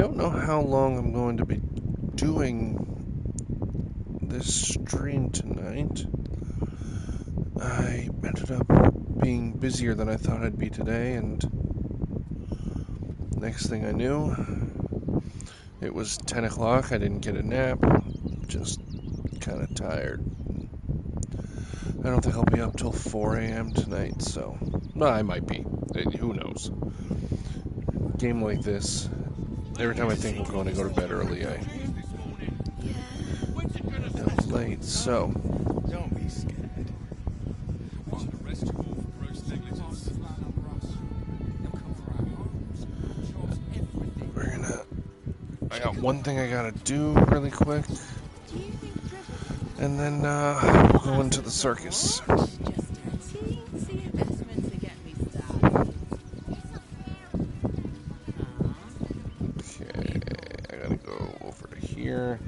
don't know how long I'm going to be doing this stream tonight. I ended up being busier than I thought I'd be today, and next thing I knew, it was 10 o'clock. I didn't get a nap, just kind of tired. I don't think I'll be up till 4 a.m. tonight, so... Well, I might be. Who knows? Game like this, every time I think I'm going to go to bed early, I end up late, so... Don't be scared. We're gonna... I got one thing I gotta do really quick, and then we'll go into the circus. Okay, I gotta go over to here.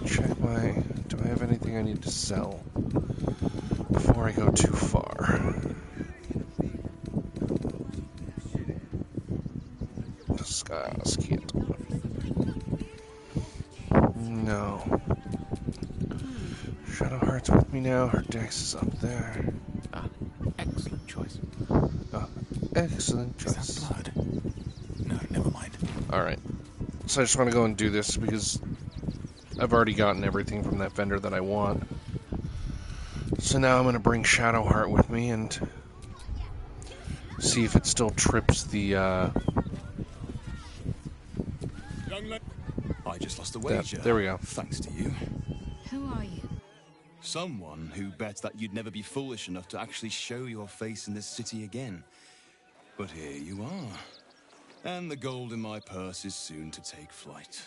Check my... Do I have anything I need to sell before I go too far? Disguise kit. No. Shadowheart's with me now. Her dex is up there. Excellent choice. Excellent choice. Is that blood? No, never mind. Alright. So I just want to go and do this because I've already gotten everything from that vendor that I want. So now I'm going to bring Shadowheart with me and see if it still trips the, I just lost a wager. there we go. Thanks to you. Who are you? Someone who bet that you'd never be foolish enough to actually show your face in this city again. But here you are. And the gold in my purse is soon to take flight.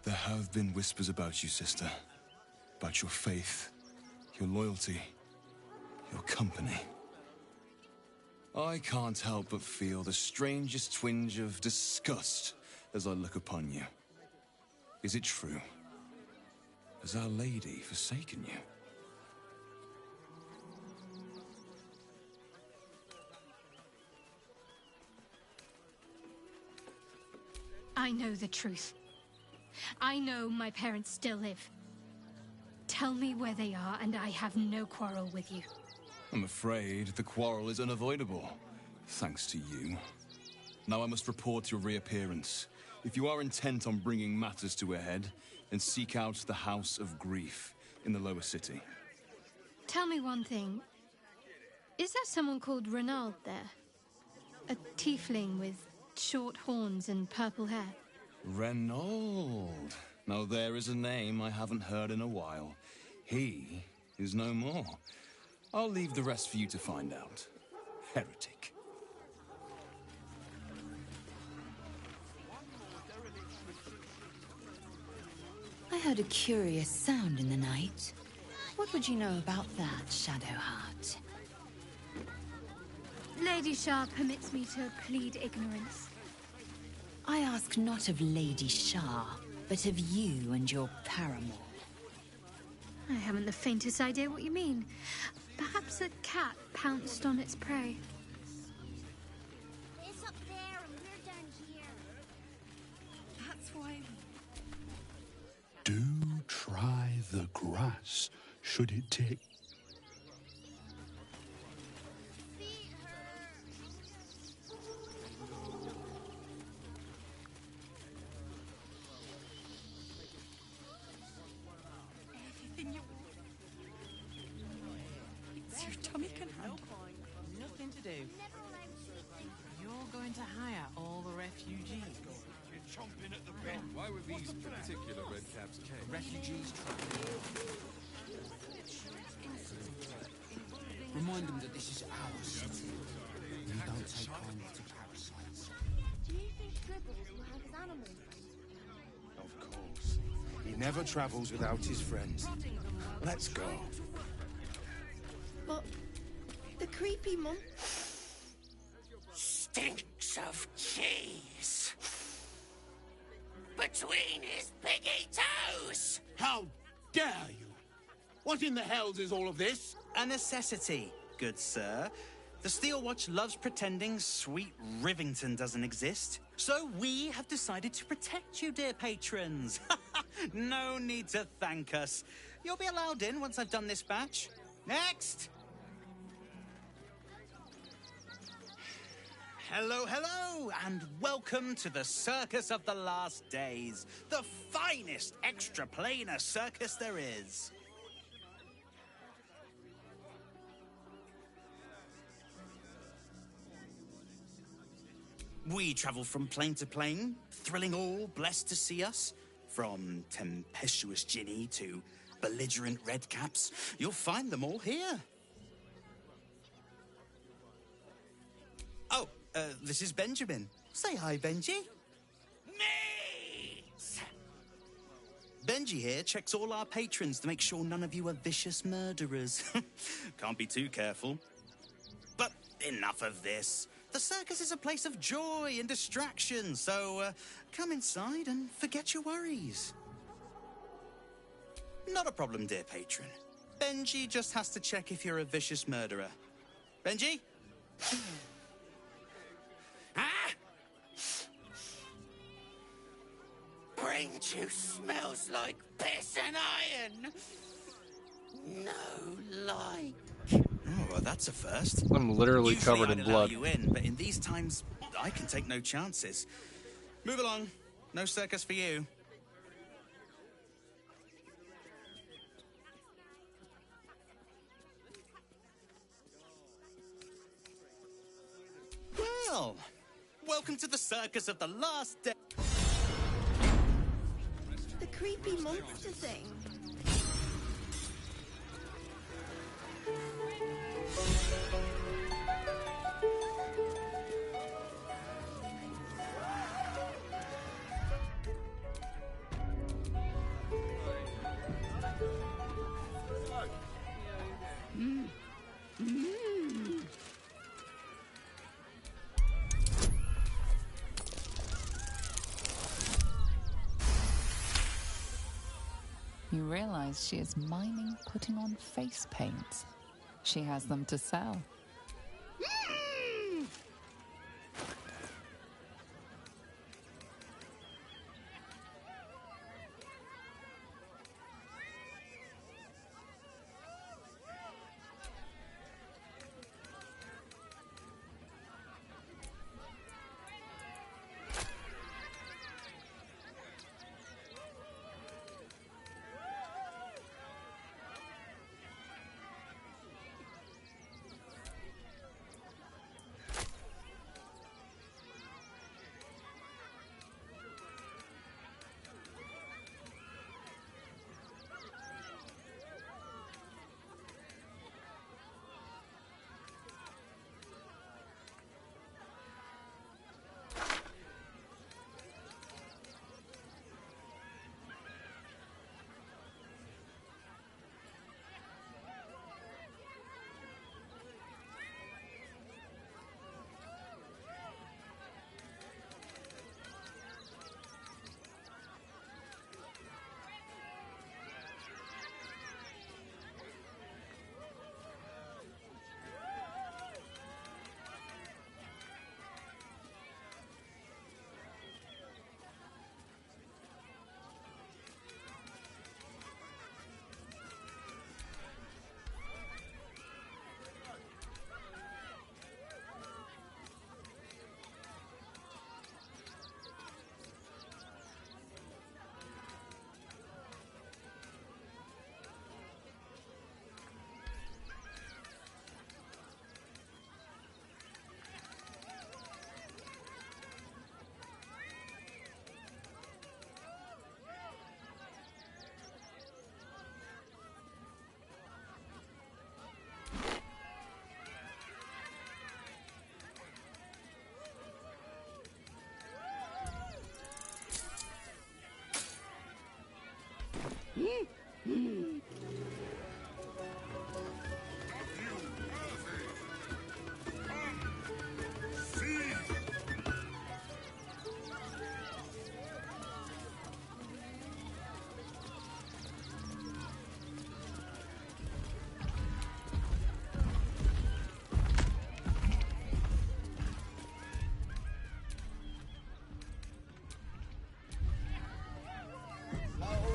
There have been whispers about you, sister. About your faith, your loyalty, your company. I can't help but feel the strangest twinge of disgust as I look upon you. Is it true? Has Our Lady forsaken you? I know the truth. I know my parents still live. Tell me where they are, and I have no quarrel with you. I'm afraid the quarrel is unavoidable, thanks to you. Now I must report your reappearance. If you are intent on bringing matters to a head, then seek out the House of Grief in the lower city. Tell me one thing. Is there someone called Renaud there? A tiefling with short horns and purple hair? Renaud. Now there is a name I haven't heard in a while. He is no more. I'll leave the rest for you to find out. Heretic. I heard a curious sound in the night. What would you know about that, Shadowheart? Lady Shah permits me to plead ignorance. I ask not of Lady Shah, but of you and your paramour. I haven't the faintest idea what you mean. Perhaps a cat pounced on its prey. It's up there and we're down here. That's why... Do try the grass, should it take... Everything you... It's your tummy can handle. Nothing to do. You're going to hire all the refugees. You're chomping at the bit. Why were these particular red caps caged? Refugees Remind them that this is our city. We don't take kindly to parasites. Do you think Dribbles will have his animals? Of course. He never travels without his friends. Let's go. But the creepy monk... Stinks of cheese. Between his piggy toes. How dare you? What in the hells is all of this? A necessity, good sir. The Steel Watch loves pretending sweet Rivington doesn't exist. So we have decided to protect you, dear patrons. No need to thank us. You'll be allowed in once I've done this batch. Next! Hello, hello, and welcome to the Circus of the Last Days, the finest extra-planar circus there is. We travel from plane to plane, thrilling all blessed to see us. From tempestuous Ginny to belligerent redcaps, you'll find them all here. Oh, this is Benjamin. Say hi, Benji. Me! Benji here checks all our patrons to make sure none of you are vicious murderers. Can't be too careful. But enough of this. The circus is a place of joy and distraction, so come inside and forget your worries. Not a problem, dear patron. Benji just has to check if you're a vicious murderer. Benji? Ah! Brain juice smells like piss and iron. No light. Oh, well, that's a first. I'm literally Usually covered I'd in allow blood. you in, but in these times, I can take no chances. Move along. No circus for you. Well, welcome to the Circus of the Last Day. The creepy monster thing. You realize she is mining putting on face paint. She has them to sell.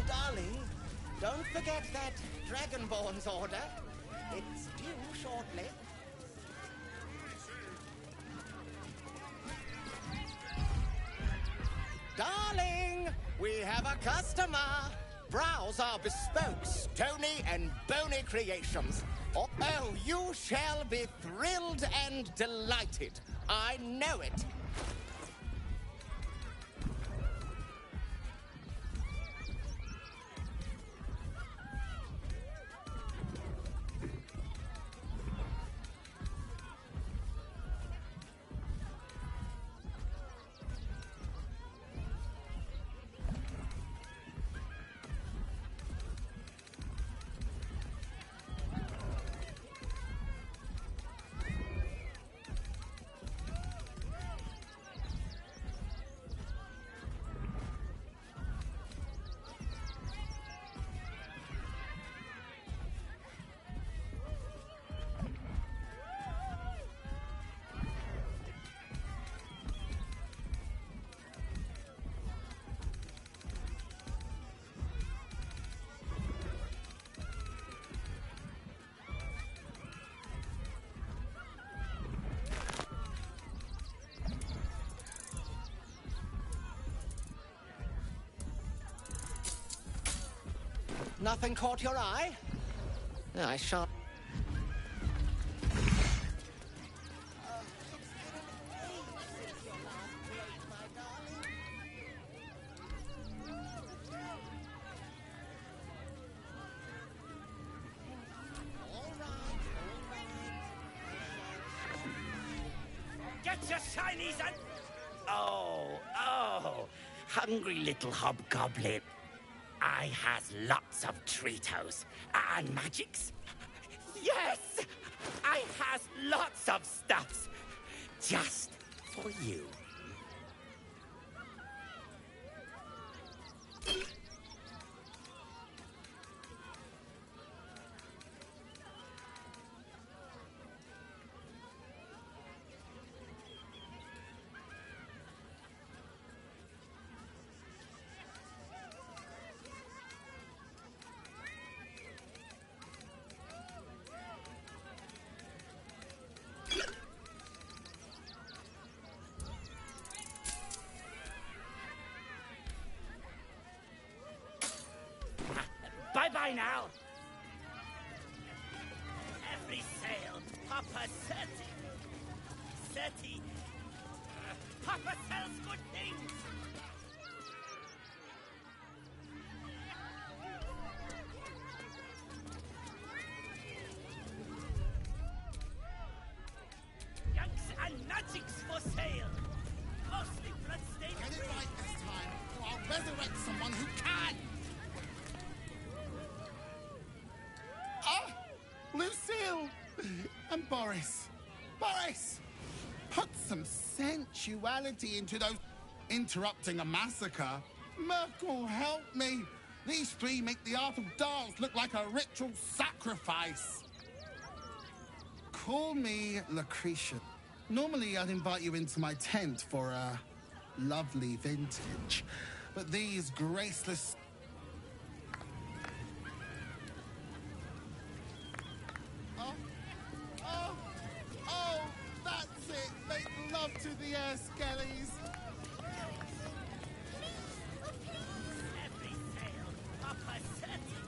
darling, don't forget that Dragonborn's order. It's due shortly. Darling, we have a customer. Browse our bespoke, stony and bony creations. Oh, you shall be thrilled and delighted. I know it. Nothing caught your eye? I shan't. Get your shinies and... Oh, hungry little hobgoblin. I has lots of Treatos and magics. Yes, I has lots of stuffs just for you. Bye-bye now. Every sale, Papa Seti. Seti. Papa sells good things. Yanks and magics for sale. Mostly bloodstained. Get it right this time, or I'll resurrect someone who can. Lucille! And Boris. Boris! Put some sensuality into those... Interrupting a massacre? Merkel, help me! These three make the art of dance look like a ritual sacrifice. Call me Lucretia. Normally I'd invite you into my tent for a lovely vintage. But these graceless... That's it! Make love to the air skellies! Every sale, Papa Seti.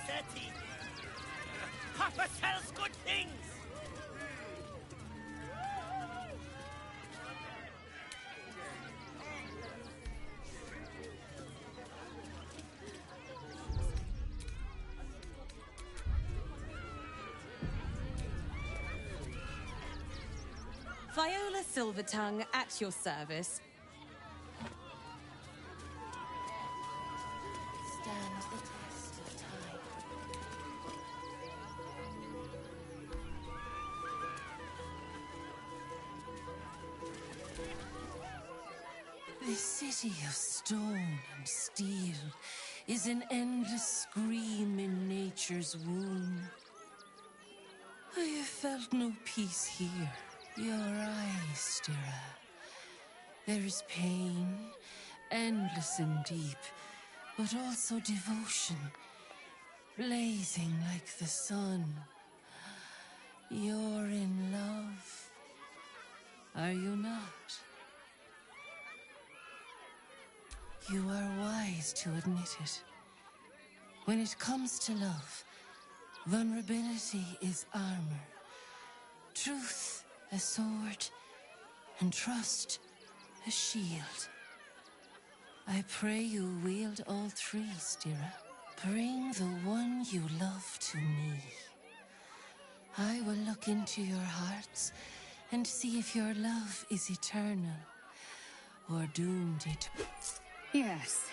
Seti. Papa sells good things. Viola Silvertongue at your service. Stand the test of time. This city of stone and steel is an endless scream in nature's womb. I have felt no peace here. Your eyes, Stira. There is pain, endless and deep, but also devotion, blazing like the sun. You're in love, are you not? You are wise to admit it. When it comes to love, vulnerability is armor, truth a sword, and trust a shield. I pray you wield all three, Stira. Bring the one you love to me. I will look into your hearts and see if your love is eternal or doomed it. Yes,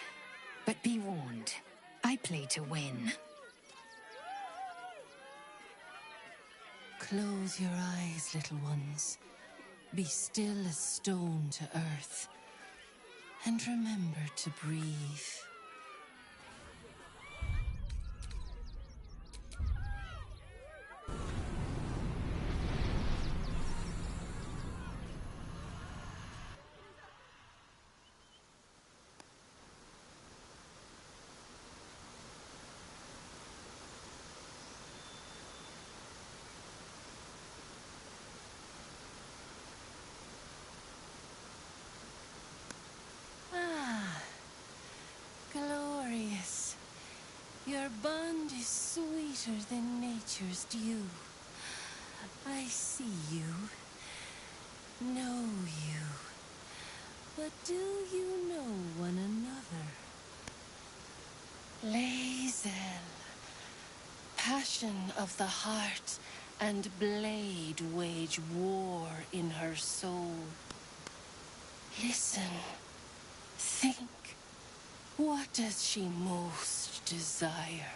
but be warned. I play to win. Close your eyes, little ones. Be still as stone to earth. And remember to breathe. Glorious. Your bond is sweeter than nature's dew. I see you, know you. But do you know one another? Lae'zel, passion of the heart and blade wage war in her soul. Listen, think. What does she most desire?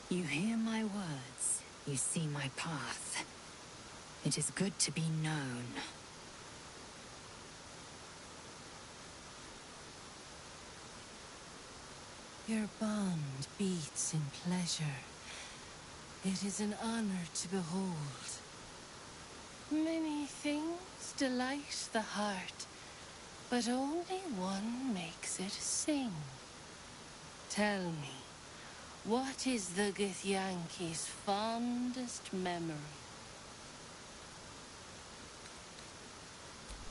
You hear my words, you see my path. It is good to be known. Your bond beats in pleasure. It is an honor to behold. Many things delight the heart, but only one makes it sing. Tell me, what is the Githyanki's fondest memory?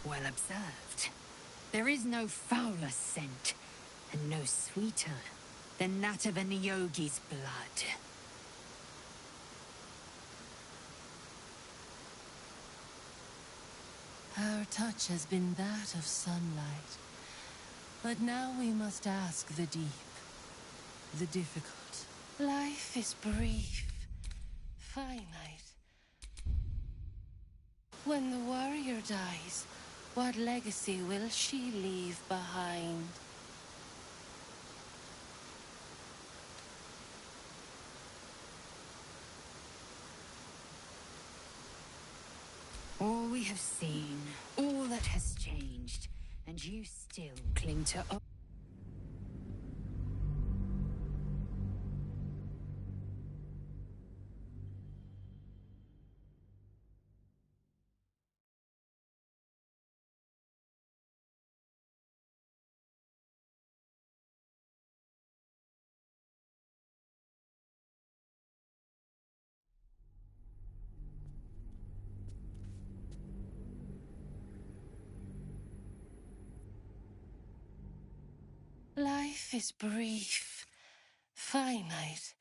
Well observed. There is no fouler scent, and no sweeter than that of a Nyogi's blood. Our touch has been that of sunlight, but now we must ask the deep, the difficult. Life is brief, finite. When the warrior dies, what legacy will she leave behind? All we have seen, all that has changed, and you still cling to... Life is brief, finite.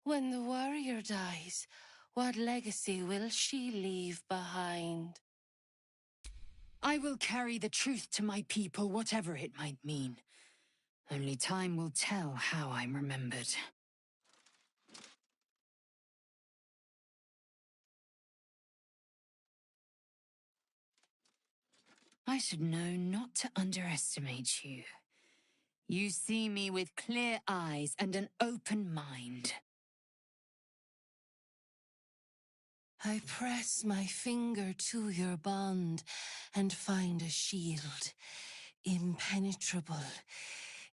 When the warrior dies, what legacy will she leave behind? I will carry the truth to my people, whatever it might mean. Only time will tell how I'm remembered. I should know not to underestimate you. You see me with clear eyes and an open mind. I press my finger to your bond and find a shield. Impenetrable.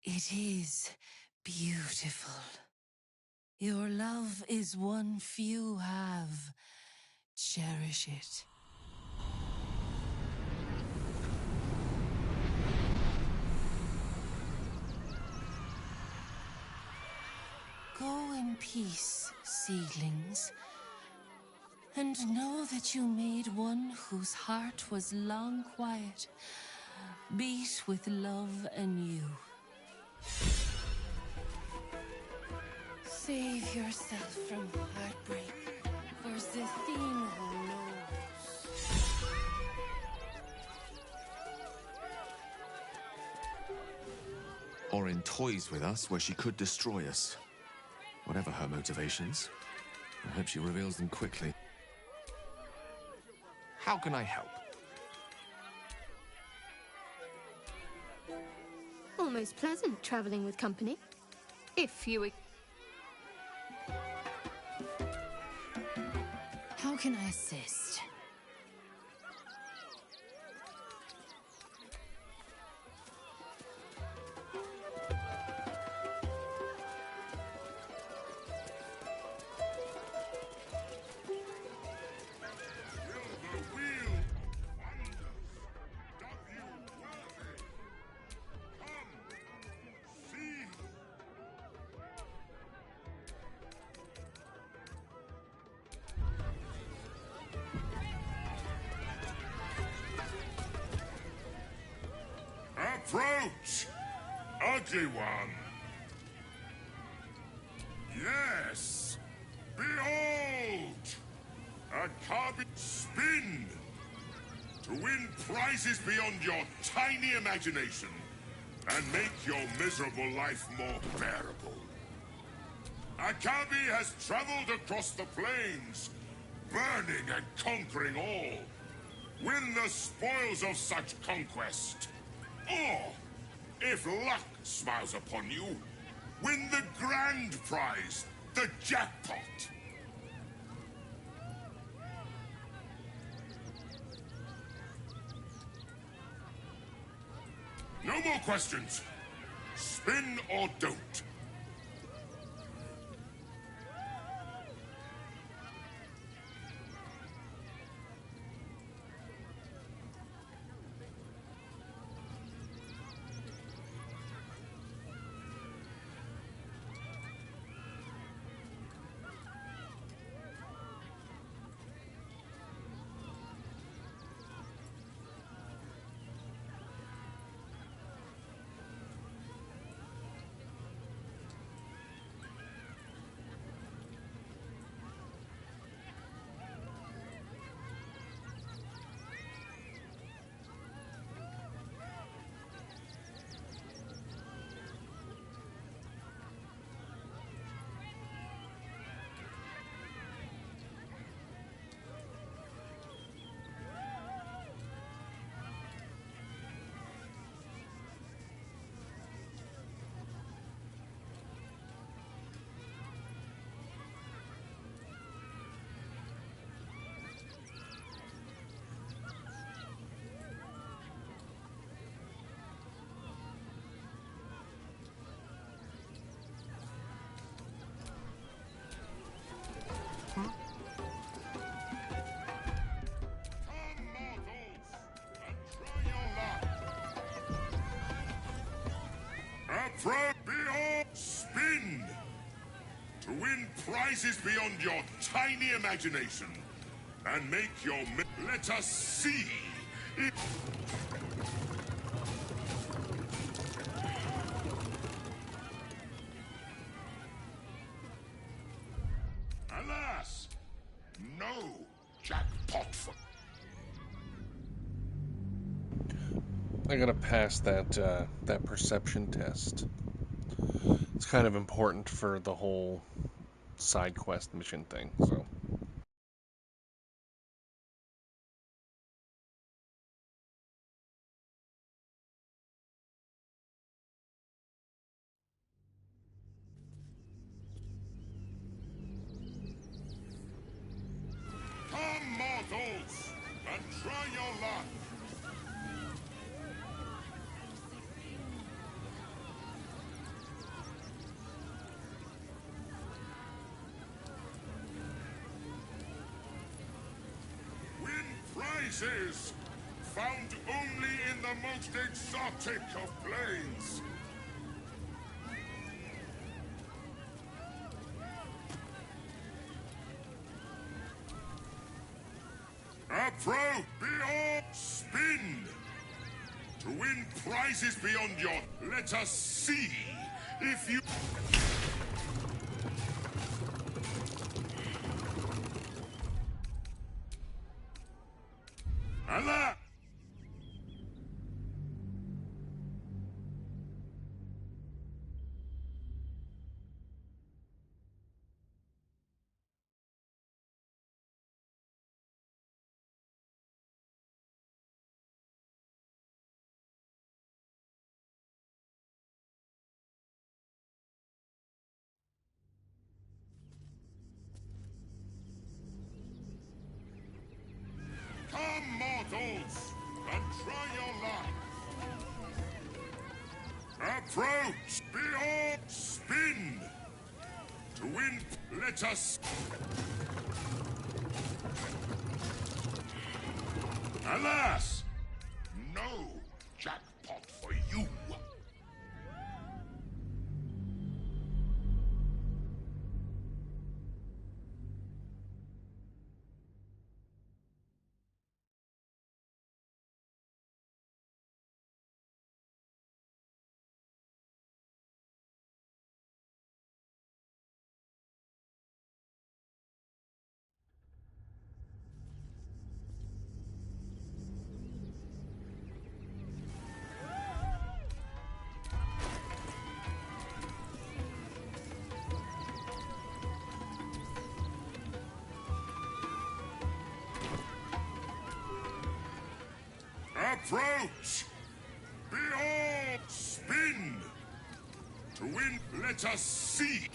It is beautiful. Your love is one few have. Cherish it. Go in peace, seedlings, and know that you made one whose heart was long quiet, beat with love anew. Save yourself from heartbreak, for the thing who knows. Orin toys with us where she could destroy us. Whatever her motivations, I hope she reveals them quickly. How can I help? Almost pleasant traveling with company. If you were... How can I assist? Approach, ugly one. Yes, behold, a carbon spin to win prizes beyond your tiny imagination and make your miserable life more bearable. Akabi has traveled across the plains, burning and conquering all. Win the spoils of such conquest. Or, if luck smiles upon you, win the grand prize, the jackpot. No more questions. Spin or don't. Behold, spin to win prizes beyond your tiny imagination and make your... Let us see if... I gotta pass that perception test. It's kind of important for the whole side quest mission thing, so. Come, mortals, and try your luck. Win prizes found only in the most exotic of planes. Approach beyond spin. To win prizes beyond your... Let us see if you... Allah! Come, mortals, and try your luck. Approach beyond spin. To win, let us... Alas! No jackpot for you. Approach! Behold! Spin! To win, let us see!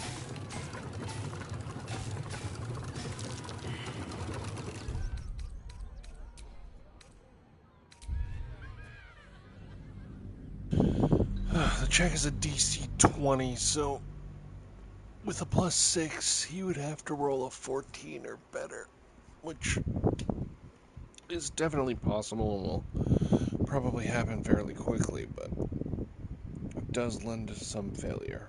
The check is a DC 20, so with a +6, he would have to roll a 14 or better, which is definitely possible and will probably happen fairly quickly, but it does lend to some failure.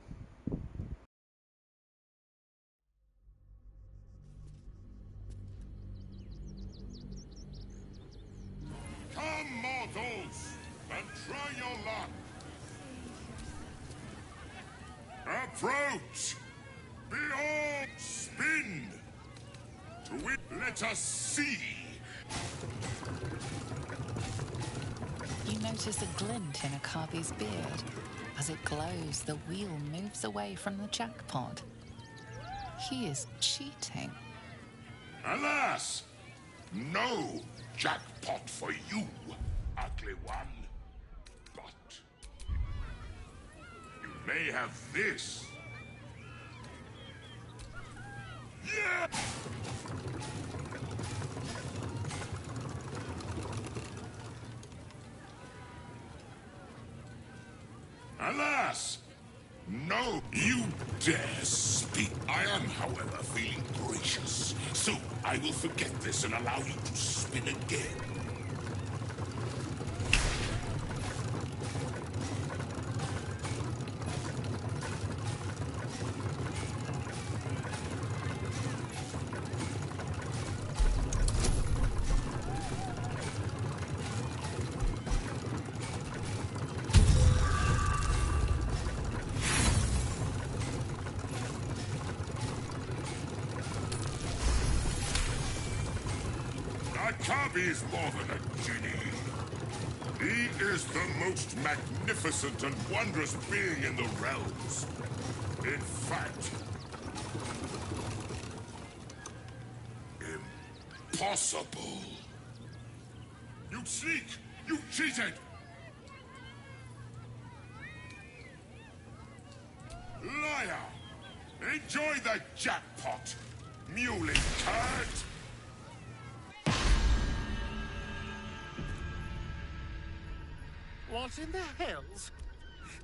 Come, mortals, and try your luck. Approach! Behold! Spin! To win, let us see! You notice a glint in Akabi's beard. As it glows, the wheel moves away from the jackpot. He is cheating. Alas! No jackpot for you, ugly one. But you may have this. Yeah! Alas! No, you dare speak. I am, however, feeling gracious. So I will forget this and allow you to spin again. Akabi is more than a genie. He is the most magnificent and wondrous being in the realms. In fact, impossible. You sneak! You cheated! Liar! Enjoy the jackpot, muley turd! What in the hells?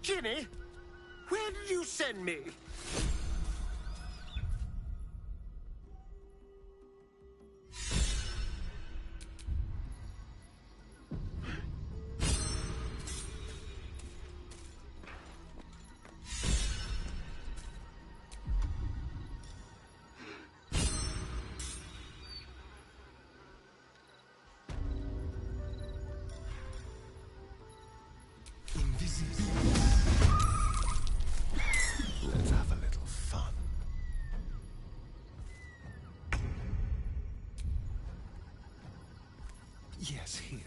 Ginny, where did you send me? Let's have a little fun. Yes, here.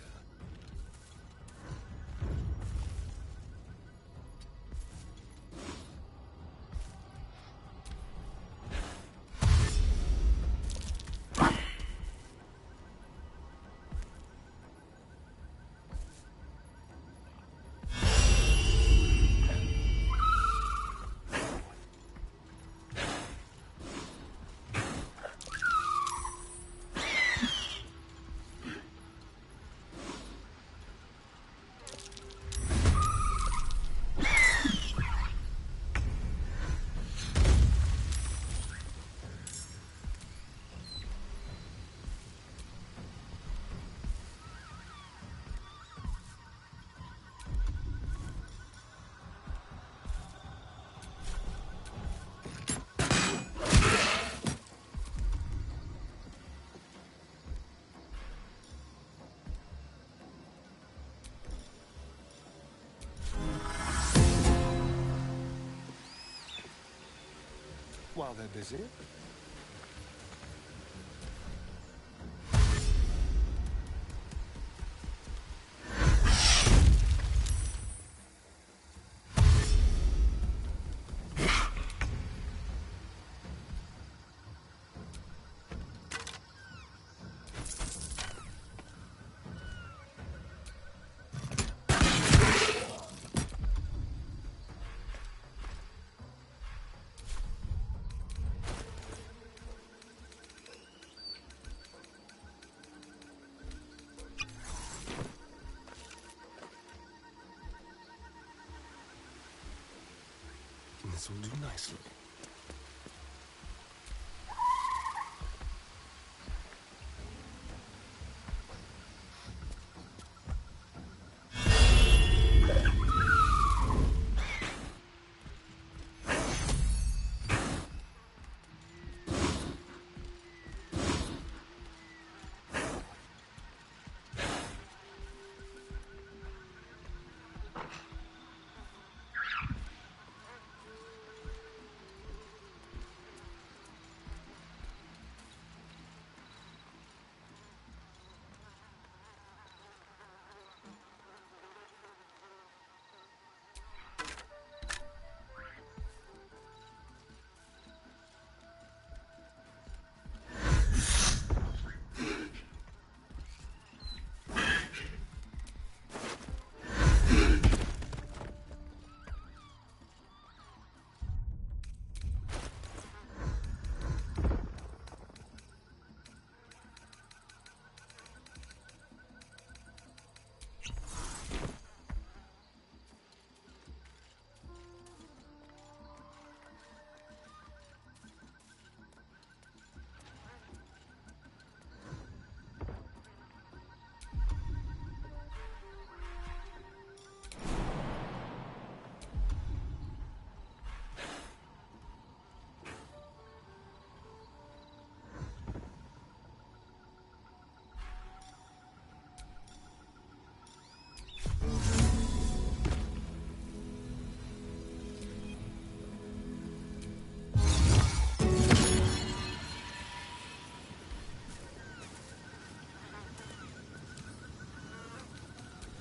While they're busy. This will do nicely.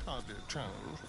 hardly a challenge.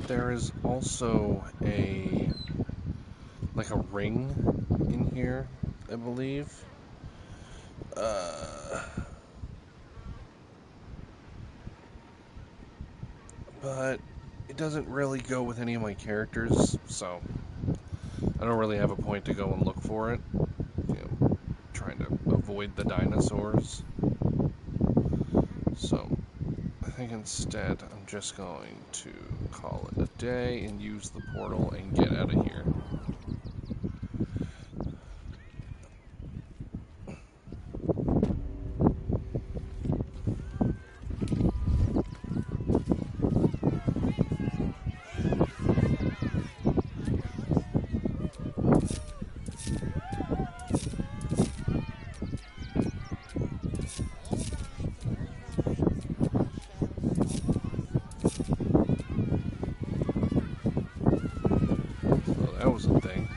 There is also a ring in here, I believe. But it doesn't really go with any of my characters, so I don't really have a point to go and look for it. Trying to avoid the dinosaurs. So I think instead I'm just going to call it a day and use the portal and get out of here. So that was a thing.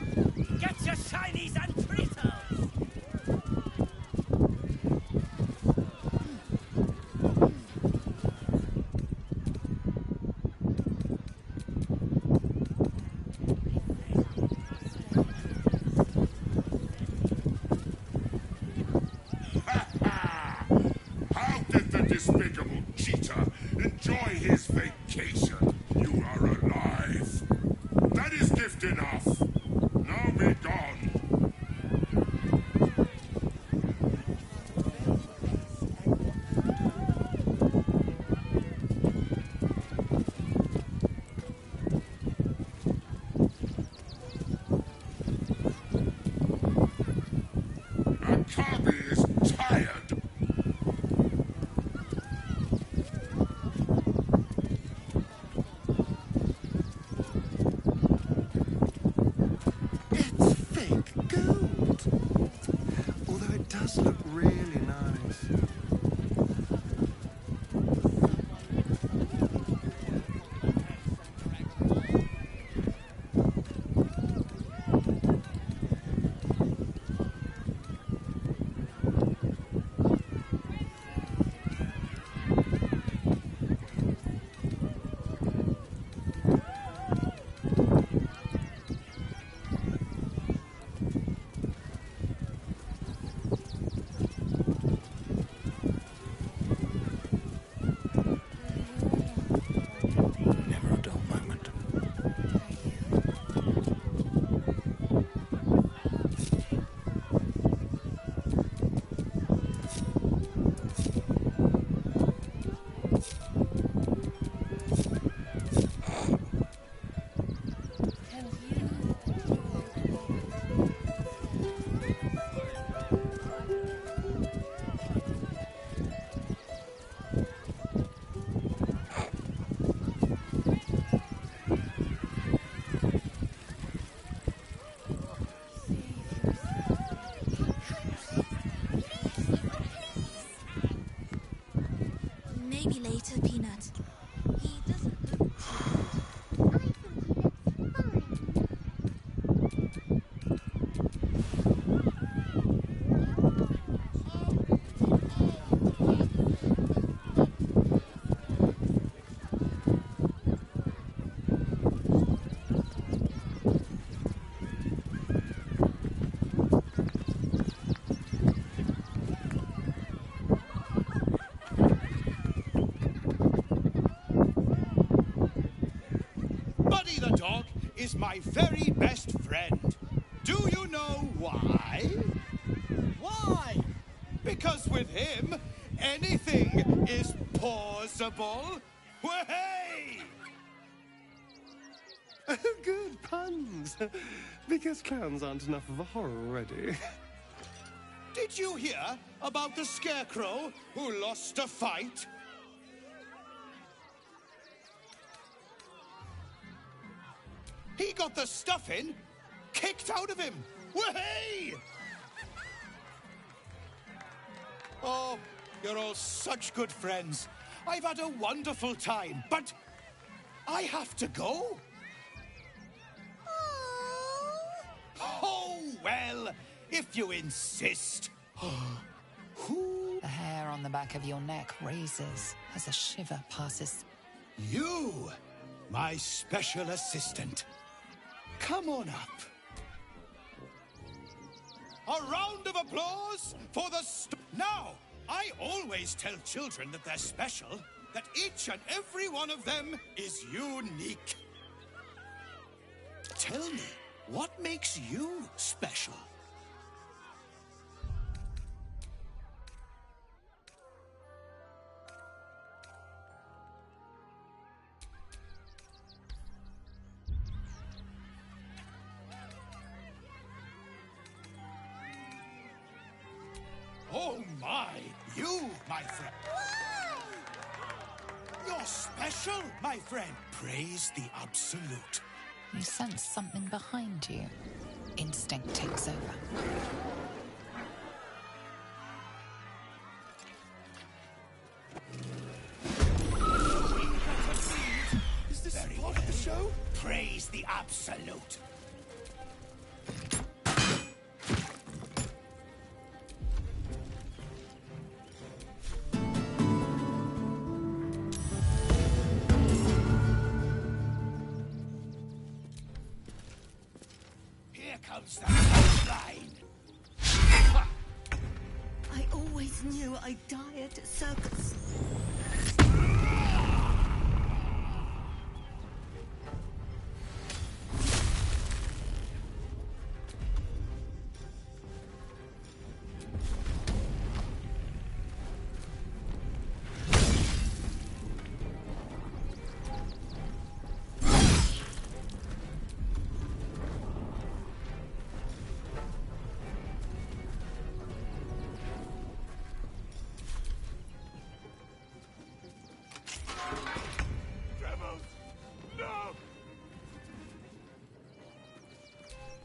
dog is my very best friend. Do you know why? Why? Because with him, anything is possible. Way! Good puns. Because clowns aren't enough of a horror already. Did you hear about the scarecrow who lost a fight? He got the stuffing kicked out of him. Way! Oh, you're all such good friends. I've had a wonderful time, but I have to go. Oh, well, if you insist. The hair on the back of your neck raises as a shiver passes. You, my special assistant. Come on up. A round of applause for the Now, I always tell children that they're special, that each and every one of them is unique. Tell me, what makes you special? Oh my, you, my friend. You're special, my friend. Praise the absolute. You sense something behind you. Instinct takes over. Is this part of the show? Praise the absolute. Here comes the line. I always knew I'd die at a circus.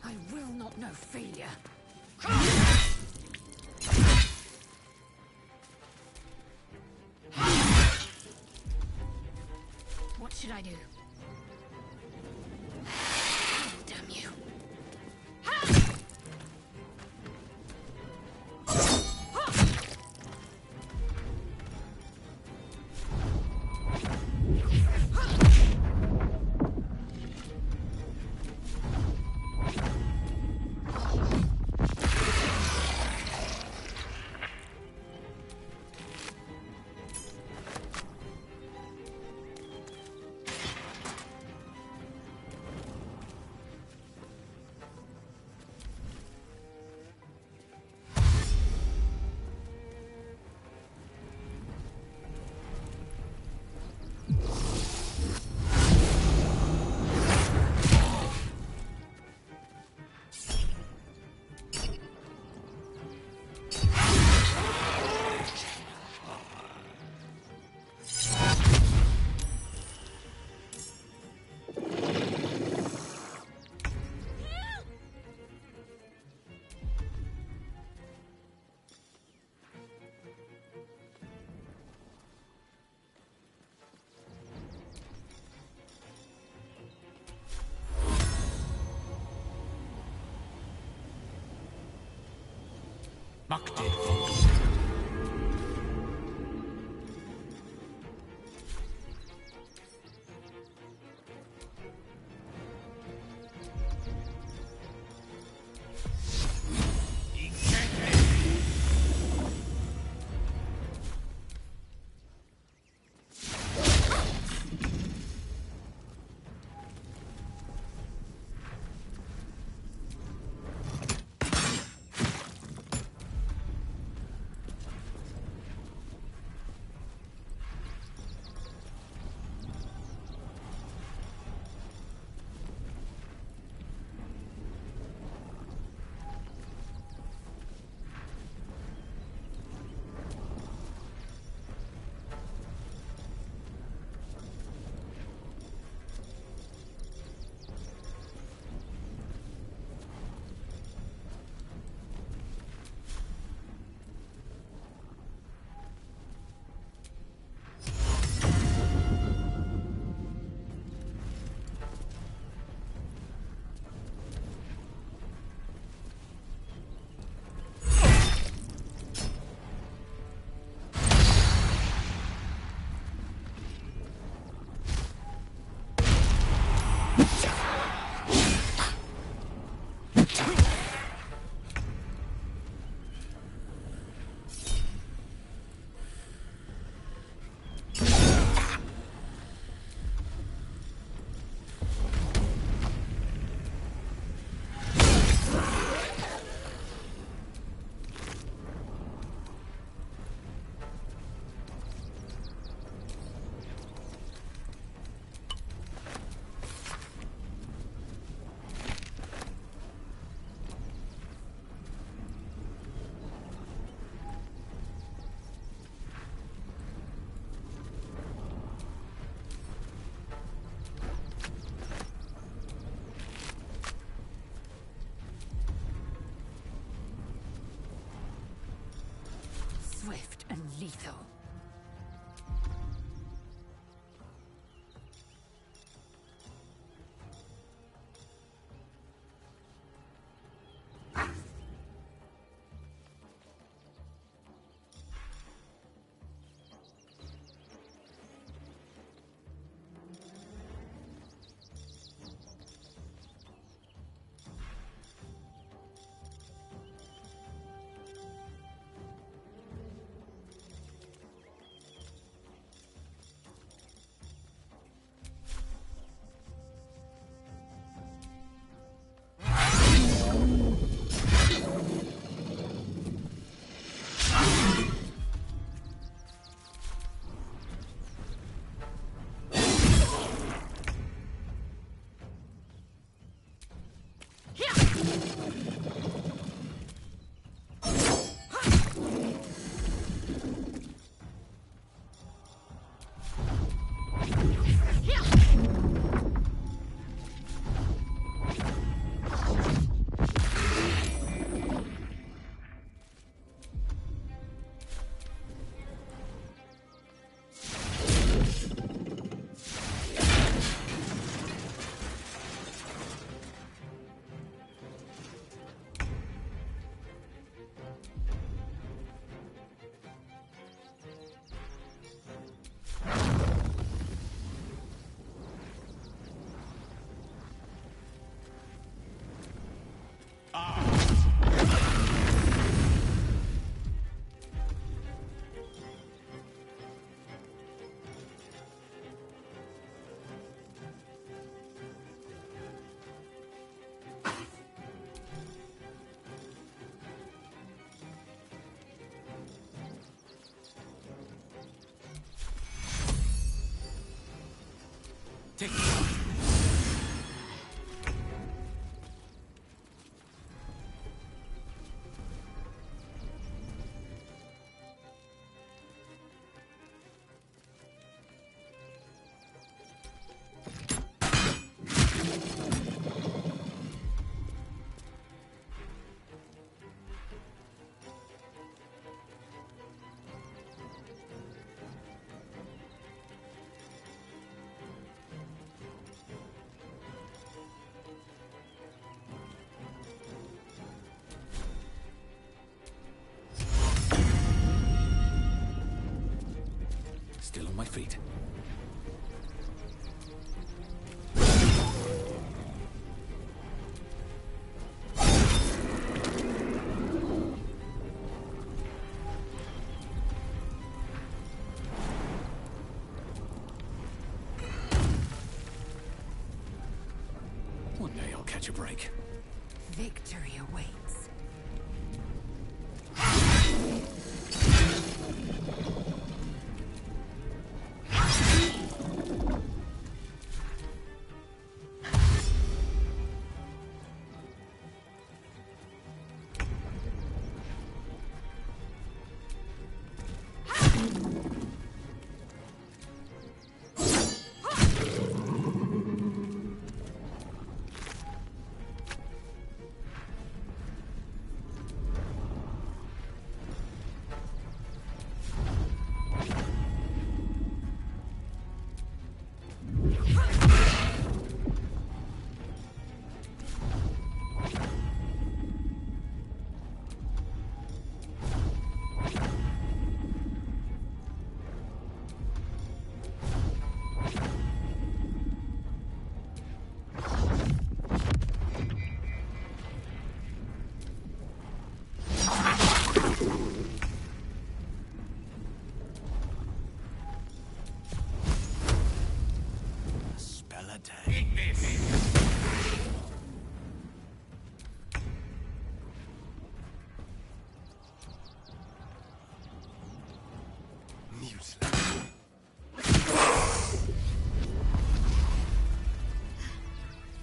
I will not know failure. What should I do? Damn you. Take Still on my feet. One day I'll catch a break. Victory awaits.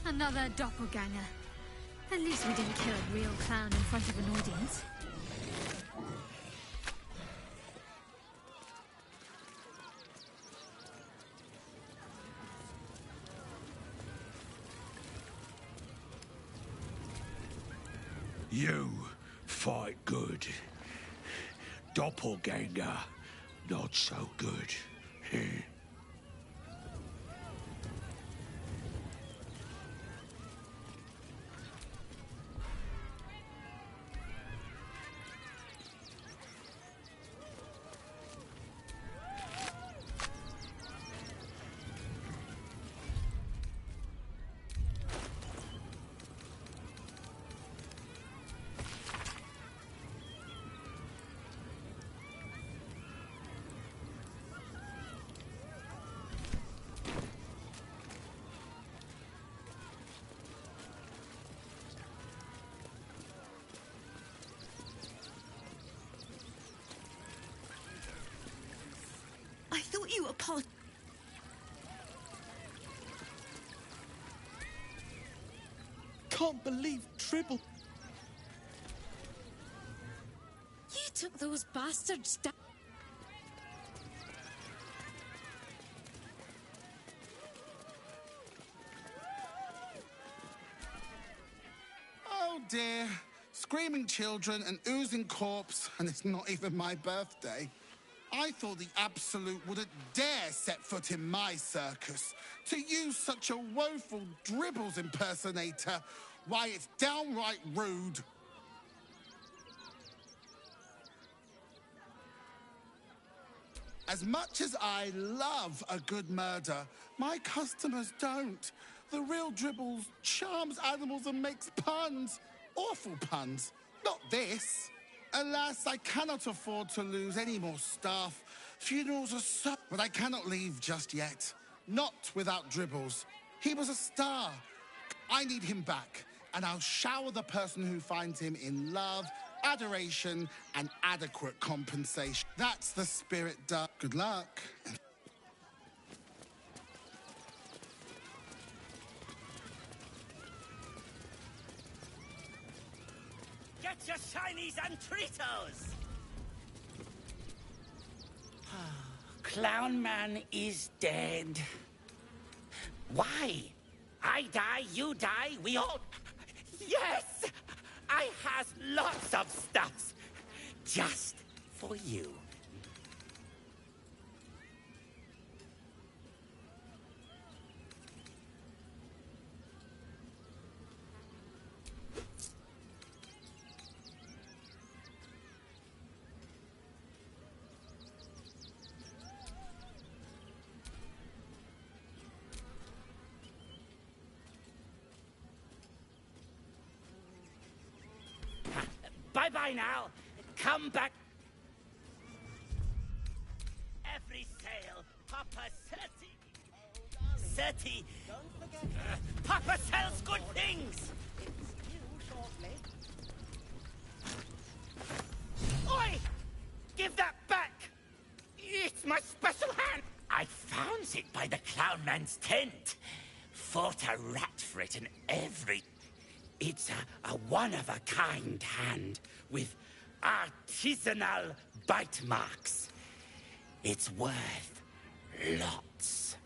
Another doppelganger. At least we didn't kill a real clown in front of an audience. You fight good. Doppelganger, not so good. I thought you were part... Can't believe Tribble. You took those bastards down. Oh dear. Screaming children, an oozing corpse, and it's not even my birthday. I thought the Absolute wouldn't dare set foot in my circus. To use such a woeful dribbles impersonator, why, it's downright rude. As much as I love a good murder, my customers don't. The real Dribbles charms animals and makes puns. Awful puns. Not this. Alas, I cannot afford to lose any more staff. Funerals are so... But I cannot leave just yet. Not without Dribbles. He was a star. I need him back, and I'll shower the person who finds him in love, adoration, and adequate compensation. That's the spirit, Good luck. Get your shinies and Tritos! Clown Man is dead. Why? I die, you die, we all... Yes! I has lots of stuffs. Just for you. Bye-bye now. Come back. Every sale, Papa Seti. Papa sells good things. Oi! Give that back. It's my special hand. I found it by the clown man's tent. Fought a rat for it and every... It's a one-of-a-kind hand with artisanal bite marks. It's worth lots.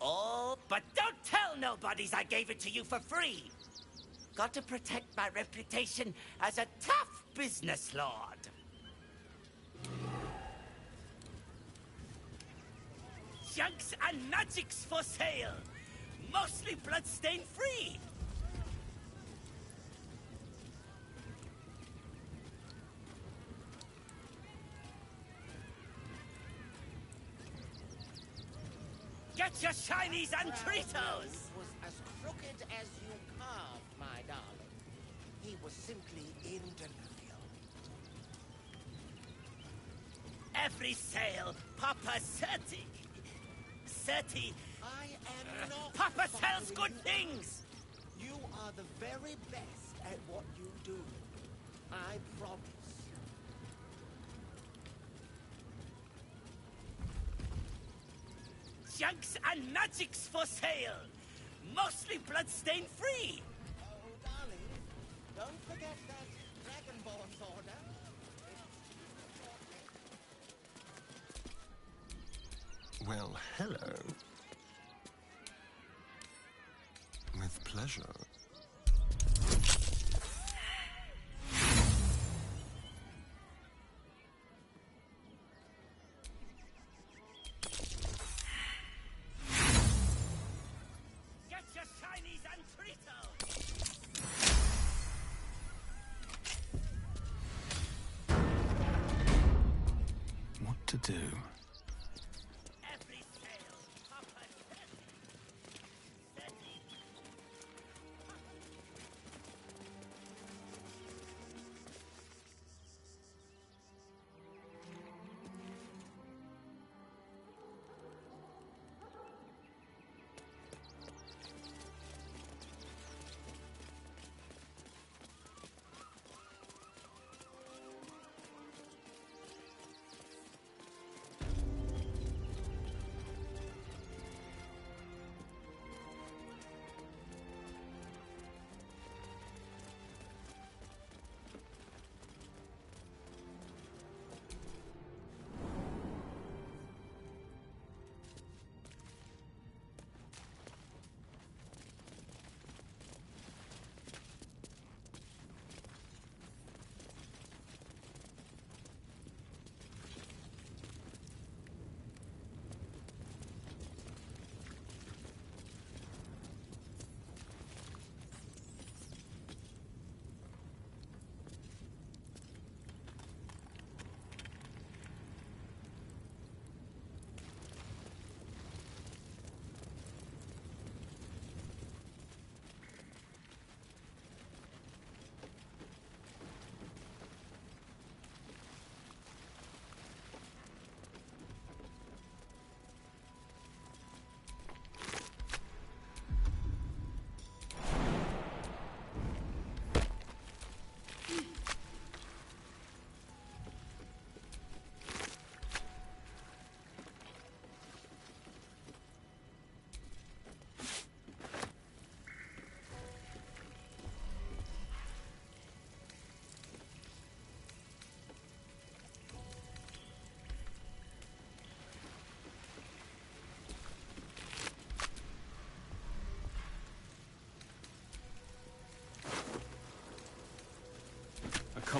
Oh, but don't tell nobodies I gave it to you for free. Got to protect my reputation as a tough business lord. Junks and magics for sale. Mostly bloodstain free. Get your shinies and Tritos! Was as crooked as you carved, my darling. He was simply in denial. Every sale, Papa Seti. I am not... Papa sells good things! You are the very best at what you do. I promise. Junks and magics for sale. Mostly bloodstain free. Oh, darling, don't forget that Dragonborn's order. Well, hello. With pleasure. Get your shinies and Tritos! What to do? Every sale, Papa Seti.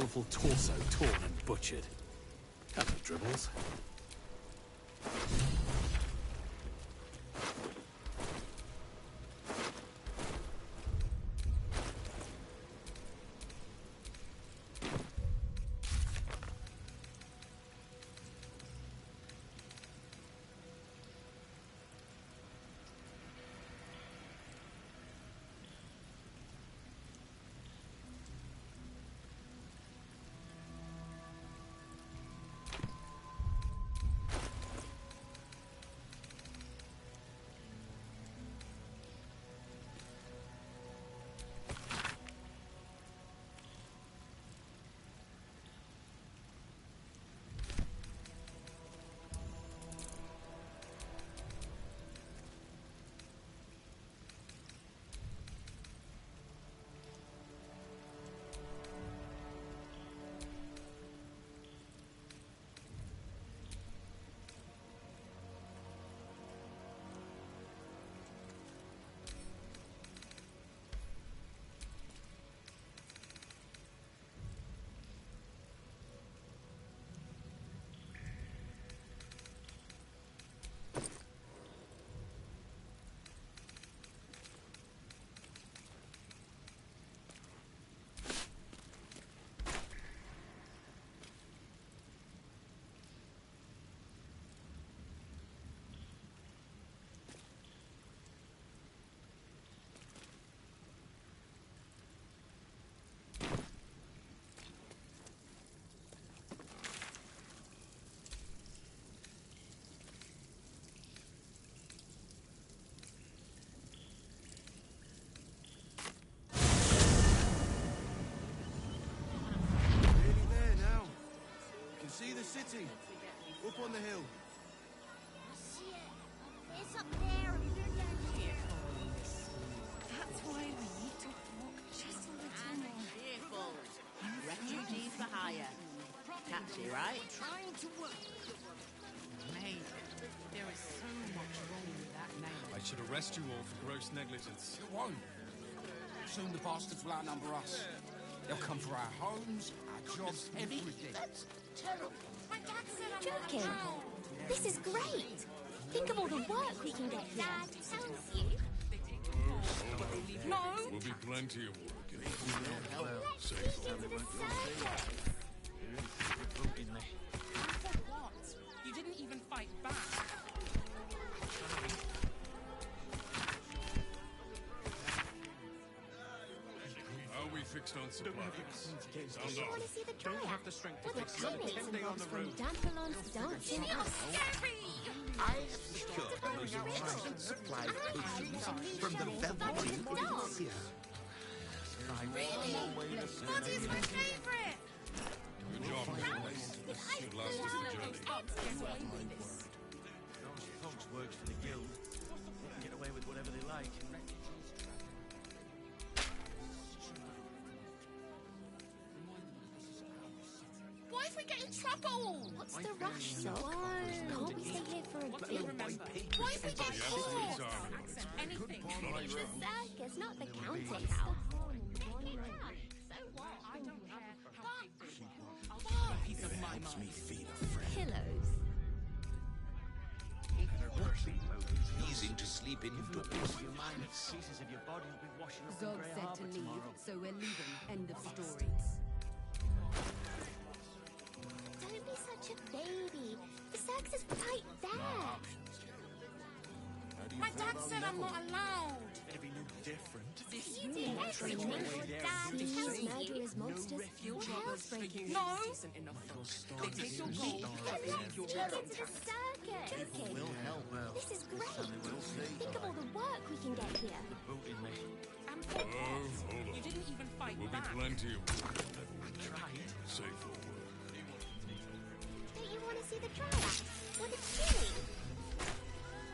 colourful torso torn and butchered. Hello, Dribbles. See the city, up on the hill. I see it. It's up there, and we're down here. That's why we need to walk just a little more. Cheerful. Refugees for hire. Catchy, right? Trying to work. Mate, there is so much wrong with that name. I should arrest you all for gross negligence. It won't. Soon the bastards will outnumber us. They'll come for our homes, our jobs, everything. That's terrible. My dad said I'm joking. This is great. Think of all the work we can get here. Dad tells you. No. Will be plenty of work. Let's sneak into the circus. For what? You didn't even fight back. How are we fixed on supplies? Sound You off. want to see the tryout? Don't have the strength to With the fix another tennis 10 day on involves the from road. Dantalons to dancing. You're scary! I have secured the most excellent supply of potions from the Velveteen Elixir. Really? Buddy's my favourite! Good job, boys. Should last us the journey. Those punks works for the guild. They can get away with whatever they like. Why if we get in trouble? What's the rush, Sock? Can't we stay here for a bit? Why if we get caught? Anything. It's the circus, not the counting house. So what? I don't care how big they are. I'll keep a piece of my Helps me mind. feed a friend. Pillows. Easy to sleep indoors. Your mind. Pieces of your body will be washing up Zog in Grey said Harbour to leave, tomorrow. so we're leaving. End of story. Don't be such a baby. The circus is right there. My dad said I'm not allowed. It'd be no different. You do everything. Dad tells murderers, monsters, you're housebreakers. No. Then let's sneak into the circus. People will help. Well, This is great. we'll see. Think of all the work we can get here. Booted me. And for Oh, what? hold You on. didn't even fight Will be back. plenty of work. I tried. Safe for work. Don't you want to see the tryout? What a Ginny!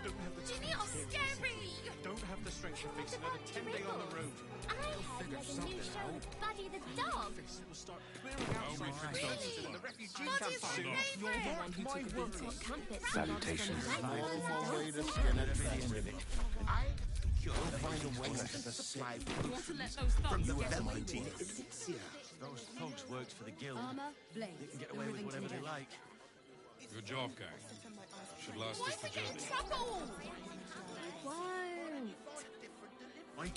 Don't have the Ginny, you're scary. Don't have the strength to fix another 10 day on the road. I heard there's a new show with Buddy the dog. We'll start clearing out How we some fixed on houses in the supplies? refugee Buddy's my camp. You're the favourite. one who took a beating. What comforts Salutations. Normal way to skin at the end of it. I have secured the most excellent supply of You want to let potions those from thugs the get away Velveteen with it? Elixir. Those thugs worked for the guild. Armor, blade. They can get away with whatever they like. Good job, gang. Should last us the journey. Trouble! Won't. My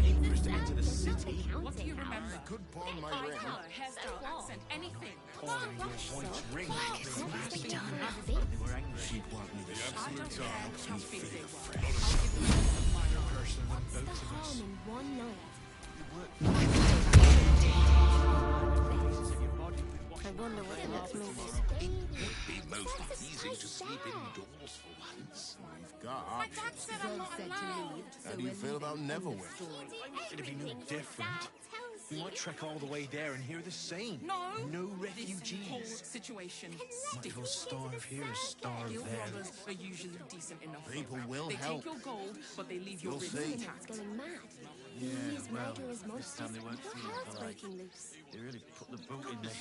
papers to enter the city. What do you remember? I could pawn my ring. Color, hairstyle, accent, anything. Pawning your white ring. It's not to be done. They were angry. She'd want me to The absolute time helps me big feel they a were. friend. Person than What's the both of us. harm in one night? I wonder what the next move is. It would be most pleasing to sleep indoors for once. We've got My dad said I'm not Said to allowed. leave, How so do you we're feel about leaving. End of Neverwhere? story. It'd be no different. We might trek all the way there and hear the same. No. No Whole refugees. situation Might as well starve here as starve Guild there. robbers are usually decent enough. People folk. will They help. take your gold, but they leave your We'll ribs see. intact. Going mad. Yeah, He's well, murderous this monsters. time they weren't Your feeling heart's polite. breaking loose. They really put the boot in there.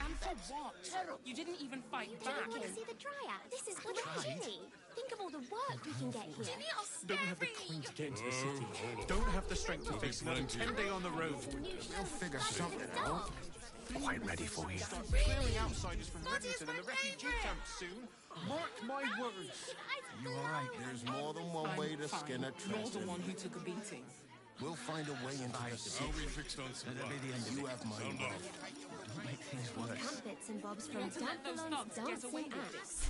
And for what? You didn't even fight Do you back. want to see the dryad? This is great. tried. Jimmy, think of all the work we can get here. Don't have the coin to get into the city. Don't have the strength to face another 10-day on the road. We'll figure something out. Quite ready for you. Start clearing outsiders from Rivington and the refugee camp soon. Mark my words. You all right? There's more than one way to skin a You're the trestle. one who took a beating. We'll find a way into the I'll city. be fixed on some That'll be the end of You it. have my Sound word. off. Don't make things worse. Camp bits and bobs from Want to let those Dandelon's thugs get away dancing with ass.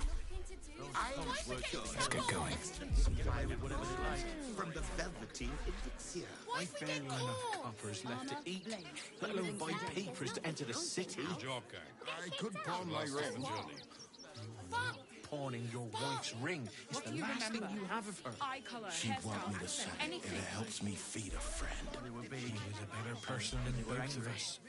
Let's get going. Get away with whatever they like. From the Velveteen Elixir. I've barely enough coppers left to eat, let alone buy papers to enter the city. Good job, gang. I could pawn my Last us the ring. journey. Pawning your wife's ring is What the do you last thing remember? you have of her. Eye color, She'd want hairstyle, me to accent, say, anything. if it helps me feed a friend. They were big. He was a better person than both of us.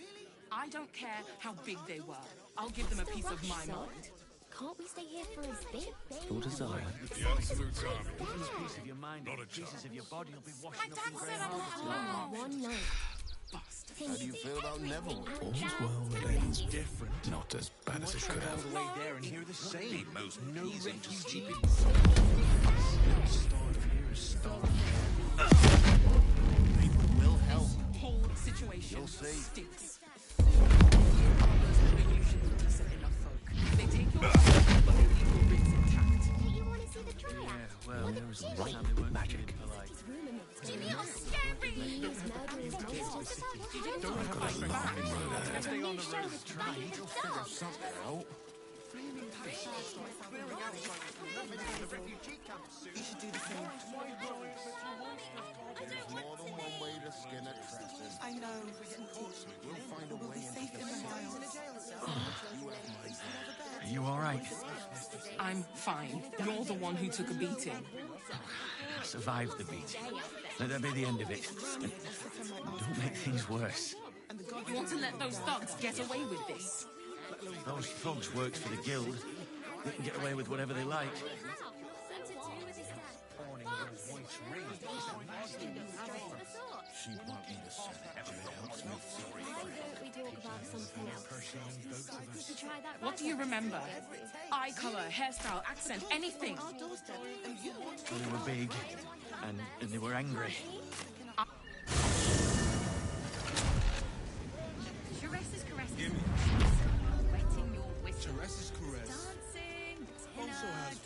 I don't care how big they were. I'll give them a piece of my Son, mind. can't we stay here for his bit? Your desire. The absolute time. Even a piece of your mind, Not a pieces chance. of your body will be My washing up dad in said grey I'm not houses. allowed. One night. How do you feel about Neverwhere? All's well that ends Different. not as bad as it could Trek all have. the way there and hear the same. most No pleasing to sleep refugees. Starve here is starve there. People will help. Whole situation You'll see. stinks. Guild robbers are usually decent enough folk. They take your gold, but they leave your ribs intact. Hey, you want to see the dryad? Yeah, well, there was Jimmy. one time they weren't Magic. feeling polite. Rumor mills going Jimmy, mad. you're scary! He's murderous monsters. You didn't Don't have to fight back. Let's stay on the road. Figure something out. You should do the same. There's more than one way to skin a trestle. I know. We'll find a way into the city. You have my word. Are you all right? I'm fine. You're the one who took a beating. I survived the beat. Let that be the end of it. Don't make things worse. You want to let those thugs get away with this? Those thugs worked for the guild. They can get away with whatever they like. Pawning your wife's ring is the last thing you have of her. She'd want me to say, if it helps me feel a friend. We talk about something else. Person than both of us. Did you try that? What do you remember? Eye color, hairstyle, accent, anything. They were big, and they were angry. Teresa's caressing. Gimme. Wetting your whistle. Teresa's caress. Dancing. Also has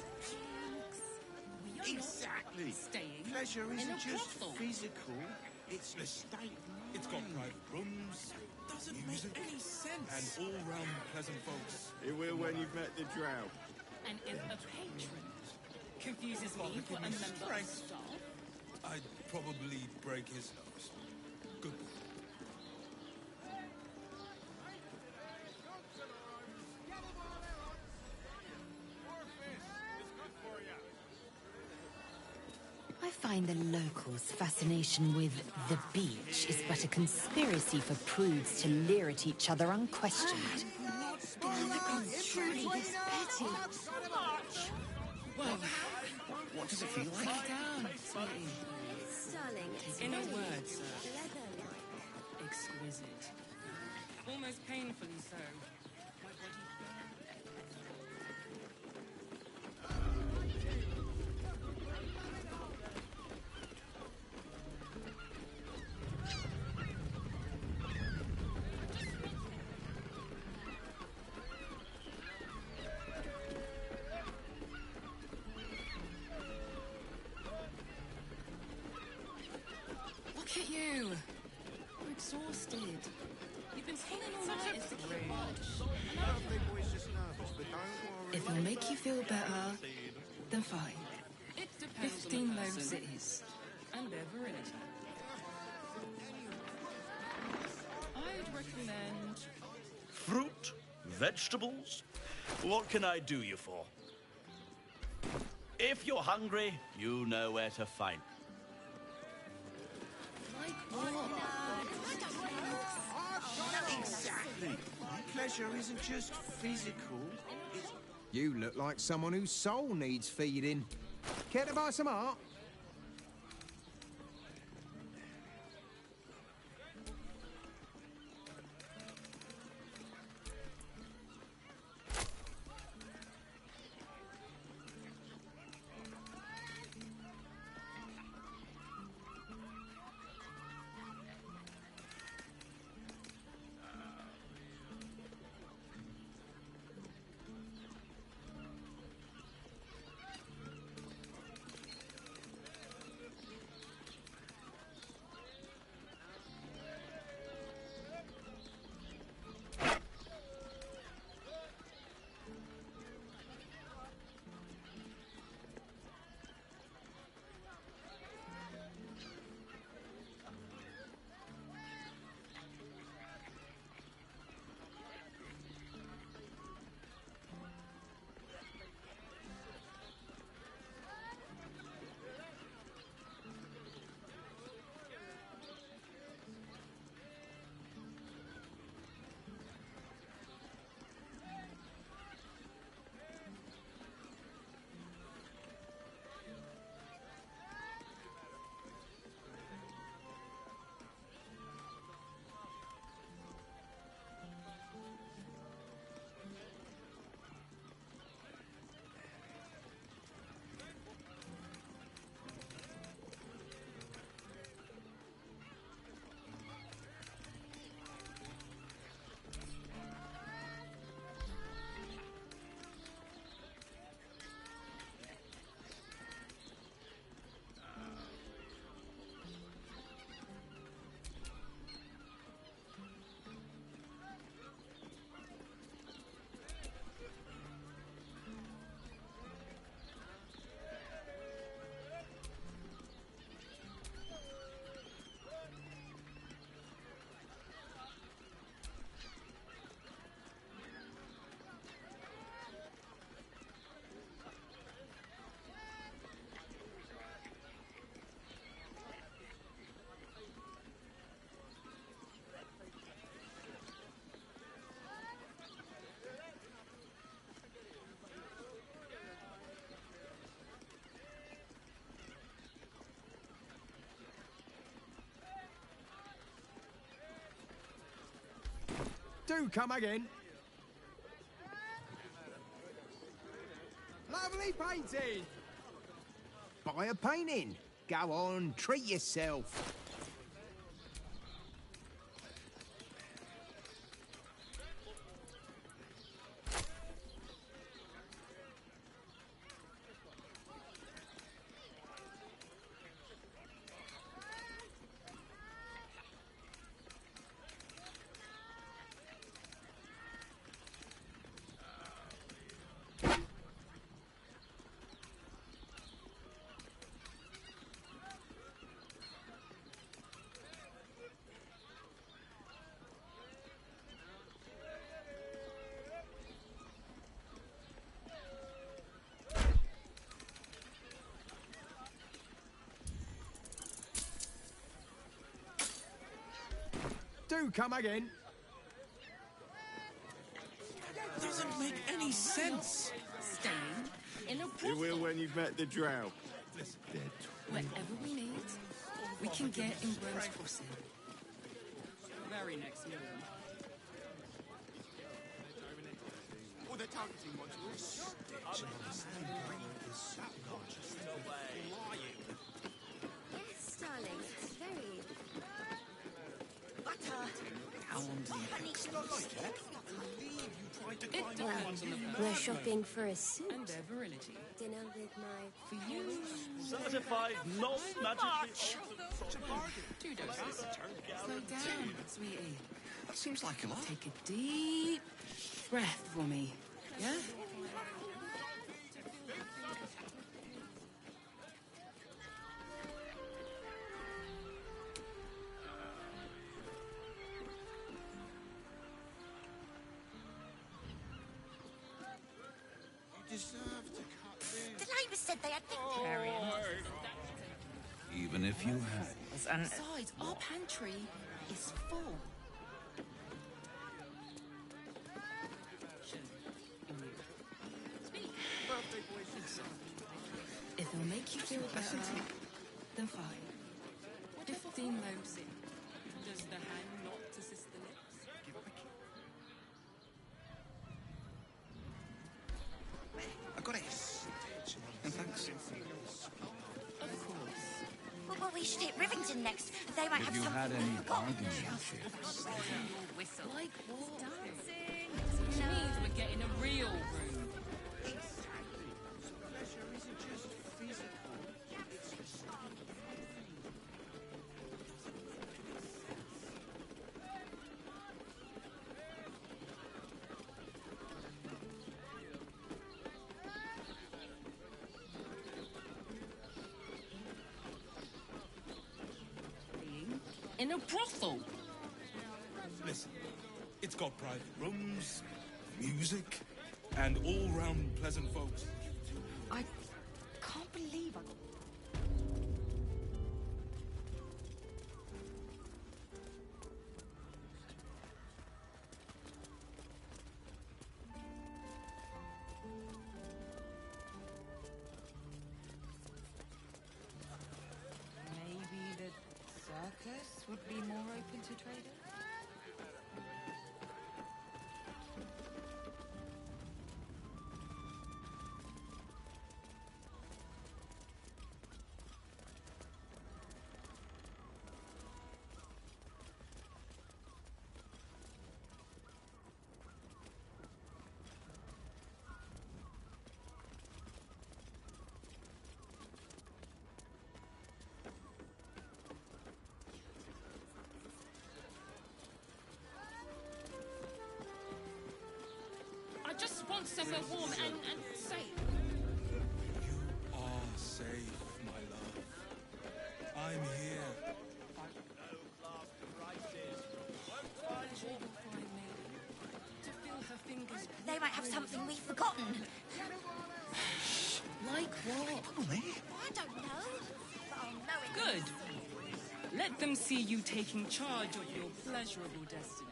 Exactly. Staying. Pleasure in isn't a just brothel. physical, it's the state of mind. It's got private rooms, Doesn't music, make any sense. and all-round pleasant folks. It will when you've met the drow. And is a patron. Confuses me for a member of staff. I'd probably break his nose. Good boy. I find the locals' fascination with the beach is but a conspiracy for prudes to leer at each other unquestioned. Truly this petty. Well, what does it feel like? Darling, it's In a really word, sir. leather-like. Exquisite. Almost painfully so. did. You've been pulling all night to keep watch. If it'll make you feel better, then fine. It depends 15 on the loaves person it is. and their virility. I'd recommend Fruit? Vegetables? What can I do you for? If you're hungry, you know where to find. Exactly. Pleasure isn't just physical. You look like someone whose soul needs feeding. Care to buy some art? Do come again. Lovely painting. Buy a painting. Go on, treat yourself. Do come again. Doesn't make any sense. staying in a You brothel. will when you've met the drow. Whatever we need, we can get in Worm's Crossing. Very next move. Oh, they're targeting modules. Yes, darling. Very. Butter. It's not like that. I believe you tried to It depends on the person. We're shopping for a suit. And their virility. Dinner with my... For you. Certified non-magically... Two doses. Slow down, sweetie. That seems like a lot. Take a deep breath for me. Yeah? The neighbours said they had Barbarian. Even if you had. And besides, our pantry is full. If it'll make you feel better, then fine. 15 loaves in. Does the hand not assist the lips? I got it. And thanks. Of course. Well, we should hit Rivington next. They might If have you something had we've any forgotten. bargaining chips. Whistle. Like what? Dancing. Which means we're getting a real room. Pleasure isn't just physical. In a brothel. Listen, it's got private rooms, music, and all-round pleasant folks. I can't believe I... Maybe the circus would be more open to traders? I just want somewhere warm and safe. You are safe, my love. I'm here. To feel her fingers. They might have something we've forgotten. Like what? I don't know. But I'll know it. Good. Let them see you taking charge of your pleasurable destiny.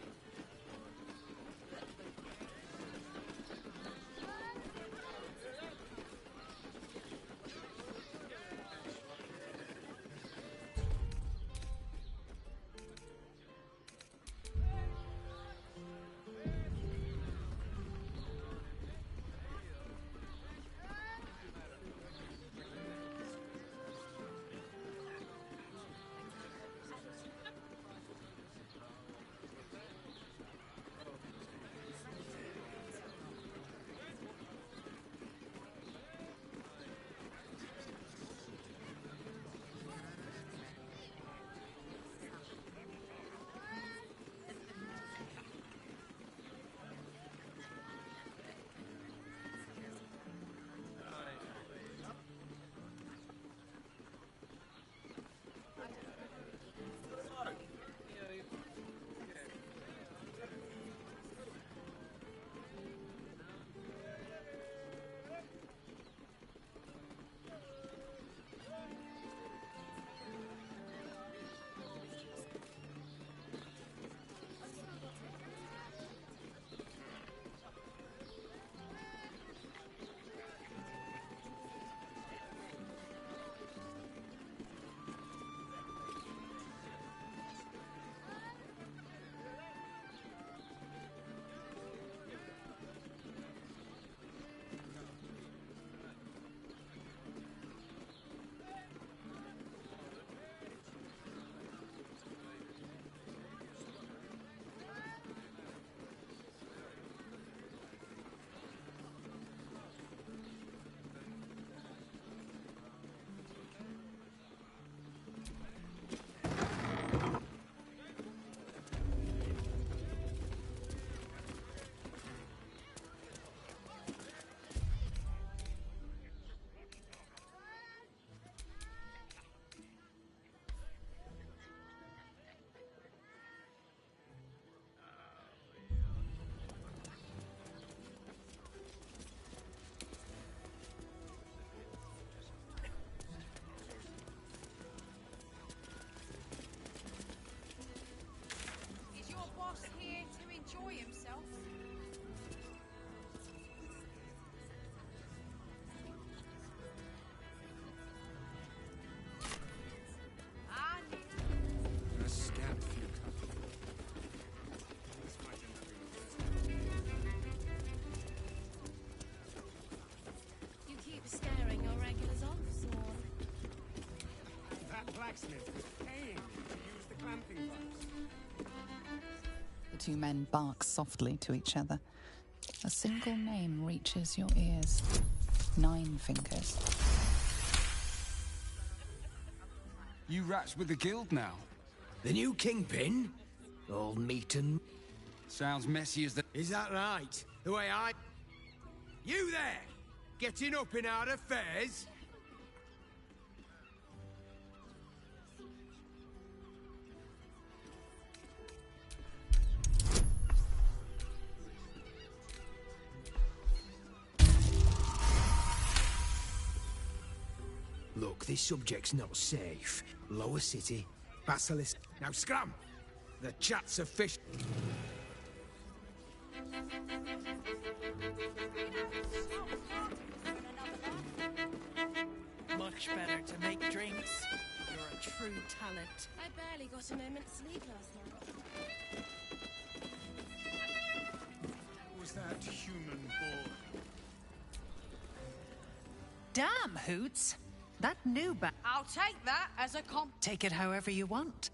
blacksmith was paying me to use the clamping device. The two men bark softly to each other. A single name reaches your ears. 9 fingers. You rats with the guild now? The new kingpin? All meat and... Sounds messy as the... Is that right? The way I... You there! Getting up in our affairs? Look, this subject's not safe. Lower City, Basilisk... Now scram! The chats of fish... Much better to make drinks. You're a true talent. I barely got a moment's sleep last night. Was that human boy? Damn, Hoots. That new bag. I'll take that as a Take it however you want.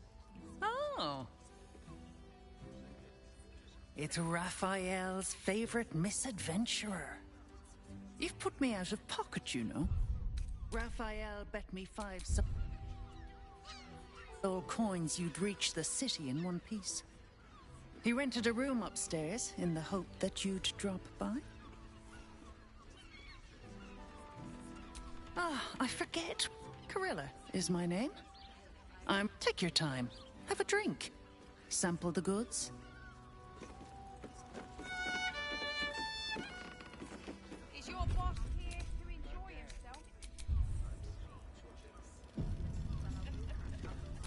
Oh. It's Raphael's favorite misadventurer. You've put me out of pocket, you know. Raphael bet me 5 gold coins you'd reach the city in one piece. He rented a room upstairs in the hope that you'd drop by. Ah, I forget. Carilla is my name. Take your time. Have a drink. Sample the goods. Is your boss here to enjoy himself?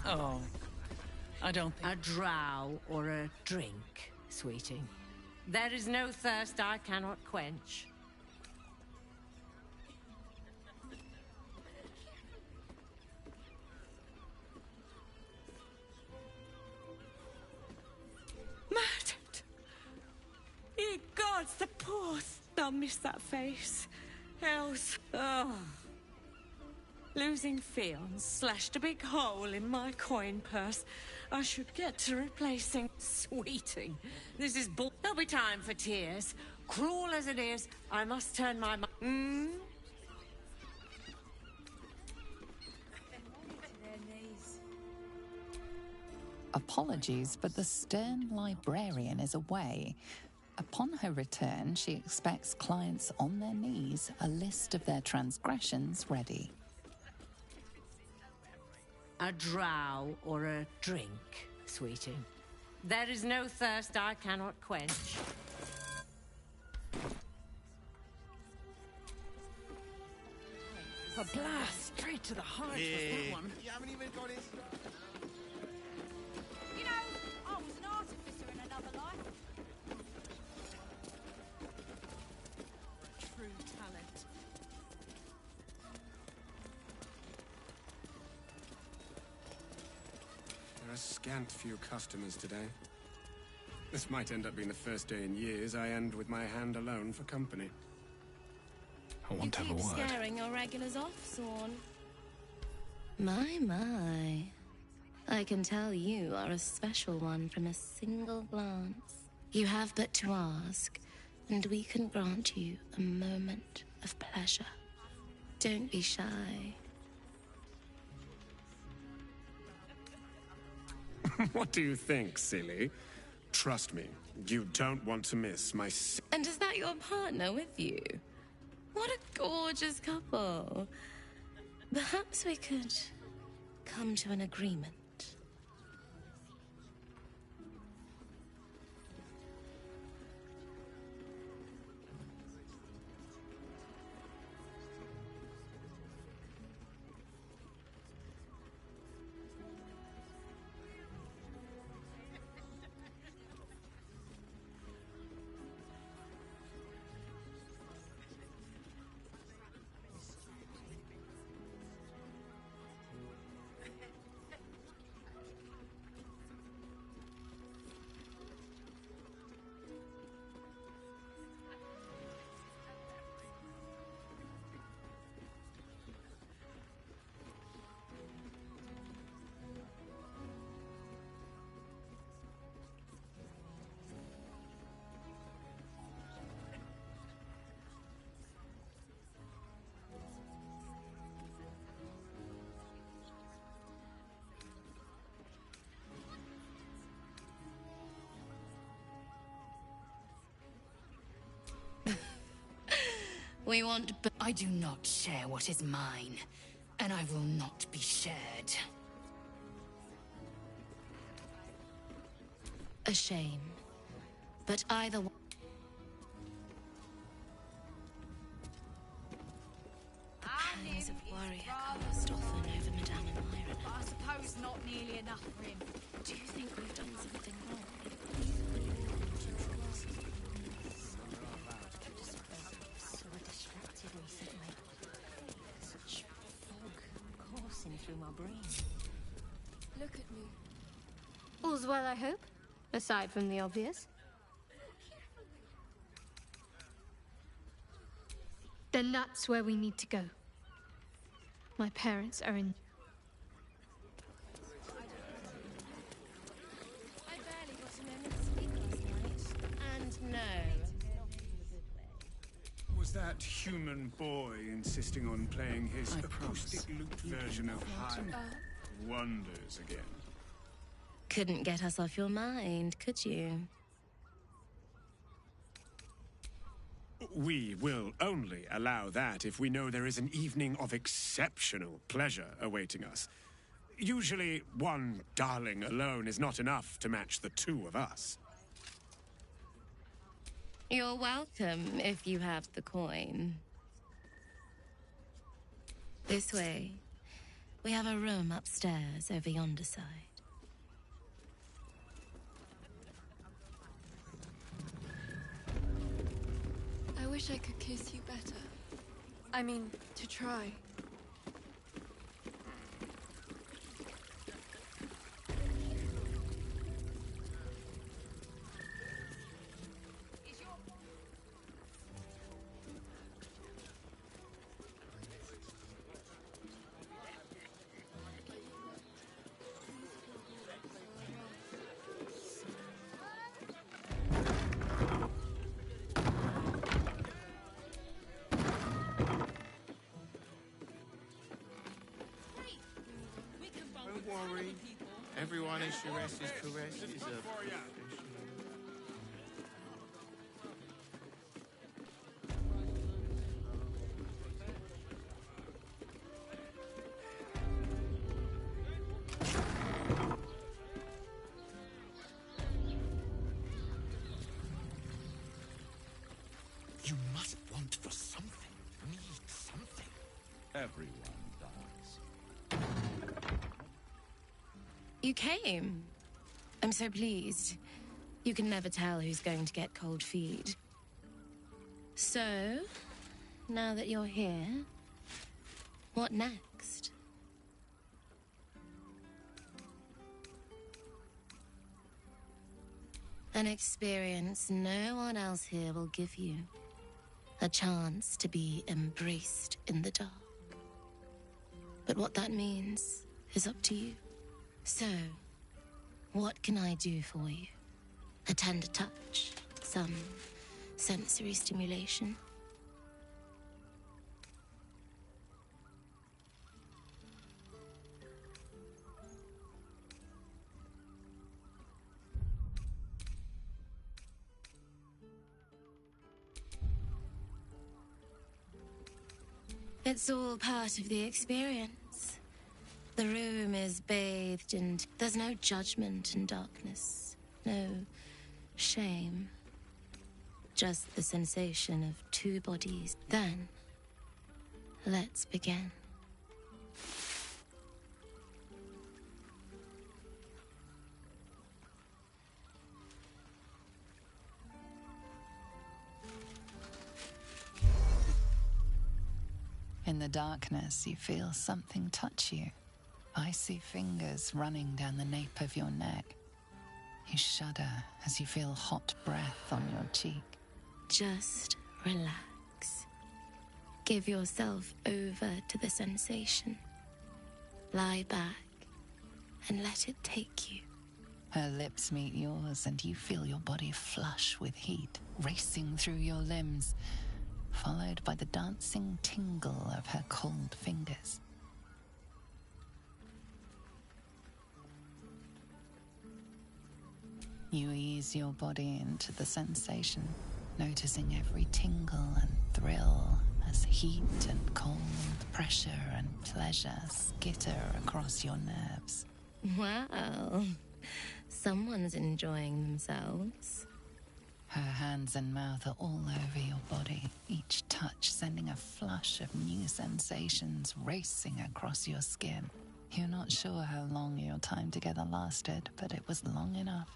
Oh, I don't think... A drow or a drink, sweeting. There is no thirst I cannot quench. Murdered! Ye gods, the poor... I'll miss that face. Else... Oh. Losing Fionn slashed a big hole in my coin purse. I should get to replacing... Sweeting. This is bull... There'll be time for tears. Cruel as it is, I must turn my... Apologies, but the stern librarian is away. Upon her return, she expects clients on their knees, a list of their transgressions ready. A drow or a drink, sweeting. There is no thirst I cannot quench. A blast straight to the heart was that one. You haven't even got his... You know, I was an artificer in another life. True talent. There are scant few customers today. This might end up being the first day in years I end with my hand alone for company. I want to have a word. Scaring your regulars off, Sworn. My. I can tell you are a special one from a single glance. You have but to ask, and we can grant you a moment of pleasure. Don't be shy. What do you think, silly? Trust me, you don't want to miss my... And is that your partner with you? What a gorgeous couple. Perhaps we could come to an agreement. We want... I do not share what is mine, and I will not be shared. A shame. But either one... The pangs of warrior cast often over Madame Myron. I suppose not nearly enough for him. Do you think we've done something wrong? So distracted recently. Such fog coursing through my brain. Look at me. All's well, I hope? Aside from the obvious. Then that's where we need to go. My parents are in... I barely got a moment's sleep last night. And no. Was that human boy insisting on playing his acoustic lute version of High Wonders again? Couldn't get us off your mind, could you? We will only allow that if we know there is an evening of exceptional pleasure awaiting us. Usually, one darling alone is not enough to match the two of us. You're welcome if you have the coin. This way. We have a room upstairs over yonder side. I wish I could kiss you better. I mean, to try. Don't worry. Everyone is Sharess is caressed is a... You must want for something, need something. Everyone dies. You came. I'm so pleased. You can never tell who's going to get cold feet. So, now that you're here, what next? An experience no one else here will give you. A chance to be embraced in the dark. But what that means is up to you. So, what can I do for you? A tender touch? Some sensory stimulation? It's all part of the experience. The room is bathed and there's no judgment and darkness. No shame. Just the sensation of two bodies. Then, let's begin. In the darkness, you feel something touch you. Icy fingers running down the nape of your neck. You shudder as you feel hot breath on your cheek. Just relax. Give yourself over to the sensation. Lie back and let it take you. Her lips meet yours and you feel your body flush with heat, racing through your limbs, followed by the dancing tingle of her cold fingers. You ease your body into the sensation, noticing every tingle and thrill Heat and cold, pressure and pleasure skitter across your nerves. Wow. Someone's enjoying themselves. Her hands and mouth are all over your body, each touch sending a flush of new sensations racing across your skin. You're not sure how long your time together lasted, but it was long enough.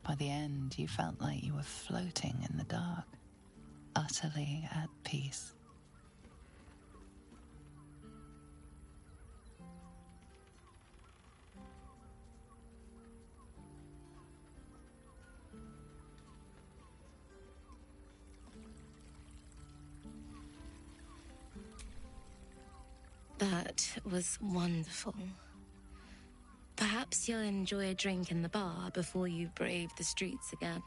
By the end, you felt like you were floating in the dark, utterly at peace. That was wonderful. Perhaps you'll enjoy a drink in the bar before you brave the streets again.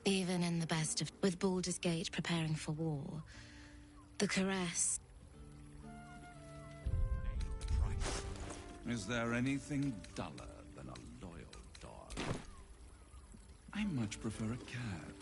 Even in the best of... With Baldur's Gate preparing for war, the caress... Is there anything duller than a loyal dog? I much prefer a cat.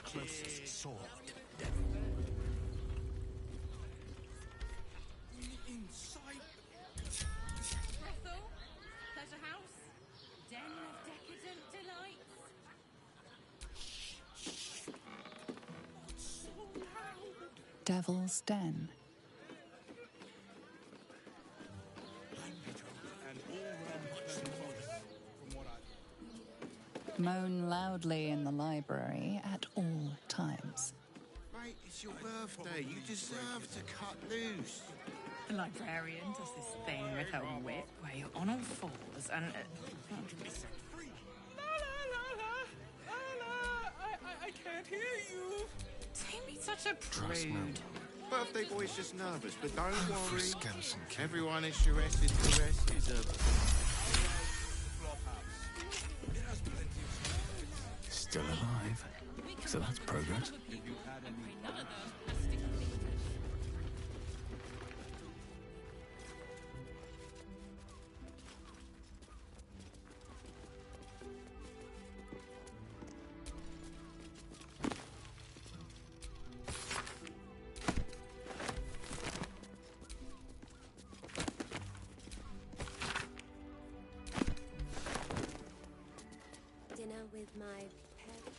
Closest sword. Inside. Brothel, pleasure house, den of decadent delights. So loud. Devil's Den. Moan loudly in the library at all times. Mate, it's your birthday. You deserve to cut loose. The librarian does this thing with her whip where you're on all fours and... I can't hear you. Don't be such a Trust me. prude. Birthday boy's just nervous, but don't worry. Everyone is Sures's caress is a... Still alive. So that's progress. Dinner with my pet.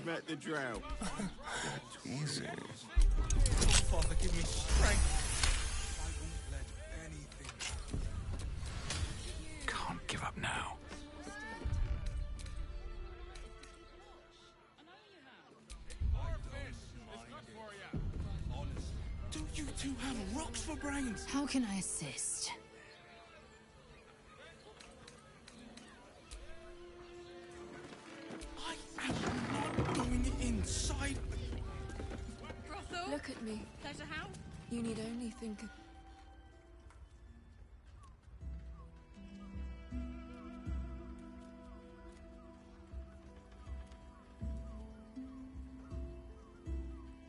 you've met the drow. Easy. Father, give me strength. Can't give up now. Do you two have rocks for brains? How can I assist? I am not going inside. Look at me. Pleasure how? You need only think of...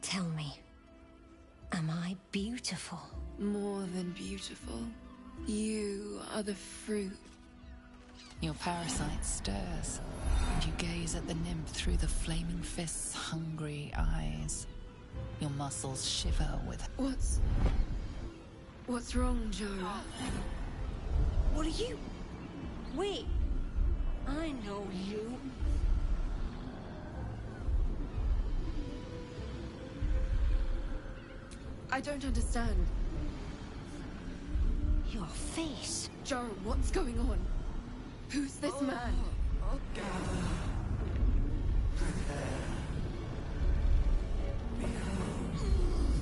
Tell me, am I beautiful? More than beautiful. You are the fruit. Your parasite stirs, and you gaze at the nymph through the flaming fist's hungry eyes. Your muscles shiver with... What's wrong, Jara? What are you? Wait, I know you. I don't understand. Your face. Jara, what's going on? Who's this man?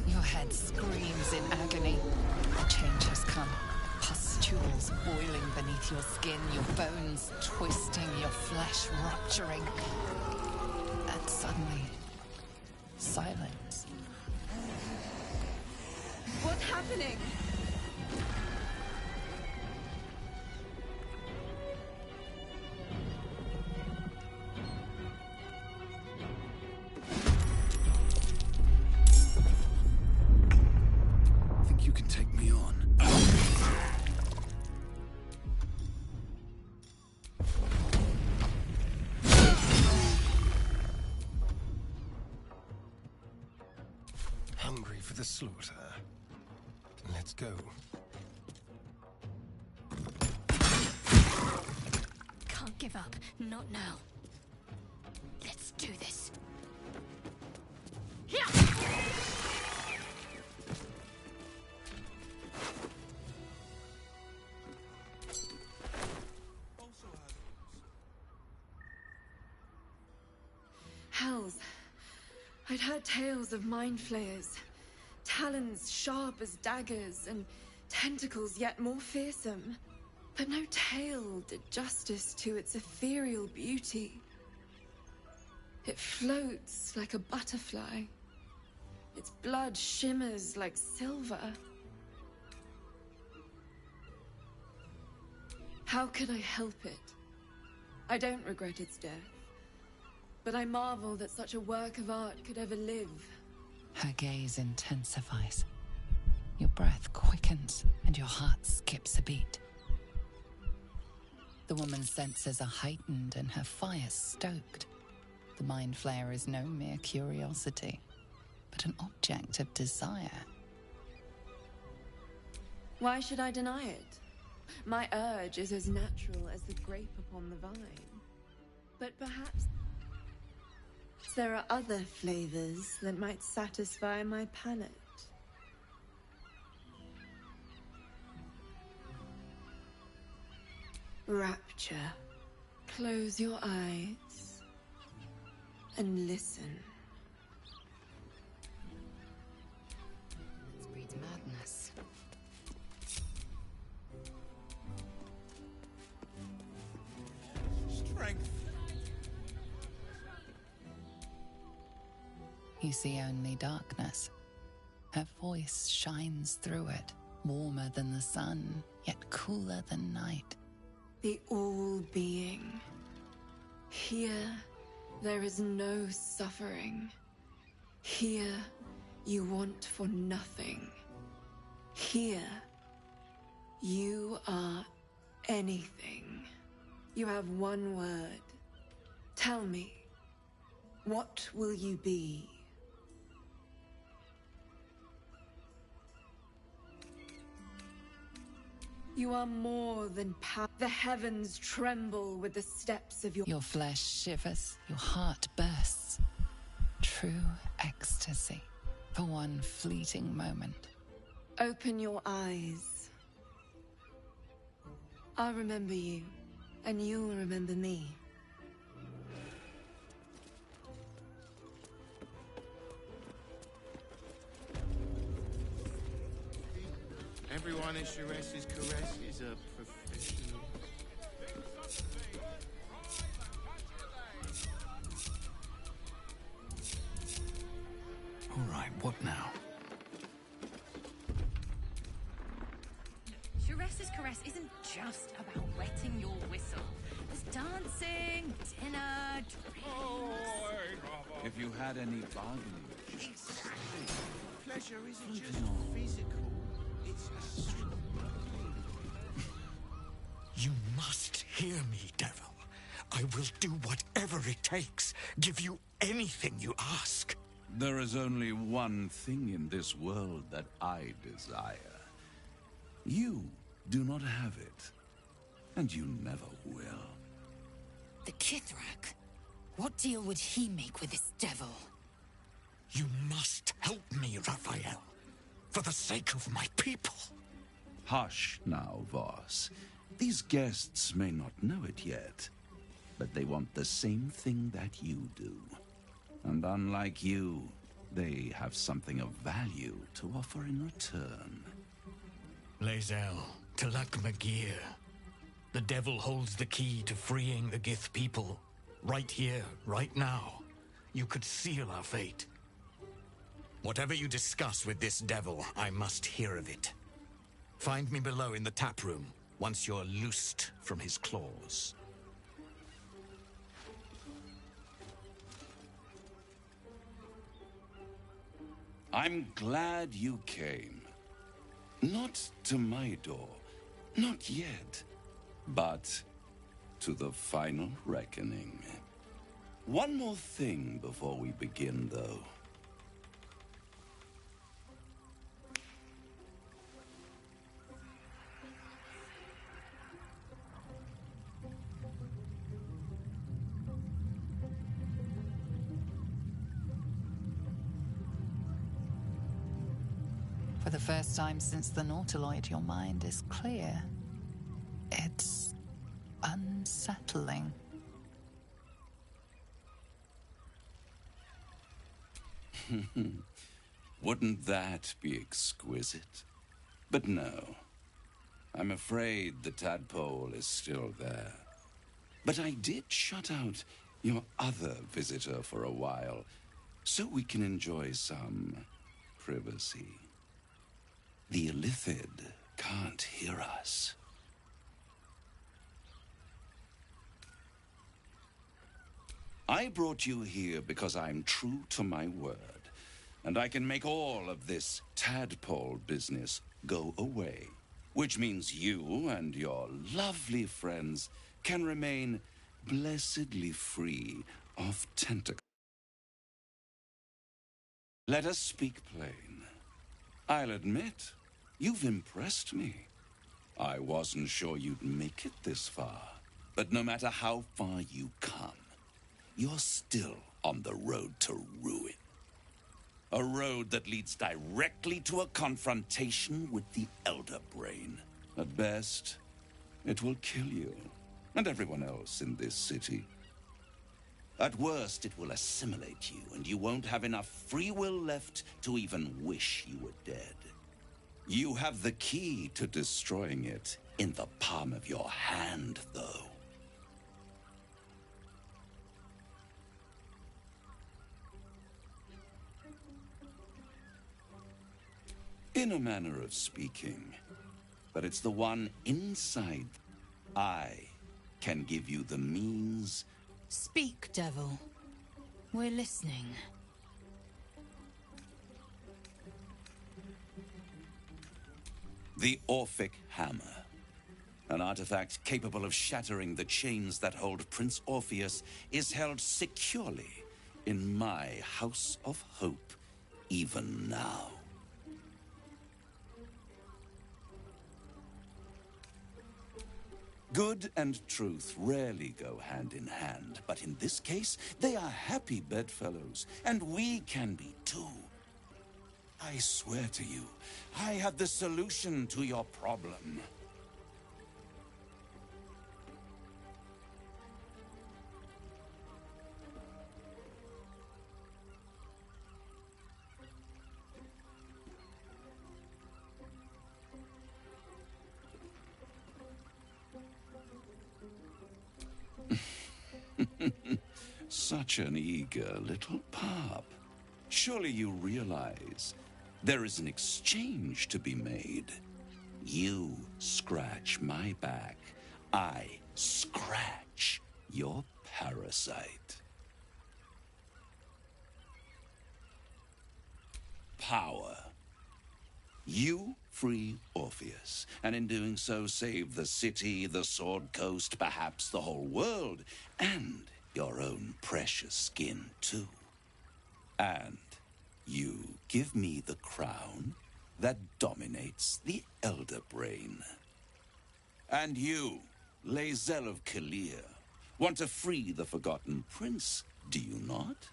Your head screams in agony. The change has come. Pustules boiling beneath your skin, your bones twisting, your flesh rupturing. And suddenly, silence. What's happening? Think you can take me on? Hungry for the slaughter. Let's go. Can't give up. Not now. Let's do this. Hells. I'd heard tales of mind flayers. Talons sharp as daggers, and tentacles yet more fearsome. But no tale did justice to its ethereal beauty. It floats like a butterfly. Its blood shimmers like silver. How could I help it? I don't regret its death. But I marvel that such a work of art could ever live. Her gaze intensifies. Your breath quickens, and your heart skips a beat. The woman's senses are heightened and her fire stoked. The mind flayer is no mere curiosity, but an object of desire. Why should I deny it? My urge is as natural as the grape upon the vine. But perhaps there are other flavors that might satisfy my palate. Rapture. Close your eyes and listen. This breeds madness. Strength. You see only darkness. Her voice shines through it, warmer than the sun, yet cooler than night. The all-being. Here, there is no suffering. Here, you want for nothing. Here, you are anything. You have one word. Tell me, what will you be? You are more than power. The heavens tremble with the steps of your... Your flesh shivers, your heart bursts. true ecstasy for one fleeting moment. Open your eyes. I'll remember you, and you'll remember me. Everyone in Sharess's caress is a professional. All right, what now? Sharess's caress isn't just about wetting your whistle. There's dancing, dinner, drinks. If you had any bargaining Pleasure isn't just physical, it's astral. You must hear me, devil. I will do whatever it takes. Give you anything you ask. There is only one thing in this world that I desire. You do not have it, and you never will. The Kithrak? What deal would he make with this devil? You must help me, Raphael. For the sake of my people. Hush now, Voss. These guests may not know it yet, but they want the same thing that you do. And unlike you, they have something of value to offer in return. Lae'zel, Talak Magir. The devil holds the key to freeing the Gith people. Right here, right now. You could seal our fate. Whatever you discuss with this devil, I must hear of it. Find me below in the tap room, once you're loosed from his claws. I'm glad you came. Not to my door, not yet, but to the final reckoning. One more thing before we begin, though. For the first time since the Nautiloid, your mind is clear. It's unsettling. Wouldn't that be exquisite? But no. I'm afraid the tadpole is still there. But I did shut out your other visitor for a while, so we can enjoy some privacy. The Illithid can't hear us. I brought you here because I'm true to my word, and I can make all of this tadpole business go away, which means you and your lovely friends can remain blessedly free of tentacles. Let us speak plain. I'll admit, you've impressed me. I wasn't sure you'd make it this far, but no matter how far you come, you're still on the road to ruin. A road that leads directly to a confrontation with the Elder Brain. At best, it will kill you, and everyone else in this city. At worst, it will assimilate you, and you won't have enough free will left to even wish you were dead. You have the key to destroying it in the palm of your hand, though. In a manner of speaking, but it's the one inside. I can give you the means. Speak, devil. We're listening. The Orphic Hammer. An artifact capable of shattering the chains that hold Prince Orpheus is held securely in my House of Hope, even now. Good and truth rarely go hand in hand, but in this case, they are happy bedfellows, and we can be too. I swear to you, I have the solution to your problem. Such an eager little pup. Surely you realize there is an exchange to be made. You scratch my back, I scratch your parasite. Power. You free Orpheus, and in doing so save the city, the Sword Coast, perhaps the whole world, and your own precious skin too. And you give me the crown that dominates the Elder Brain. And you, Lae'zel of Kalir, want to free the Forgotten Prince, do you not?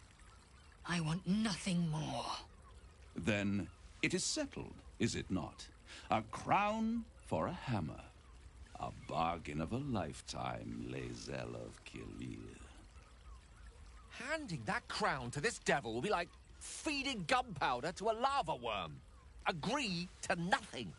I want nothing more. Then it is settled, is it not? A crown for a hammer. A bargain of a lifetime, Lae'zel of Kalir. Handing that crown to this devil will be like feeding gunpowder to a lava worm. Agree to nothing.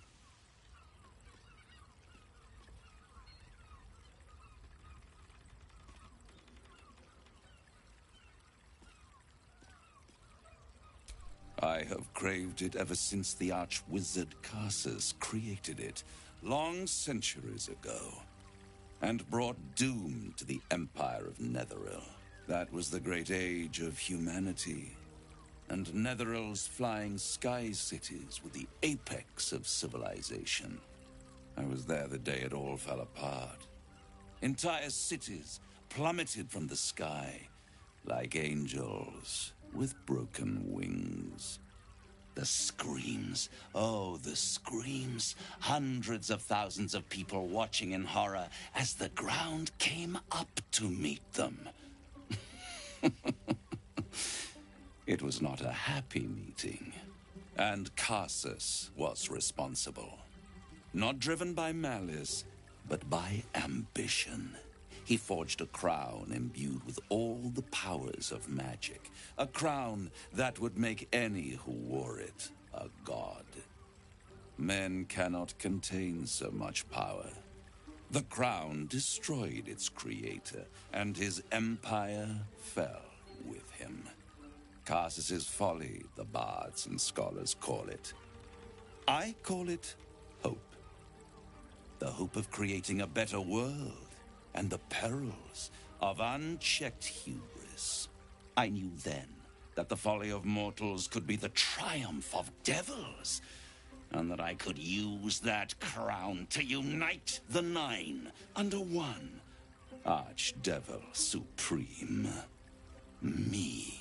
I have craved it ever since the arch-wizard Karsus created it, long centuries ago, and brought doom to the Empire of Netheril. That was the great age of humanity, and Netheril's flying sky cities were the apex of civilization. I was there the day it all fell apart. Entire cities plummeted from the sky like angels with broken wings. The screams, oh, the screams. Hundreds of thousands of people watching in horror as the ground came up to meet them. It was not a happy meeting, and Karsus was responsible. Not driven by malice, but by ambition. He forged a crown imbued with all the powers of magic. A crown that would make any who wore it a god. Men cannot contain so much power. The crown destroyed its creator, and his empire fell with him. Karsus's folly, the bards and scholars call it. I call it hope. The hope of creating a better world, and the perils of unchecked hubris. I knew then that the folly of mortals could be the triumph of devils, and that I could use that crown to unite the Nine under one Archdevil Supreme. Me.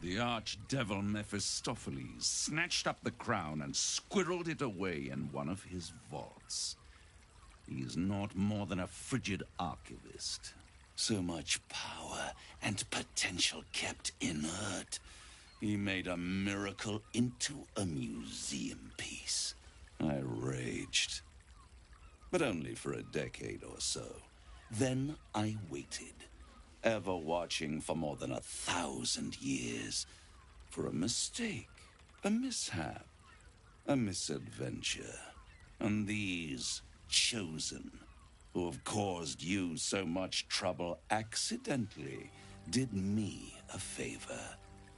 The archdevil Mephistopheles snatched up the crown and squirreled it away in one of his vaults. He is not more than a frigid archivist. So much power and potential kept inert. He made a miracle into a museum piece. I raged. But only for a decade or so. Then I waited. Ever watching for more than 1,000 years. For a mistake, a mishap, a misadventure. And these chosen, who have caused you so much trouble accidentally, did me a favor.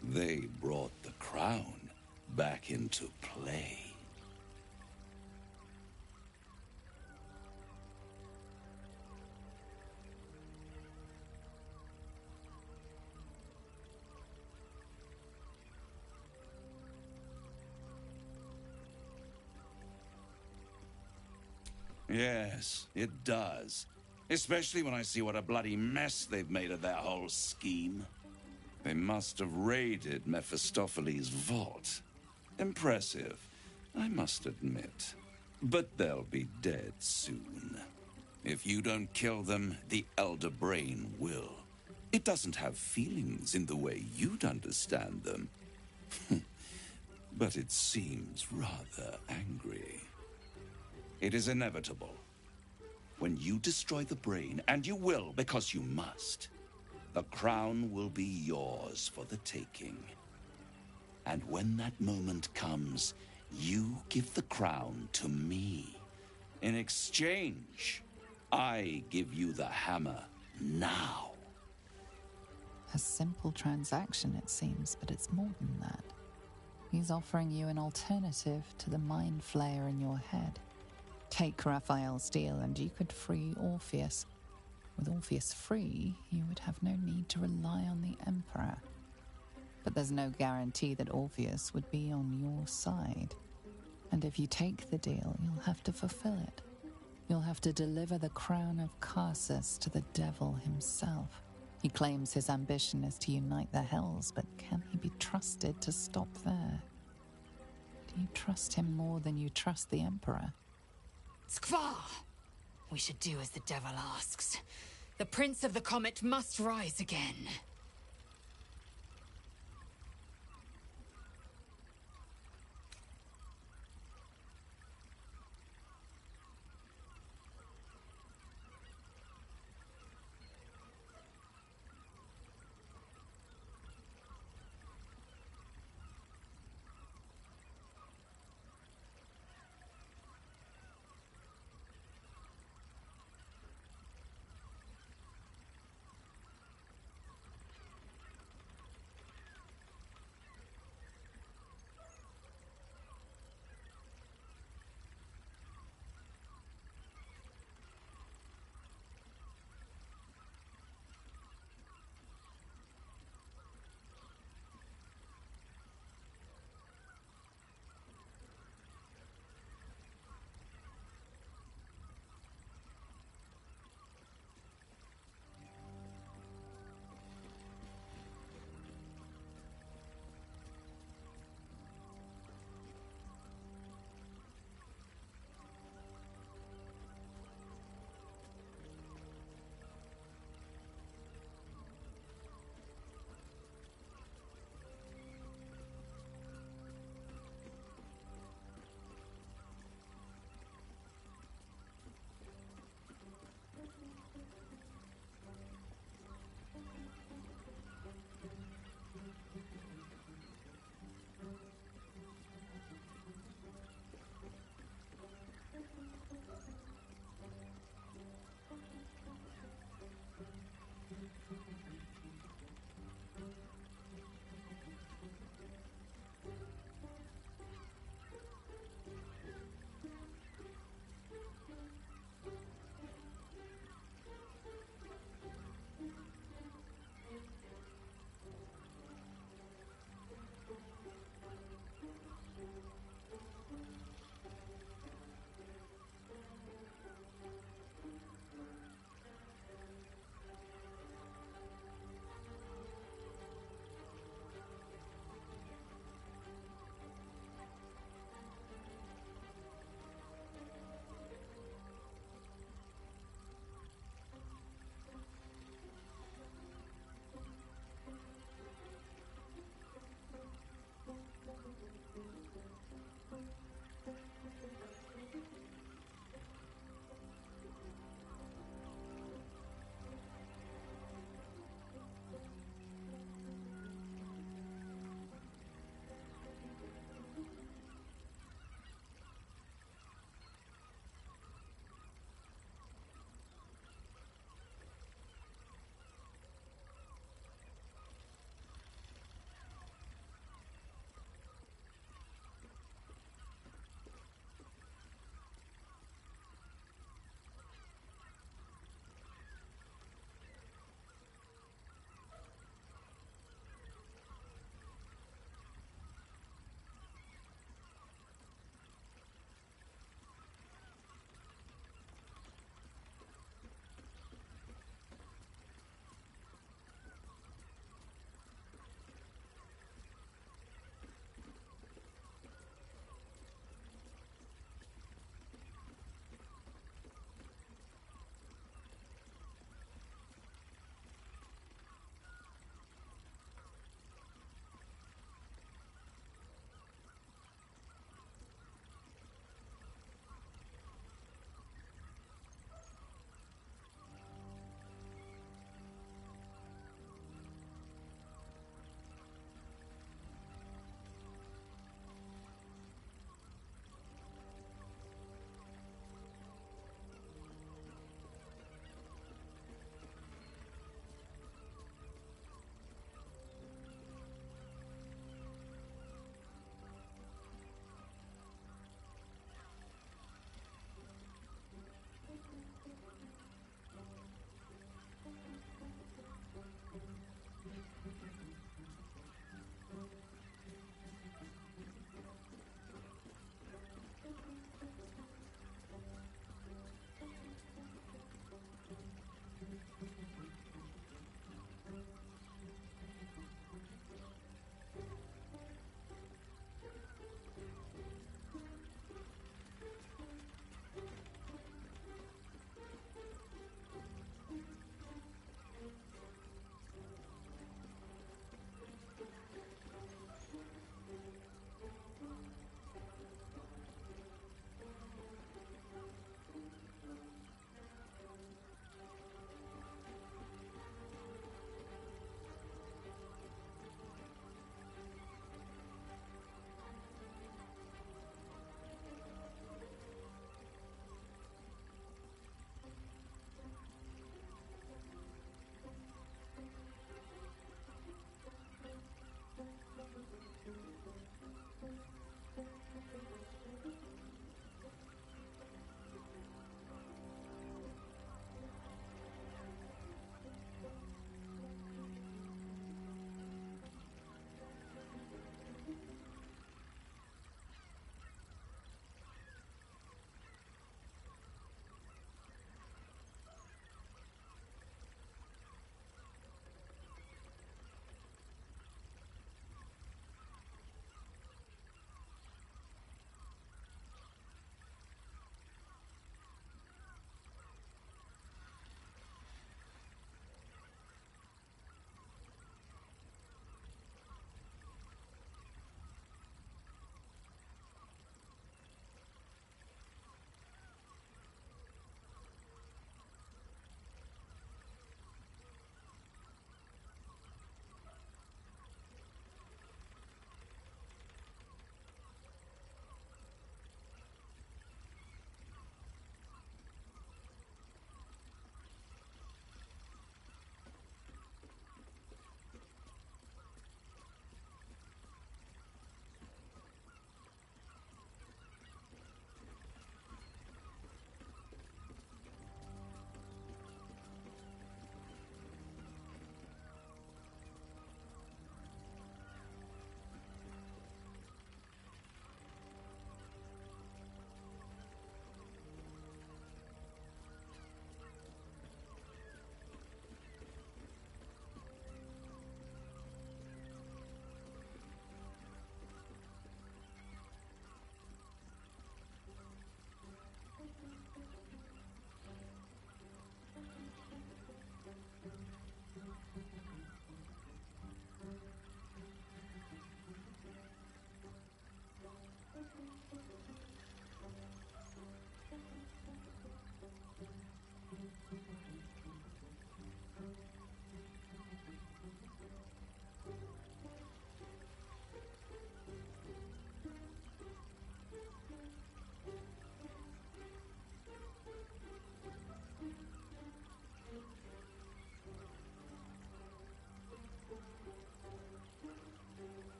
They brought the crown back into play. Yes, it does. Especially when I see what a bloody mess they've made of their whole scheme. They must have raided Mephistopheles' vault. Impressive, I must admit. But they'll be dead soon. If you don't kill them, the Elder Brain will. It doesn't have feelings in the way you'd understand them. But it seems rather angry. It is inevitable. When you destroy the brain, and you will because you must, the crown will be yours for the taking. And when that moment comes, you give the crown to me. In exchange, I give you the hammer now. A simple transaction, it seems, but it's more than that. He's offering you an alternative to the mind flayer in your head. Take Raphael's steel and you could free Orpheus. With Orpheus free, you would have no need to rely on the Emperor. But there's no guarantee that Orpheus would be on your side. And if you take the deal, you'll have to fulfill it. You'll have to deliver the crown of Carsus to the devil himself. He claims his ambition is to unite the Hells, but can he be trusted to stop there? Do you trust him more than you trust the Emperor? Skvar! We should do as the devil asks. The Prince of the Comet must rise again.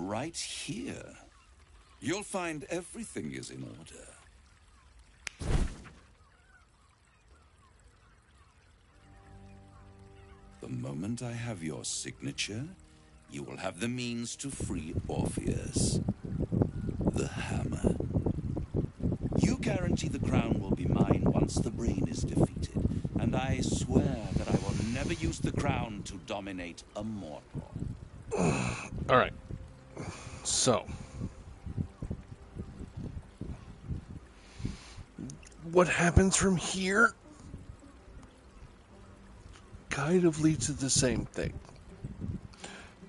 right here. You'll find everything is in order. The moment I have your signature, you will have the means to free Orpheus. The hammer. You guarantee the crown will be mine once the brain is defeated, and I swear that I will never use the crown to dominate a mortal. Alright. So. What happens from here kind of leads to the same thing.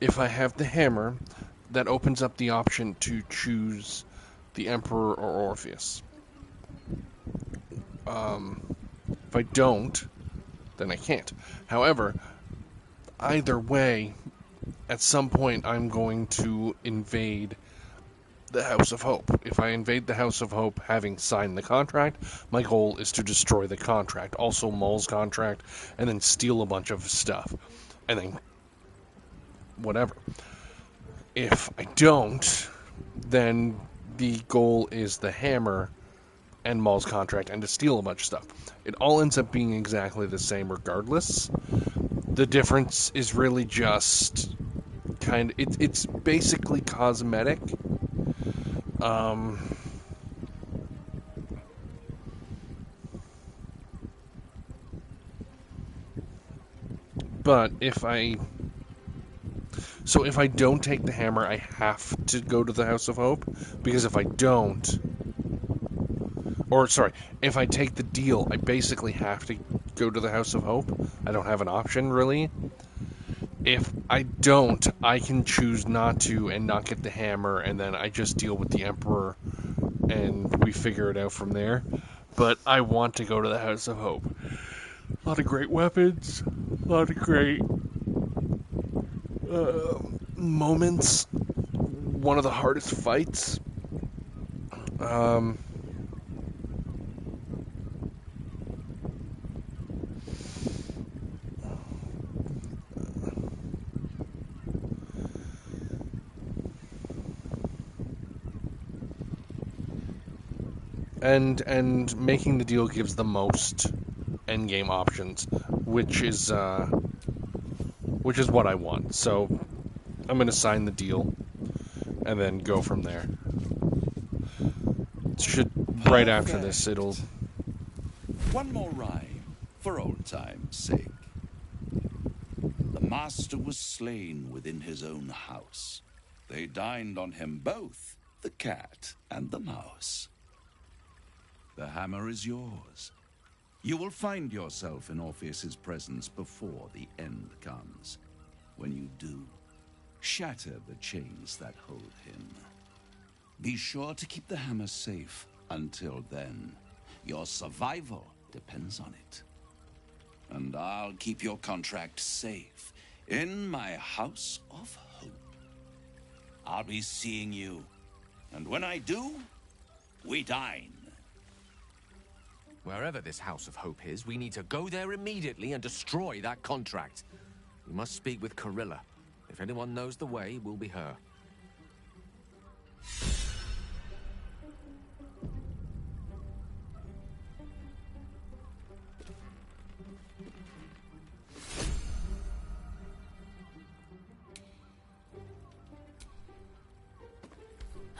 If I have the hammer, that opens up the option to choose the Emperor or Orpheus. If I don't, then I can't. However, either way, at some point I'm going to invade the House of Hope. If I invade the House of Hope having signed the contract, my goal is to destroy the contract, also Maul's contract, and then steal a bunch of stuff. And then whatever. If I don't, then the goal is the hammer and Maul's contract and to steal a bunch of stuff. It all ends up being exactly the same regardless. The difference is really just it's basically cosmetic. But if I don't take the hammer, I have to go to the House of Hope, because if I don't, if I take the deal, I basically have to go to the House of Hope. I don't have an option, really. If I don't, I can choose not to and not get the hammer, and then I just deal with the Emperor, and we figure it out from there. But I want to go to the House of Hope. A lot of great weapons, a lot of great moments. One of the hardest fights. And making the deal gives the most endgame options, which is what I want. So I'm going to sign the deal and then go from there. Right after this, it'll... One more rhyme, for old time's sake. The master was slain within his own house. They dined on him both, the cat and the mouse. The hammer is yours. You will find yourself in Orpheus's presence before the end comes. When you do, shatter the chains that hold him. Be sure to keep the hammer safe until then. Your survival depends on it. And I'll keep your contract safe in my House of Hope. I'll be seeing you. And when I do, we dine. Wherever this House of Hope is, we need to go there immediately and destroy that contract. We must speak with Corilla. If anyone knows the way, it will be her.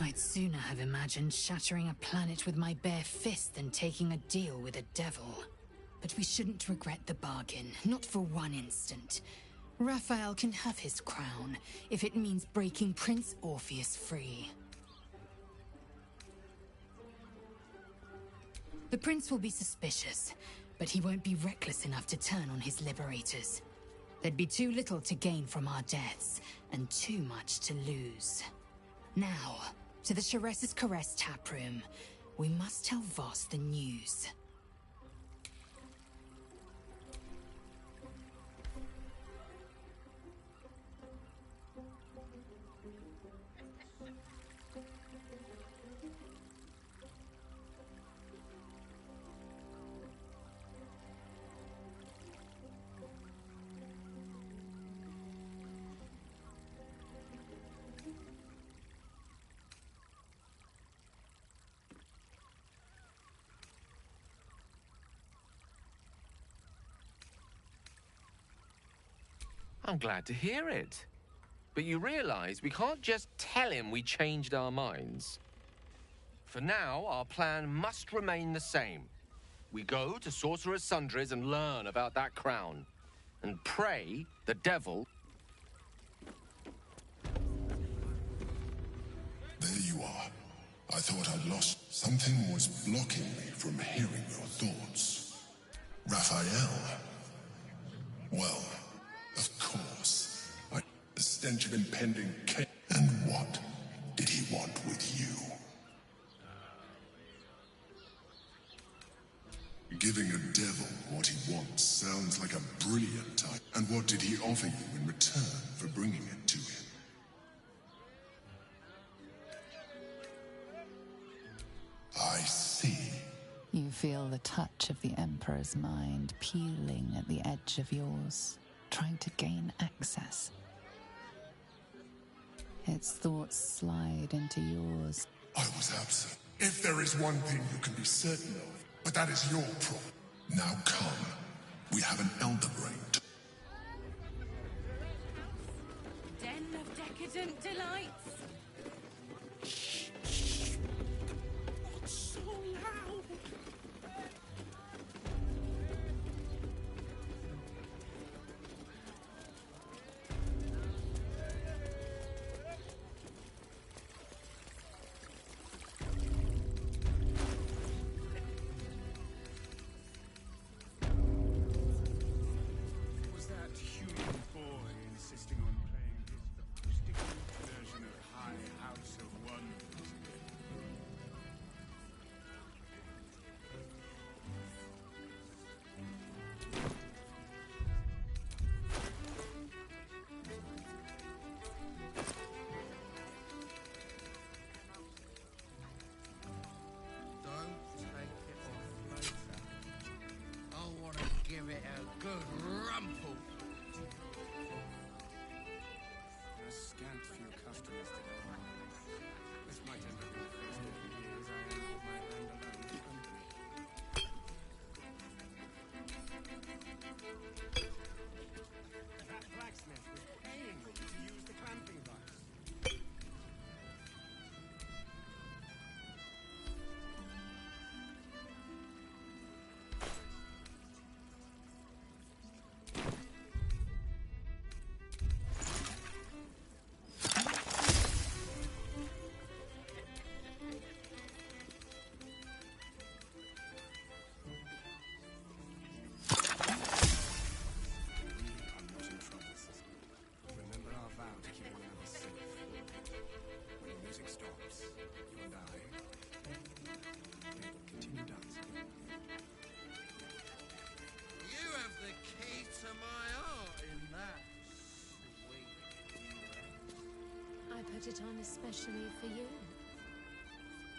I'd sooner have imagined shattering a planet with my bare fist than taking a deal with a devil. But we shouldn't regret the bargain, not for one instant. Raphael can have his crown, if it means breaking Prince Orpheus free. The prince will be suspicious, but he won't be reckless enough to turn on his liberators. There'd be too little to gain from our deaths, and too much to lose. Now, to the Sharess's Caress taproom. We must tell Voss the news. I'm glad to hear it. But you realize we can't just tell him we changed our minds. For now, our plan must remain the same. We go to Sorcerer's Sundries and learn about that crown. And pray the devil... There you are. I thought I'd lost. Something was blocking me from hearing your thoughts. Raphael. Well, of course. The stench of impending chaos. And what did he want with you? Giving a devil what he wants sounds like a brilliant idea. And what did he offer you in return for bringing it to him? I see. You feel the touch of the Emperor's mind peeling at the edge of yours, trying to gain access. Its thoughts slide into yours. I was absent. If there is one thing you can be certain of, but that is your problem. Now come. We have an elder brain. Den of decadent delights. What's so loud? Was that human boy insisting on playing his acoustic version of High House of Wonders? Don't take it off later. I want to give it a good rumple. Scant few customers today. This might end up being the first day in years I am with my hand alone company. That blacksmith was paying me to use the clamping device. Remember our vow to keep one another safe. When the music stops, you and I continue dancing. You have the key to my heart in that sweet dress. I put it on especially for you.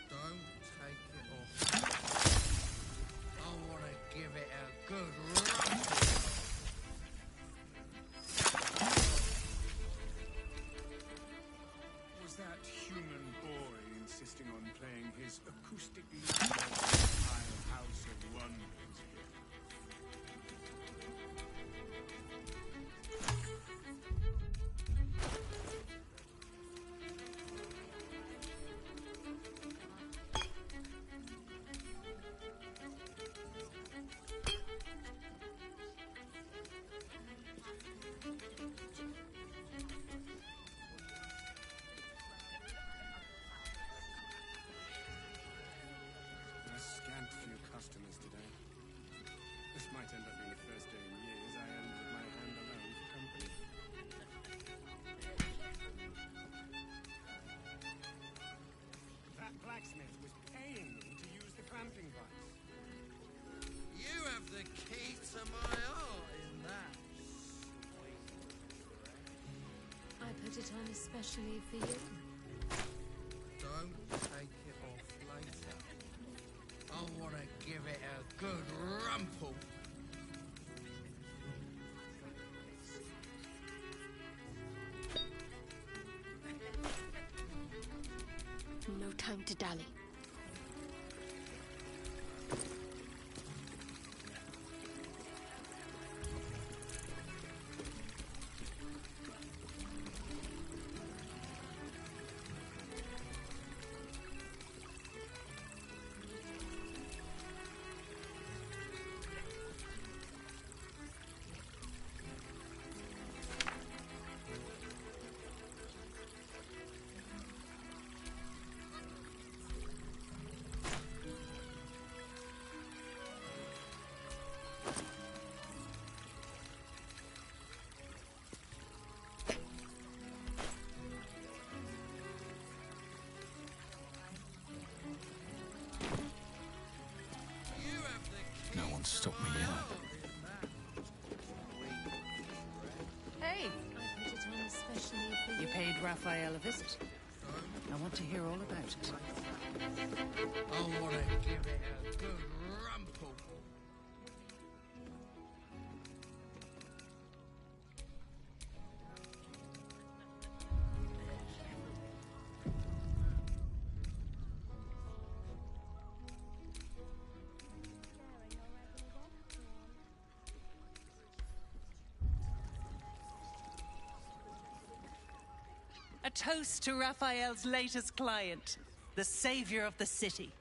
Don't take it off. I want to give it a good rumple. Was that human boy insisting on playing his acoustic version of High House of Wonders? A scant few customers today. This might end up being the first day in years I end with my hand alone for company. That blacksmith was paying me to use the clamping device. You have the key to my heart in that sweet dress. I put it on especially for you. Don't take it off later. I want to give it a good rumple. No time to dally. You paid Raphael a visit. I want to hear all about it. I want to give it a good rumple. A toast to Raphael's latest client, the savior of the city.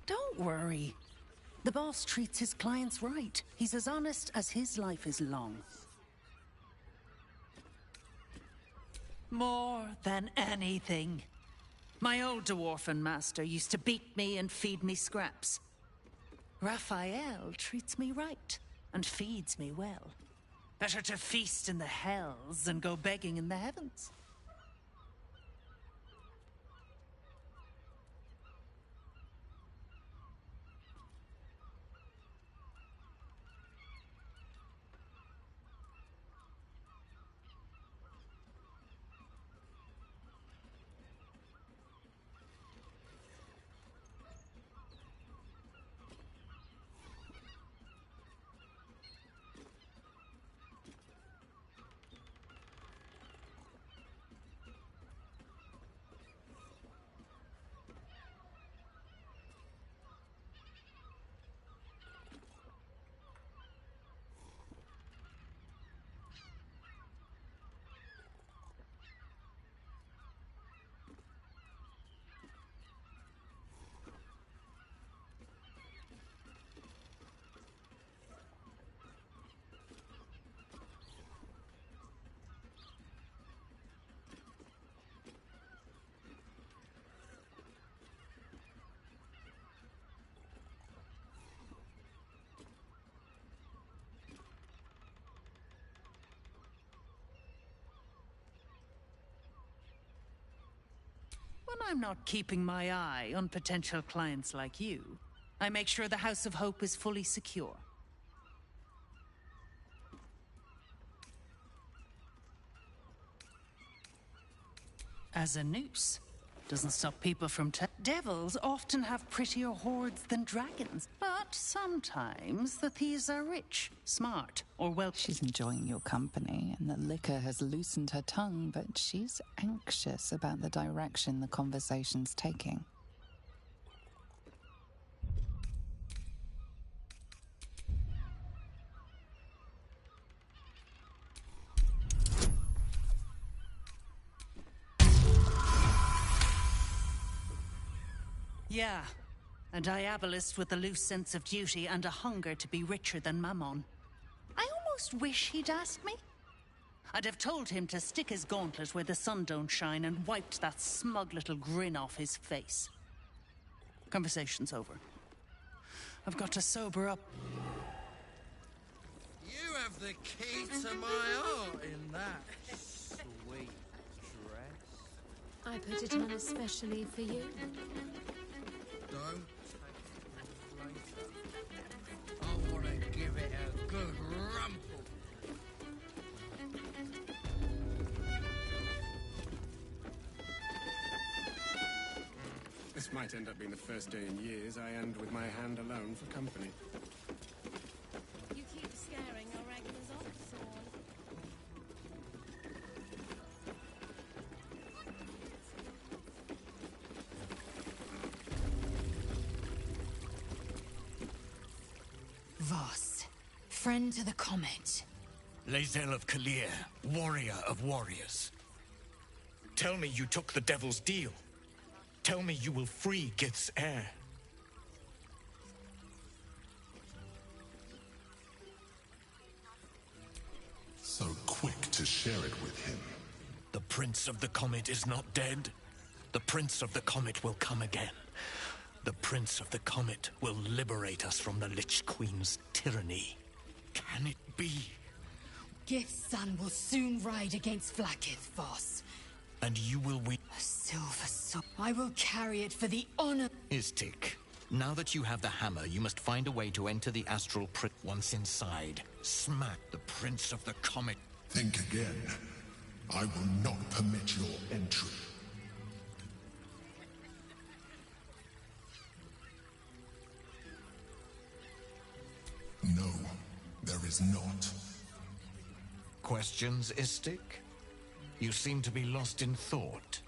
Don't worry. The boss treats his clients right. He's as honest as his life is long. More than anything. My old dwarfen master used to beat me and feed me scraps. Raphael treats me right and feeds me well. Better to feast in the hells than go begging in the heavens. When I'm not keeping my eye on potential clients like you, I make sure the House of Hope is fully secure. As a noose, doesn't stop people from devils often have prettier hordes than dragons, but sometimes the thieves are rich, smart, or well. She's enjoying your company, and the liquor has loosened her tongue, but she's anxious about the direction the conversation's taking. Yeah, a diabolist with a loose sense of duty and a hunger to be richer than Mammon. I almost wish he'd asked me. I'd have told him to stick his gauntlet where the sun don't shine and wiped that smug little grin off his face. Conversation's over. I've got to sober up. You have the key to my heart in that sweet dress. I put it on especially for you. Don't take it later. I want to give it a good rumple. This might end up being the first day in years I end with my hand alone for company. You keep scaring your regulars off, Sworn. Voss, friend to the Comet. Lae'zel of Kalir, warrior of warriors. Tell me you took the Devil's deal. Tell me you will free Gith's heir. So quick to share it with him. The Prince of the Comet is not dead. The Prince of the Comet will come again. The Prince of the Comet will liberate us from the Lich Queen's tyranny. Can it be? Gith's son will soon ride against Vlaakith, Voss. And you will win. A silver sword. I will carry it for the honor. Istik, Now that you have the hammer, you must find a way to enter the astral pit. Once inside, smack the Prince of the Comet. Think again. I will not permit your entry. No, there is not. Questions, Istik? You seem to be lost in thought.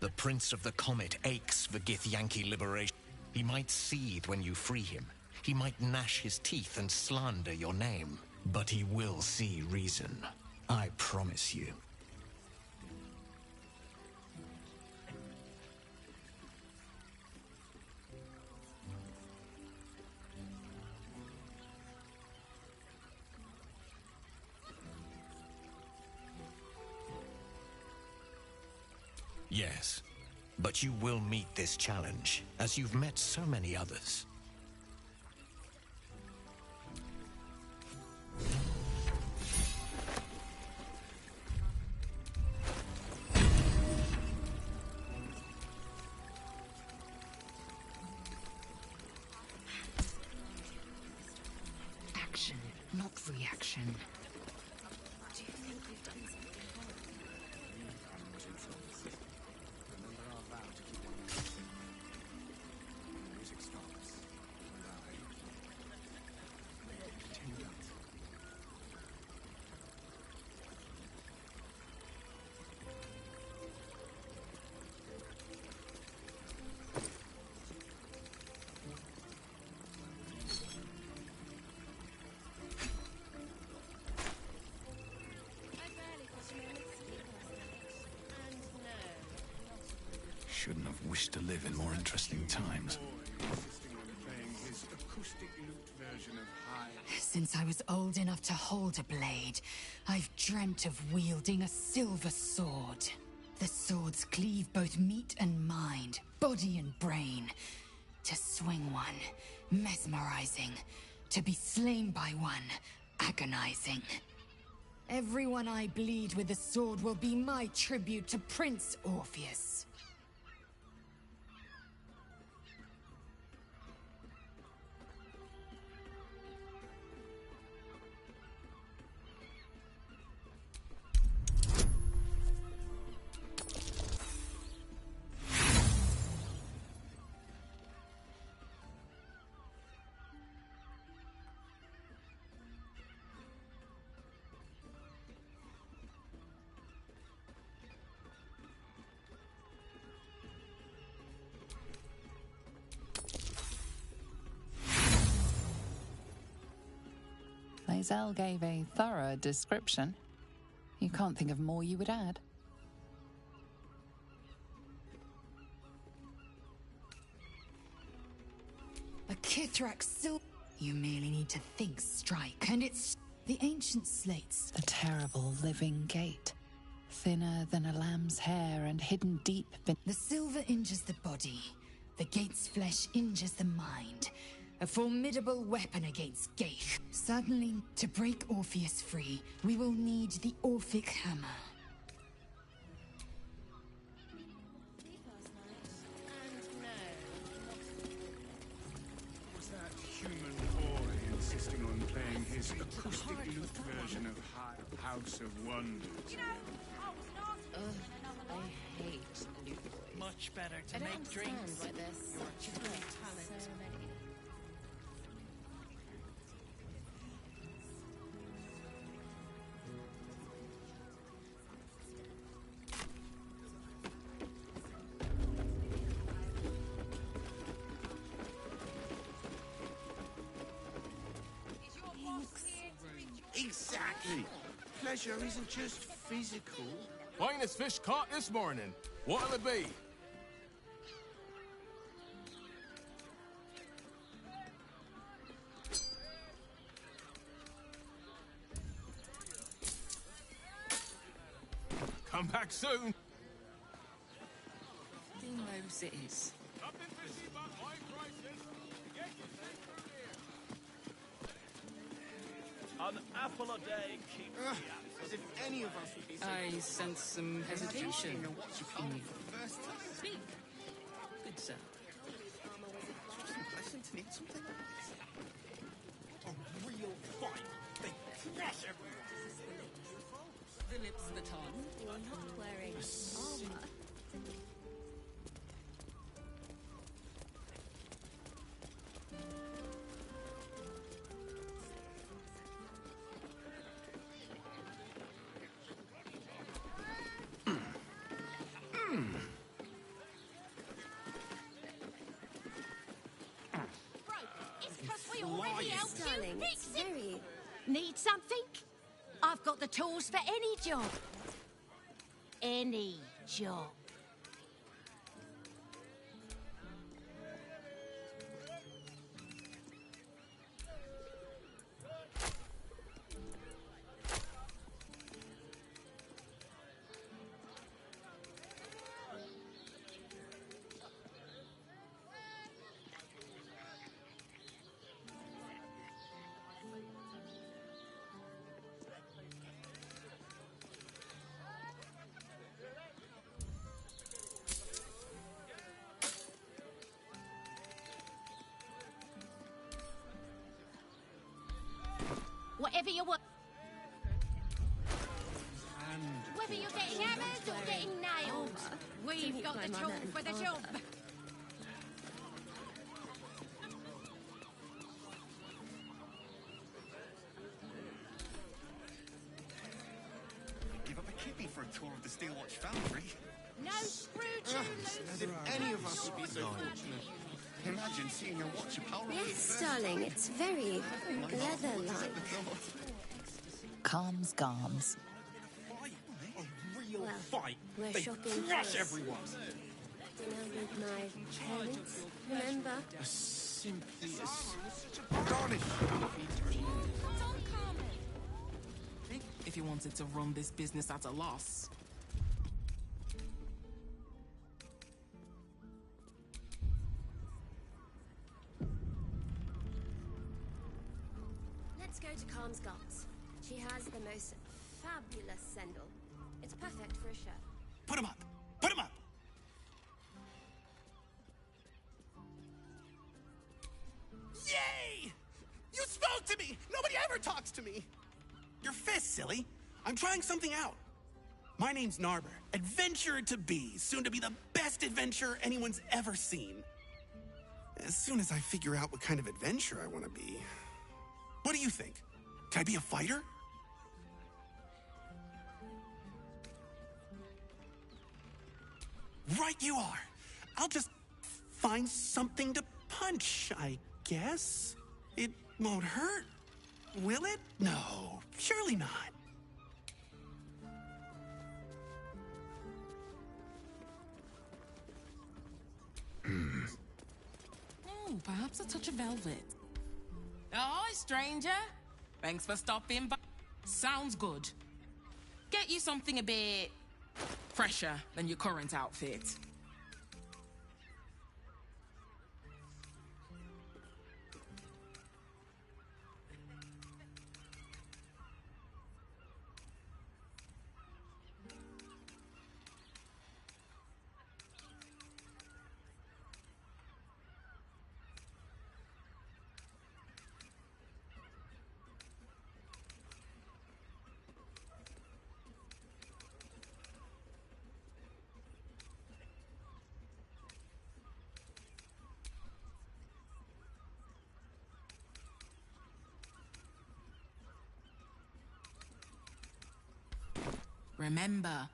The Prince of the Comet aches for Githyanki liberation. He might seethe when you free him. He might gnash his teeth and slander your name. But he will see reason. I promise you. Yes, but you will meet this challenge, as you've met so many others. Action, not reaction. Do you think we've done something wrong? Remember our vow to keep one another safe. When the music stops, and I continue that. Shouldn't have wished to live in more interesting times. Insisting on playing his acoustic lute version of High. Since I was old enough to hold a blade, I've dreamt of wielding a silver sword. The swords cleave both meat and mind, body and brain. To swing one, mesmerizing. To be slain by one, agonizing. Everyone I bleed with the sword will be my tribute to Prince Orpheus. Lae'zel gave a thorough description. You can't think of more you would add. A Kithrak sil... You merely need to think strike, and it's... The ancient slates. The terrible living gate. Thinner than a lamb's hair and hidden deep beneath. The silver injures the body. The gate's flesh injures the mind. A formidable weapon against Gaith. Suddenly, to break Orpheus free, we will need the Orphic Hammer. Was that human boy insisting on playing his acoustic lute version of House of Wonders? I hate lute boys. Much better I to don't make understand drinks. why there's You're so truly talented. many. Exactly. Pleasure isn't just physical. Finest fish caught this morning. What'll it be? Come back soon. Who knows it is? Nothing fishy but high prices. Get yourself from here. An apple a day keeps me happy. As if any of us would be so... I sense some hesitation in the first time. Speak. Good sir. Listen to me, something like this. A real fight. They crush everyone. The lips, the tongue. You're not wearing armor. Darling, it's very... Need something? I've got the tools for any job. Any job. Whatever you want. Whether you're getting hammered or getting nailed, we've got the tool for the job. Give up a kidney for a tour of the Steelwatch foundry. No screwing. As if any of us would be so fortunate. Imagine seeing a watch of power. Yes, darling, it's very leather-like. Calms Garms. Well, we're shopping Crush for everyone. dinner with my parents, remember? Simply if you wanted to run this business at a loss. Let's go to Calm's Guts. She has the most fabulous sendal. It's perfect for a show. Put him up! Put him up! Yay! You spoke to me! Nobody ever talks to me! Your fist, silly. I'm trying something out. My name's Narber, adventurer to be, soon to be the best adventurer anyone's ever seen. As soon as I figure out what kind of adventurer I want to be. What do you think? Can I be a fighter? Right you are. I'll just find something to punch, I guess. It won't hurt, will it? No, surely not. Oh, perhaps a touch of velvet. Hi, stranger. Thanks for stopping by. Sounds good. Get you something a bit fresher than your current outfit. Remember.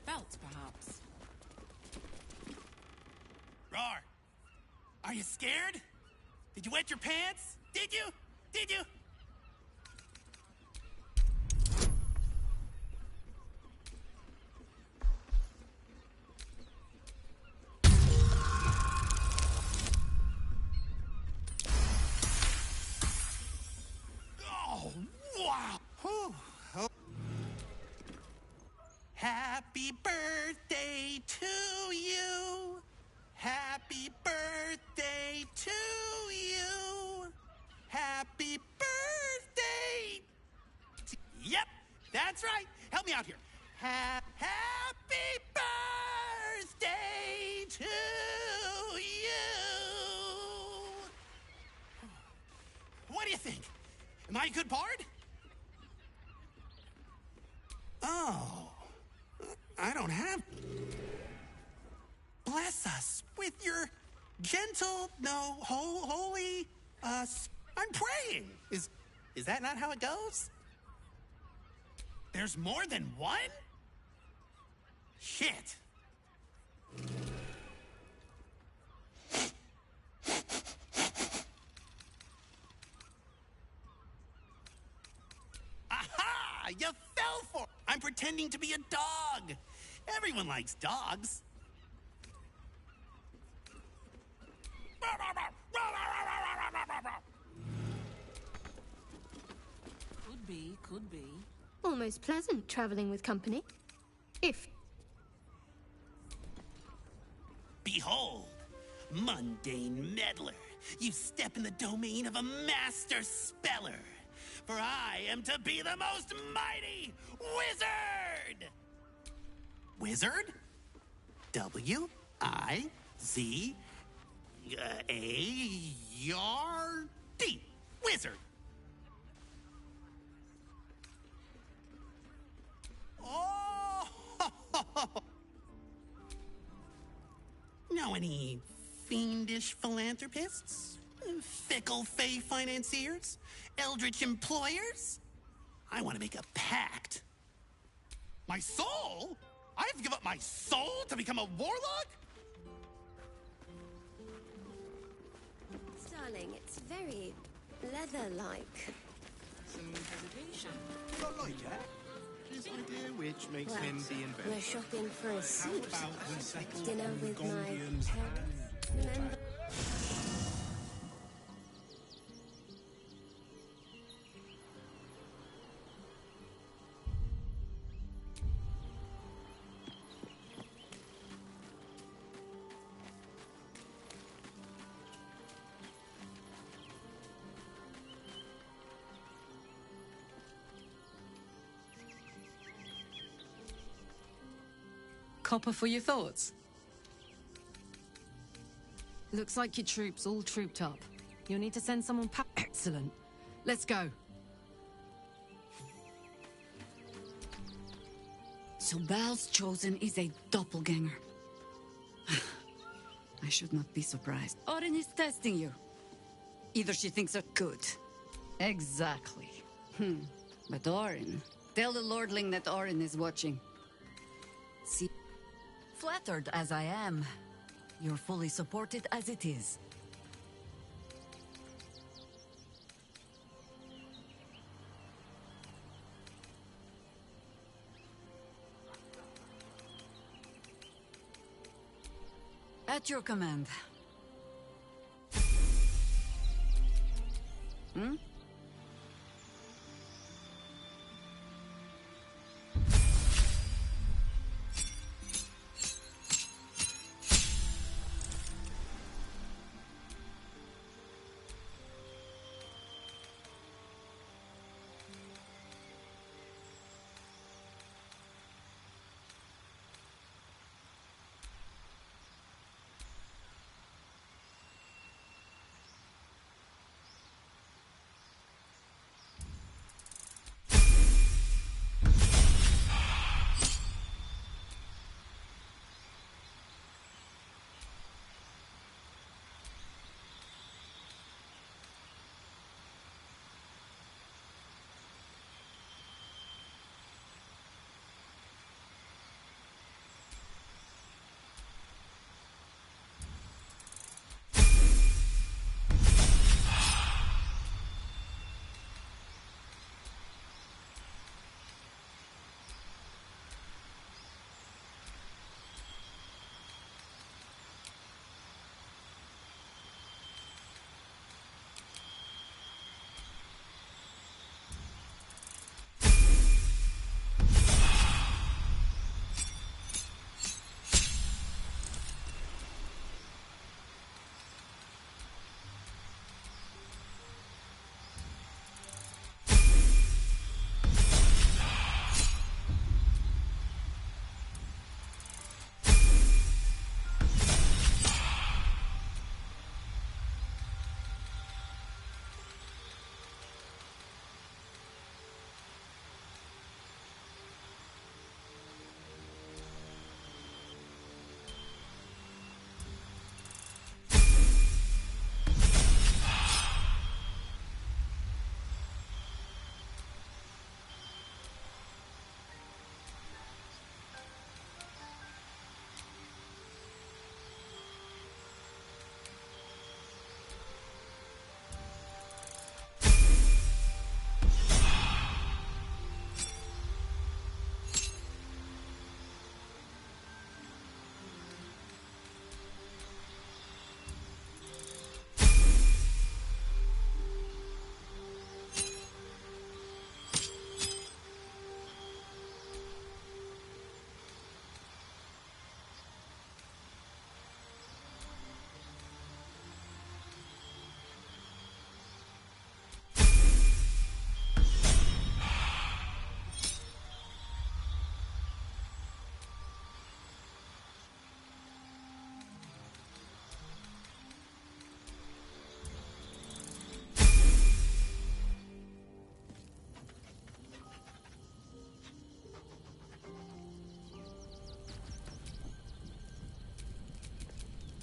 Belt, perhaps. Rar, are you scared? Did you wet your pants? Did you? Did you? Oh, wow! Whew. Oh. Happy birthday to you! Happy birthday to you! That's right. Help me out here. Happy birthday to you. What do you think? Am I a good bard? Oh, I don't have... Bless us with your gentle, holy, I'm praying. Is that not how it goes? There's more than one? Shit. Aha! You fell for it. I'm pretending to be a dog. Everyone likes dogs. Could be. Almost pleasant traveling with company. If... Behold, mundane meddler, you step in the domain of a master speller. For I am to be the most mighty wizard! Wizard? W-I-Z-A-R-D. Wizard. Oh! Know any fiendish philanthropists? Fickle fey financiers? Eldritch employers? I want to make a pact. My soul? I have to give up my soul to become a warlock? Darling, it's very leather-like. Some hesitation. You don't like it? His idea which makes him the inventor. We're shopping for a suit. How about we settle Dinner on with my Gondian's parents. Remember? Copper for your thoughts? Looks like your troops all trooped up. You'll need to send someone Excellent. Let's go. So Bal's chosen is a doppelganger. I should not be surprised. Orin is testing you. Either she thinks you're good. Exactly. But Orin... Tell the Lordling that Orin is watching. See... Flattered as I am, you're fully supported as it is. At your command.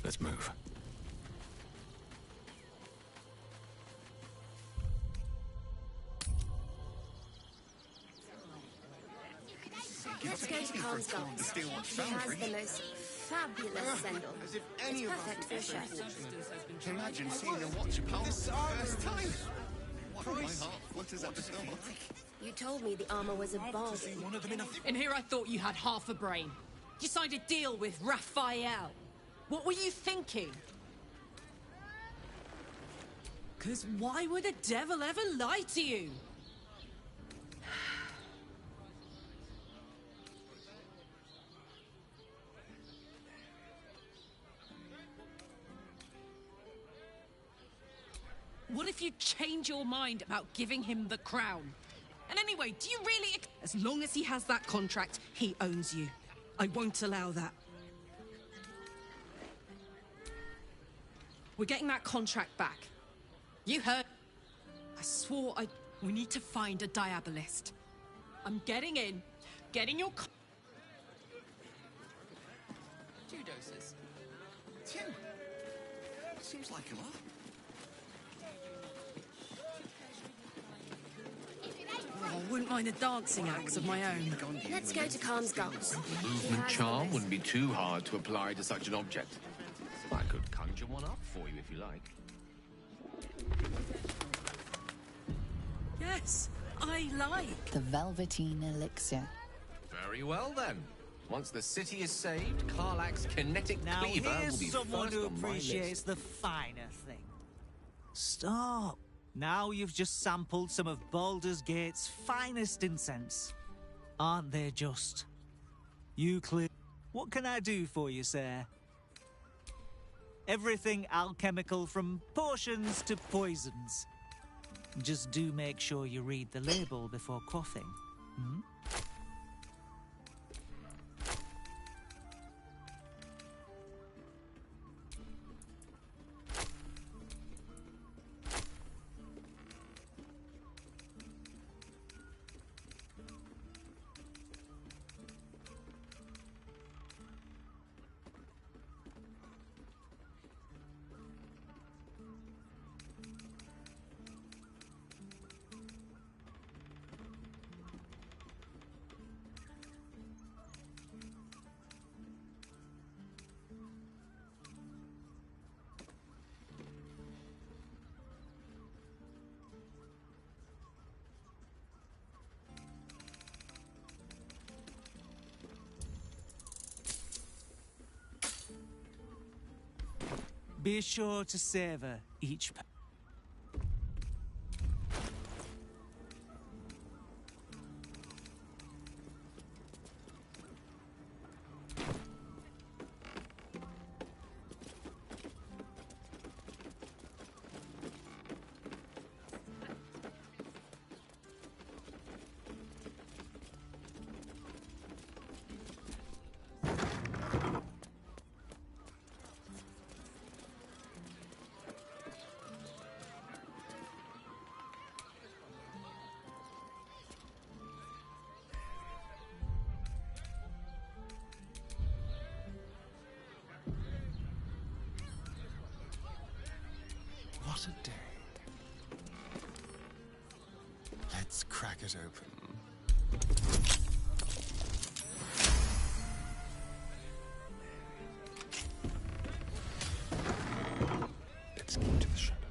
Let's move. Let's go to Karlsgard. She has the most fabulous sendal. As if It's any of perfect for a us chef. imagine seeing a watch pole for the first time. What my heart flutters at the thought. You told me the armor was a bargain. And here I thought you had half a brain. You signed a deal with Raphael. What were you thinking? Because why would the devil ever lie to you? What if you change your mind about giving him the crown? And anyway, do you really... As long as he has that contract, he owns you. I won't allow that. We're getting that contract back. You heard... I swore I... We need to find a diabolist. I'm getting in, getting your... 2 doses. 2? Seems like a lot. Oh, I wouldn't mind the dancing acts of my own. Let's go to Karlsgard. Movement charm wouldn't be too hard to apply to such an object. I could conjure one up for you if you like. Yes, I like. The Velveteen Elixir. Very well, then. Once the city is saved, Karlach's kinetic Now cleaver will here's be someone first who on my appreciates list. the finer thing. Stop. Now you've just sampled some of Baldur's Gate's finest incense. Aren't they just? You clear. What can I do for you, sir? Everything alchemical from potions to poisons. Just do make sure you read the label before quaffing. Hmm? Be sure to savor each. What a day. Let's crack it open. Let's keep to the shadows.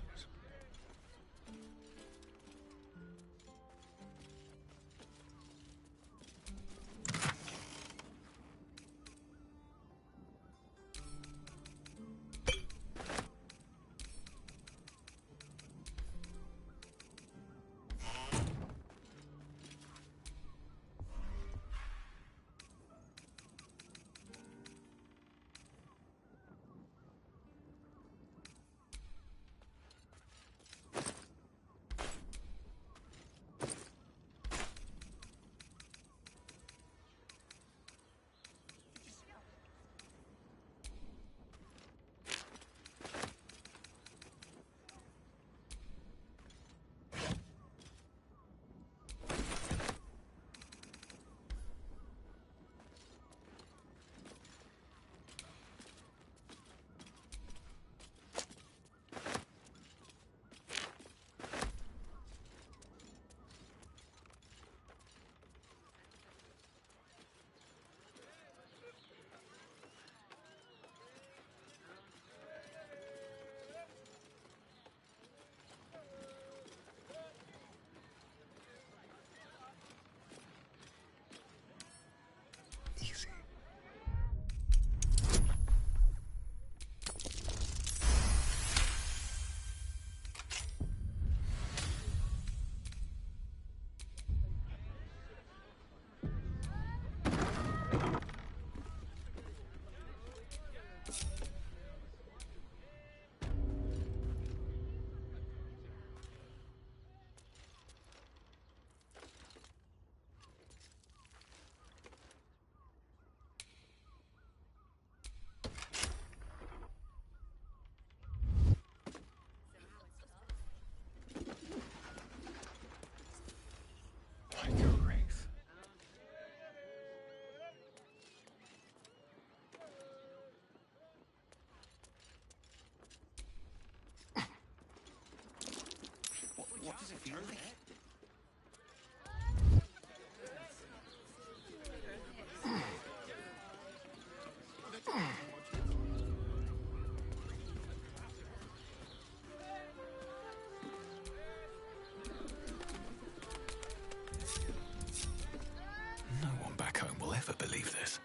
believe this.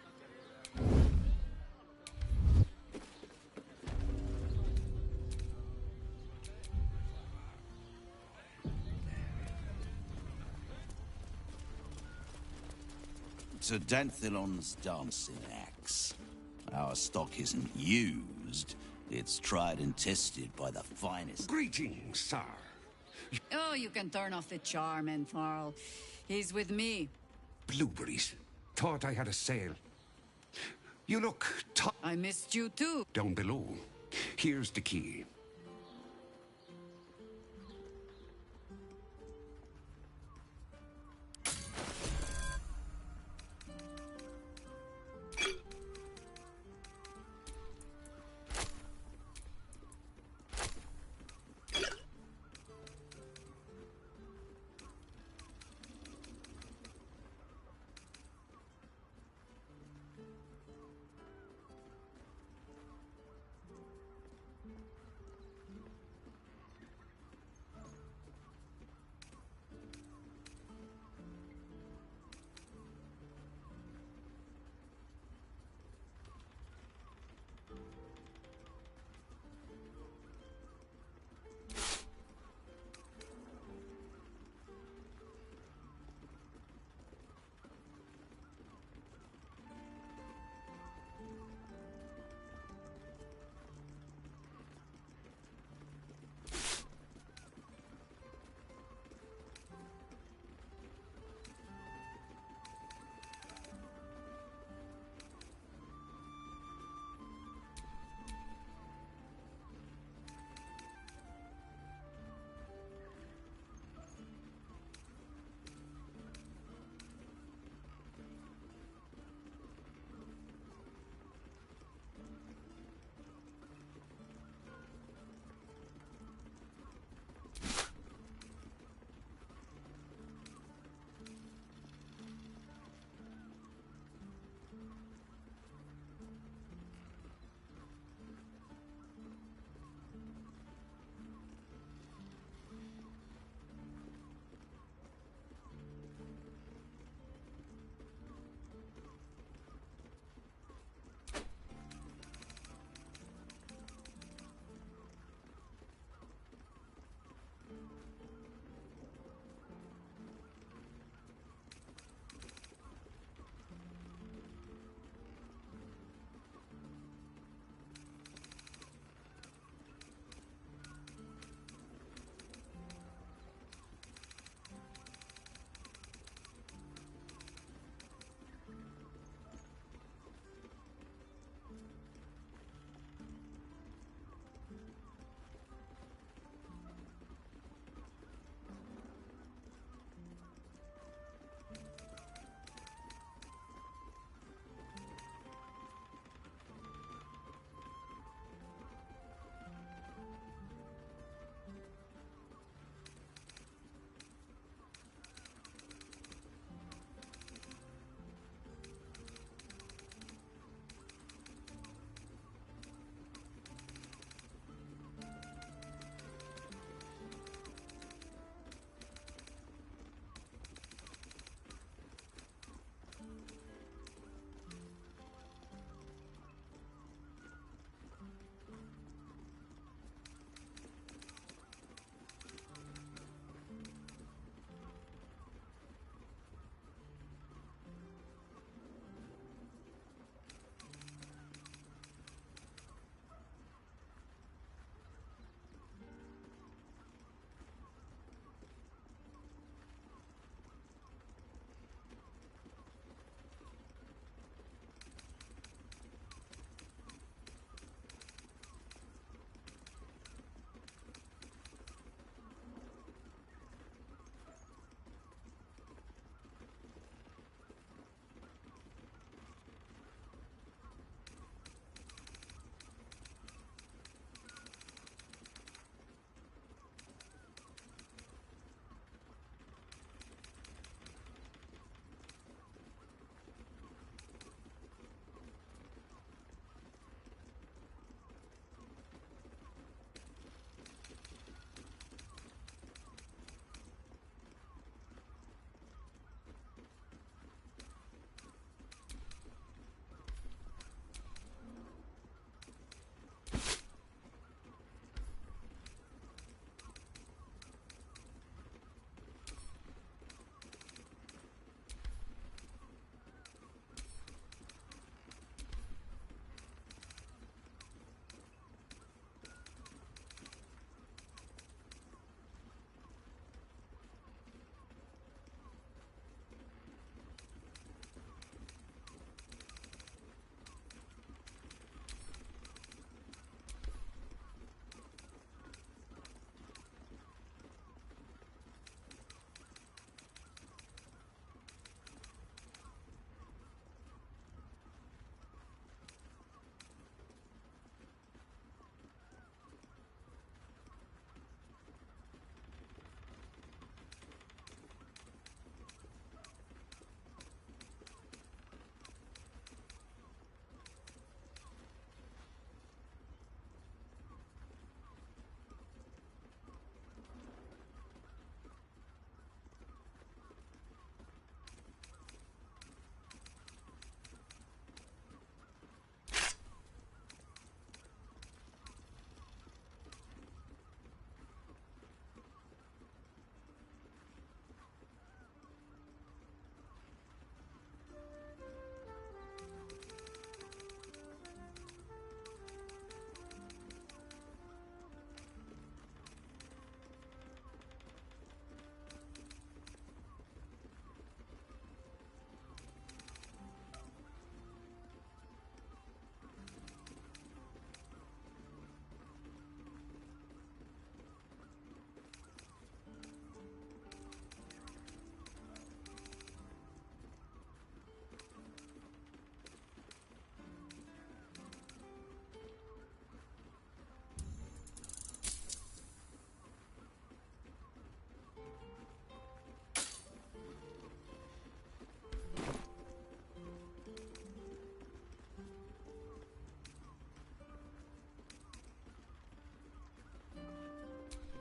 To Danthilon's dancing axe. Our stock isn't used. It's tried and tested by the finest. Greetings, sir. Oh, you can turn off the charm, Entharl. He's with me. Blueberries. Thought I had a sale. You look I missed you too. down below. Here's the key.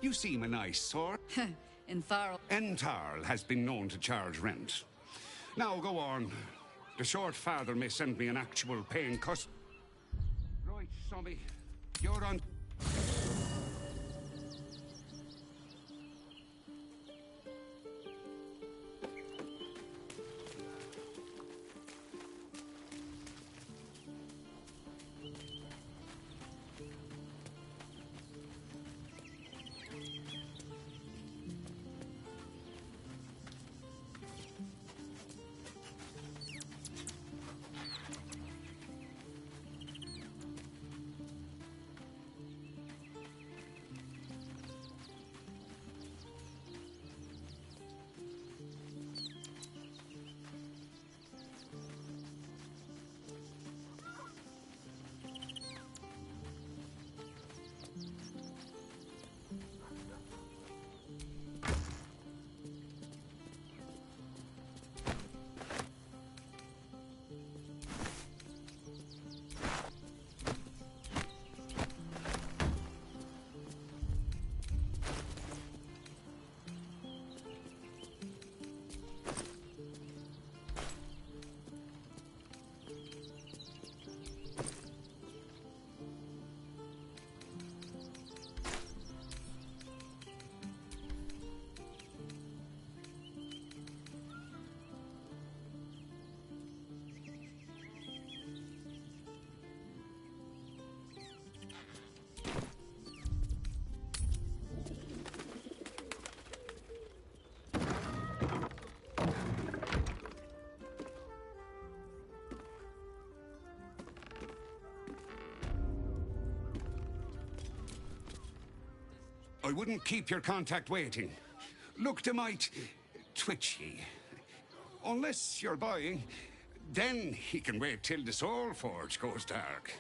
You seem a nice sort. Entarl has been known to charge rent. Now go on. The short father may send me an actual paying customer. Right, Sommy. You're on. I wouldn't keep your contact waiting. Look, they might twitchy. Unless you're buying, then he can wait till the Soul Forge goes dark.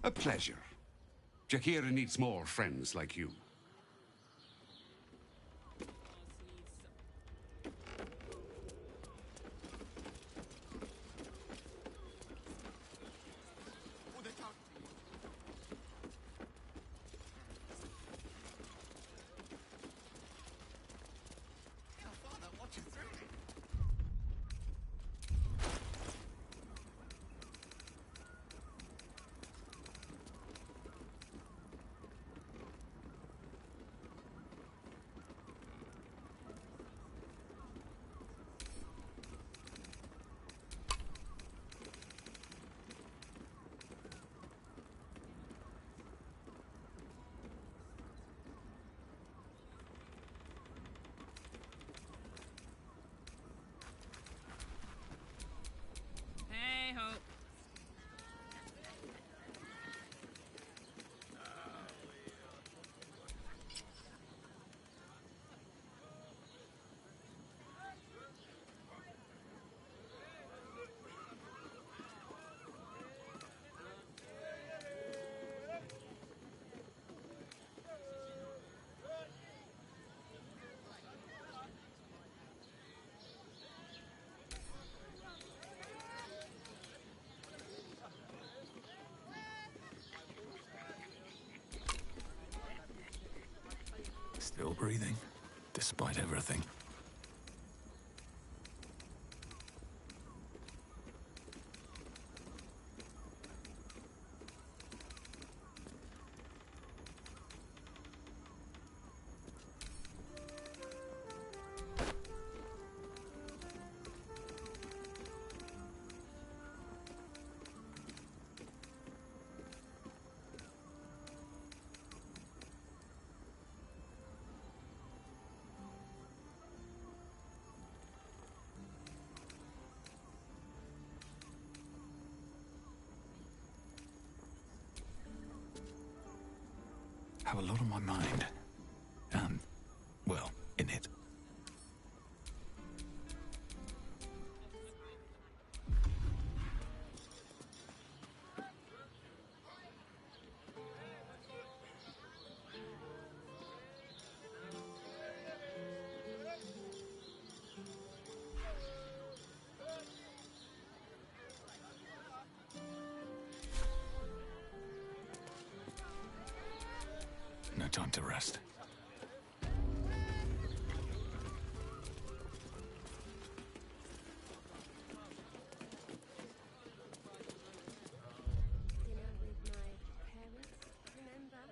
A pleasure. Jaheira needs more friends like you. Hey ho. Still breathing, despite everything. Have a lot on my mind. And, well, in it. No time to rest. Dinner with my parents, remember?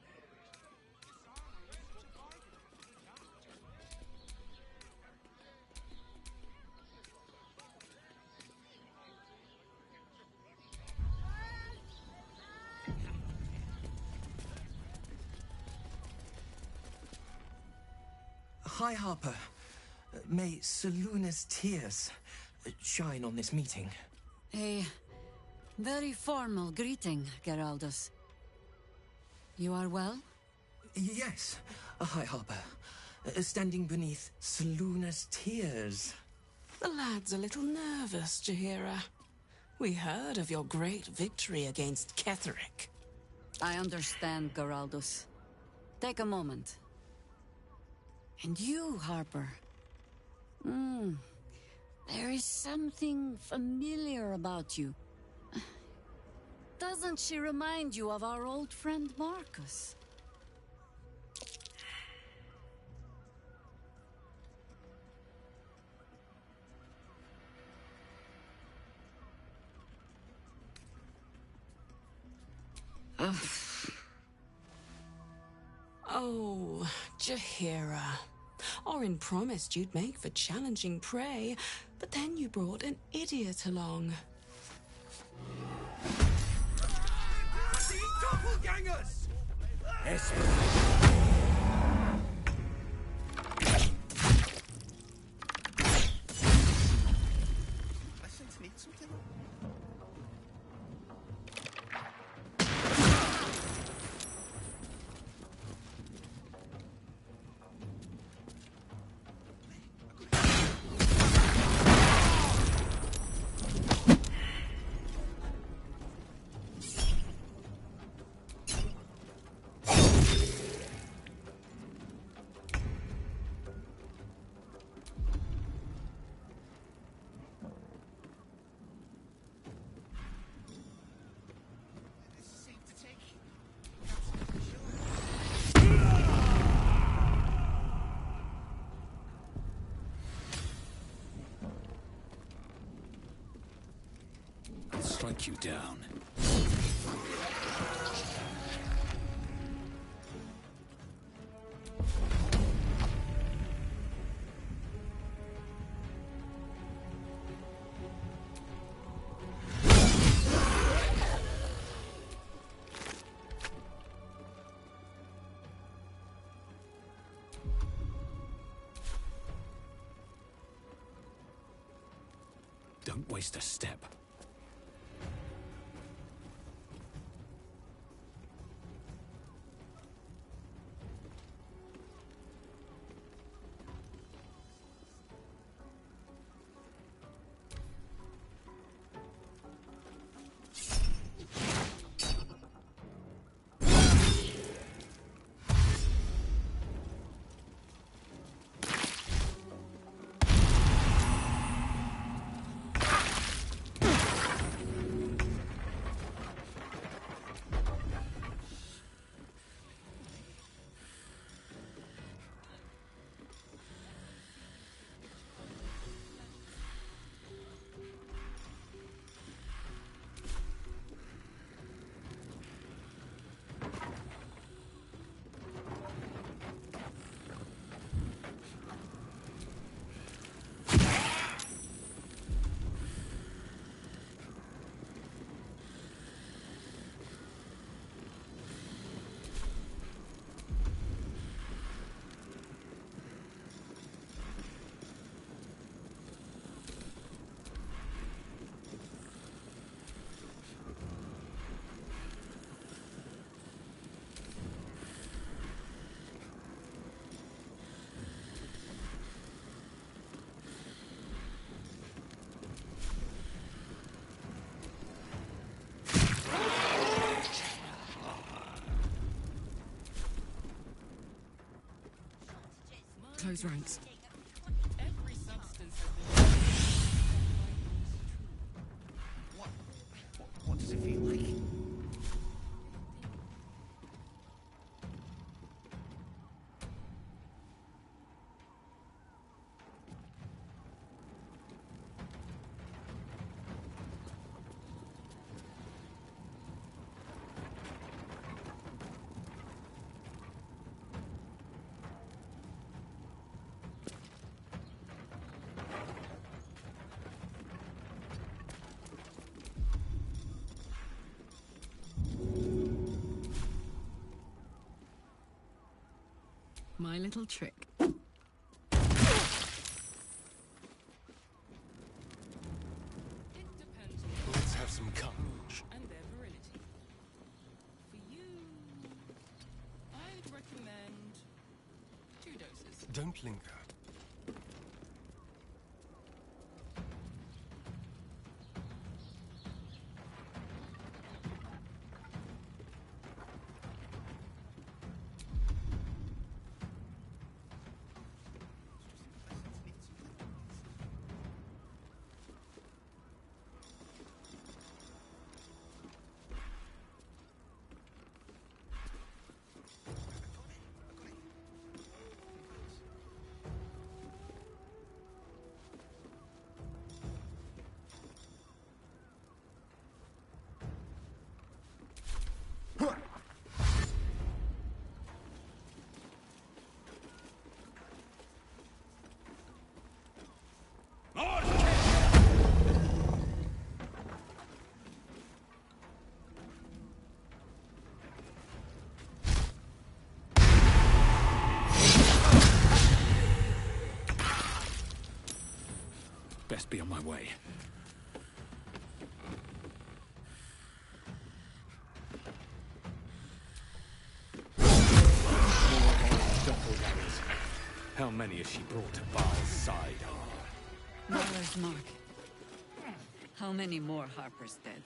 Hi, Harper. May Seluna's tears shine on this meeting. A very formal greeting, Geraldus. You are well? Yes. Hi, Harper. Standing beneath Seluna's tears. The lad's a little nervous, Jaheira. We heard of your great victory against Ketheric. I understand, Geraldus. Take a moment. And you, Harper. There is something familiar about you. Doesn't she remind you of our old friend Marcus? Oh, Jaheira. Orin promised you'd make for challenging prey, but then you brought an idiot along. The doppelgangers! I seem to need something. hunt you down. Don't waste a step. Close ranks. Every substance has been... What does it feel like? My little trick. Let's have some courage. And their virility. For you, I'd recommend 2 doses. Don't linger. Best be on my way. Doppelgangers. How many has she brought to Baal's side? Mother's mark. How many more Harper's dead?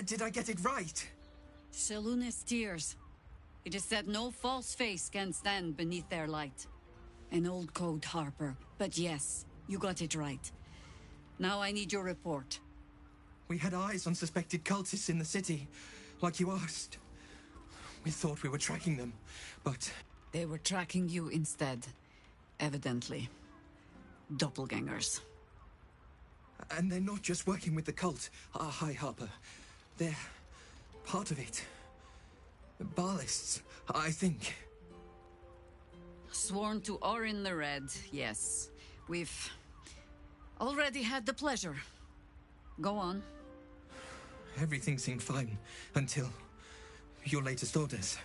Did I get it right? Seluna's tears. It is said no false face can stand beneath their light. An old code, Harper. But yes, you got it right. Now I need your report. We had eyes on suspected cultists in the city, like you asked. We thought we were tracking them, but... They were tracking you instead. Evidently. Doppelgangers. And they're not just working with the cult, High Harper. They're part of it. Ballists, I think. Sworn to Orin the Red, yes. We've already had the pleasure. Go on. Everything seemed fine until your latest orders.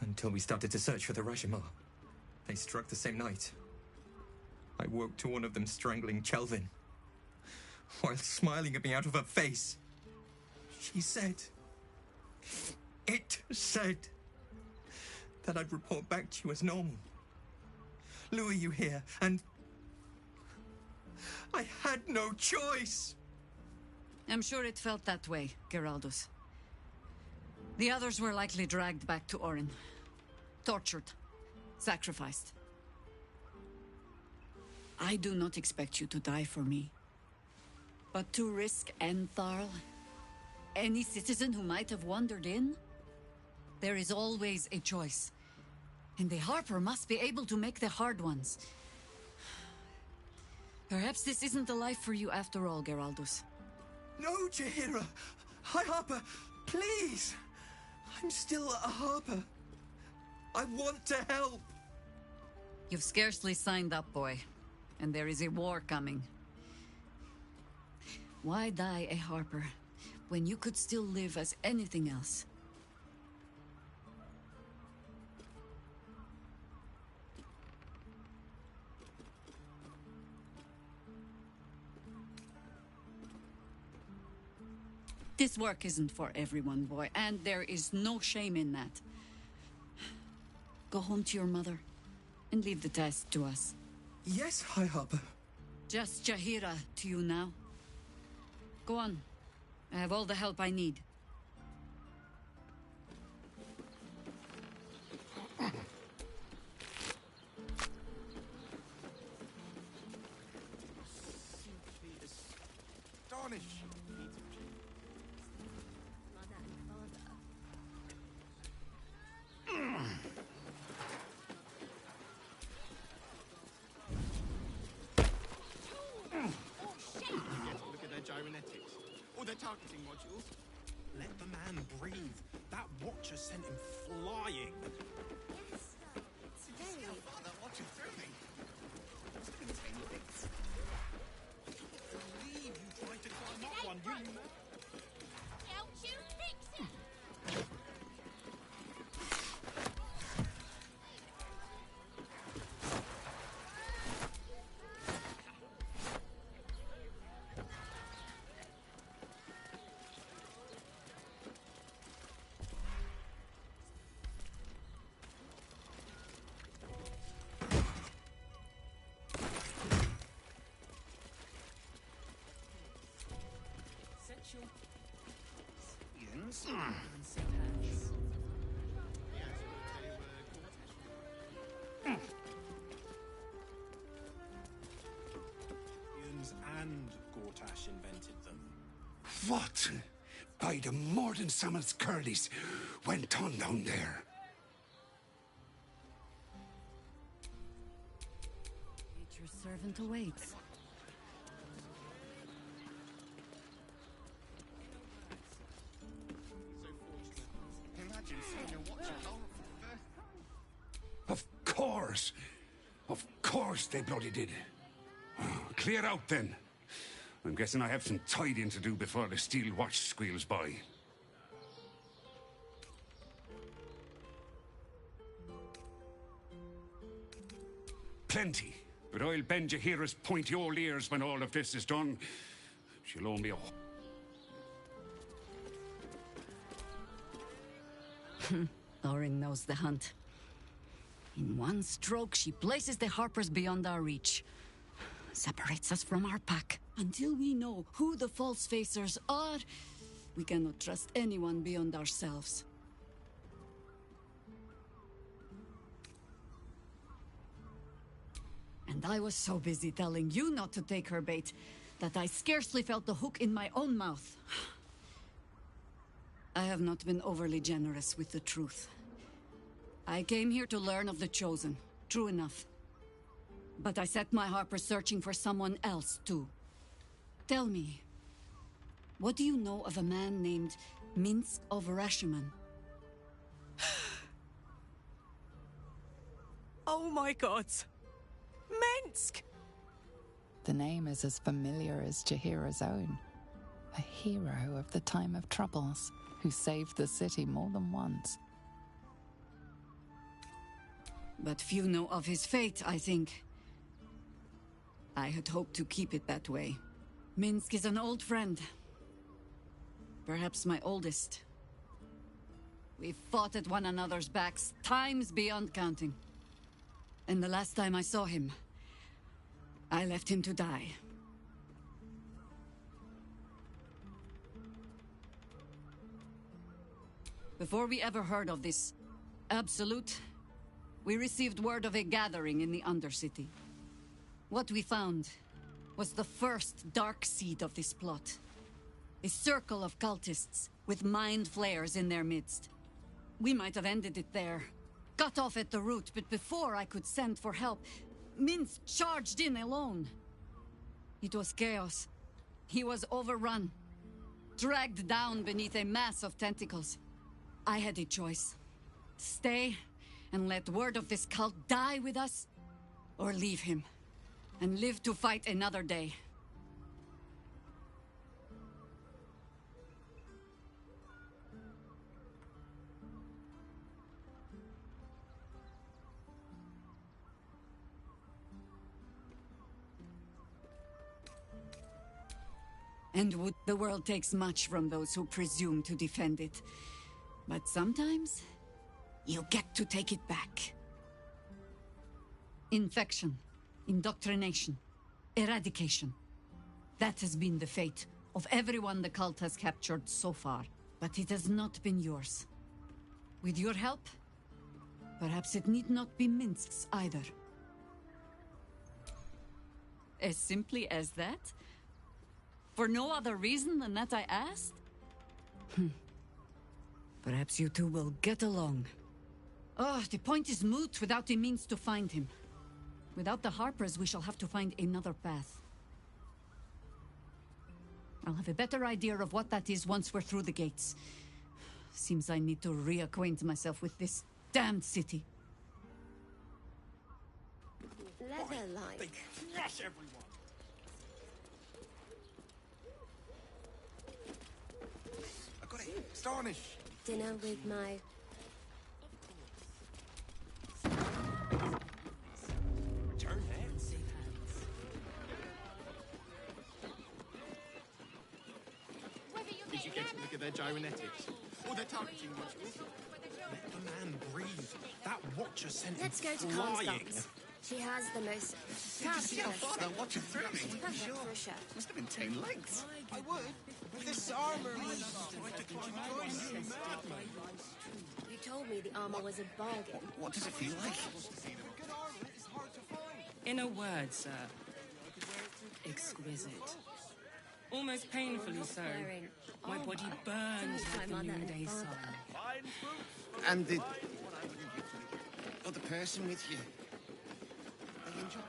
Until we started to search for the Rashomar. They struck the same night. I woke to one of them strangling Chelvin, while smiling at me out of her face. She said... It said... that I'd report back to you as normal. Lure you here, and... I had no choice! I'm sure it felt that way, Geraldus. The others were likely dragged back to Orin. Tortured. Sacrificed. I do not expect you to die for me. But to risk Entharl, any citizen who might have wandered in, there is always a choice. And the Harper must be able to make the hard ones. Perhaps this isn't the life for you after all, Geraldus. No, Jaheira! High Harper, please! I'm still a Harper. I want to help! You've scarcely signed up, boy. And there is a war coming. Why die a Harper when you could still live as anything else? This work isn't for everyone, boy, and there is no shame in that. Go home to your mother and leave the task to us. Yes, High Harper. Just Jaheira to you now. Go on. I have all the help I need. Astonishing. Gyrometics, or their targeting modules. Let the man breathe. That watcher sent him flying. Yes, it's very... That watcher threw me. It's been 10 minutes. I can't believe you tried to climb up one, you know? Don't you fix it! Ians and Gortash invented them. What? By the Morden Sammel's curlies went on down there? Nature's servant awaits. Imagine seeing a watcher home for the first time. Of course! Of course they bloody did. Clear out then. I'm guessing I have some tidying to do before the steel watch squeals by. Plenty. But I'll bend Jaheira's pointy old ears when all of this is done. She'll owe me a... Orin knows the hunt. In one stroke, she places the Harpers beyond our reach. Separates us from our pack. Until we know who the false facers are, we cannot trust anyone beyond ourselves. And I was so busy telling you not to take her bait that I scarcely felt the hook in my own mouth. I have not been overly generous with the truth. I came here to learn of the Chosen. True enough. But I set my Harper searching for someone else, too. Tell me, what do you know of a man named Minsk of Rashomon? Oh my god! Minsk! The name is as familiar as Jahira's own. A hero of the time of troubles, who saved the city more than once. But few know of his fate, I think. I had hoped to keep it that way. Minsk is an old friend. Perhaps my oldest. We fought at one another's backs, times beyond counting. And the last time I saw him, I left him to die. Before we ever heard of this Absolute, we received word of a gathering in the Undercity. What we found was the first dark seed of this plot. A circle of cultists with mind flayers in their midst. We might have ended it there, cut off at the root, but before I could send for help, Minsk charged in alone. It was chaos. He was overrun, dragged down beneath a mass of tentacles. I had a choice. Stay and let word of this cult die with us, or leave him and live to fight another day. And the world takes much from those who presume to defend it. But sometimes, you get to take it back. Infection, indoctrination, eradication. That has been the fate of everyone the cult has captured so far. But it has not been yours. With your help, perhaps it need not be Minsk's either. As simply as that? For no other reason than that I asked? Perhaps you two will get along. Oh, the point is moot without the means to find him. Without the Harpers, we shall have to find another path. I'll have a better idea of what that is once we're through the gates. Seems I need to reacquaint myself with this damned city. Leather-like. They crush everyone. I got it. Starnish. Dinner with my... Turn heads. Did you get to look at their gyrometics? Or their targeting modules? Let the man breathe. That watcher sent Let's go him to flying. Comstock's. She has the most See how far that watcher threw me? It's perfect for a shirt. Must have been 10 lengths. I would. But this armor was... You told me the armor was a bargain. What does it feel like? Good armor is hard to find. In a word, sir. Exquisite. Almost painfully so. My body burns like the noonday sun. And the other person with you. They enjoy it.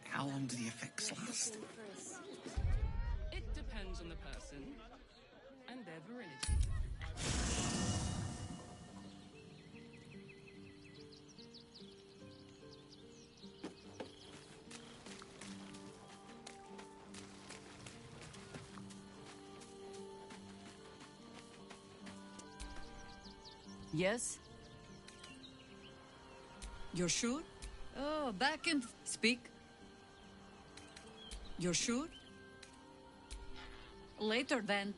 How long do the effects last? It depends on the person and their virility. Yes? You're sure? Oh, back and speak. You're sure? Later, then.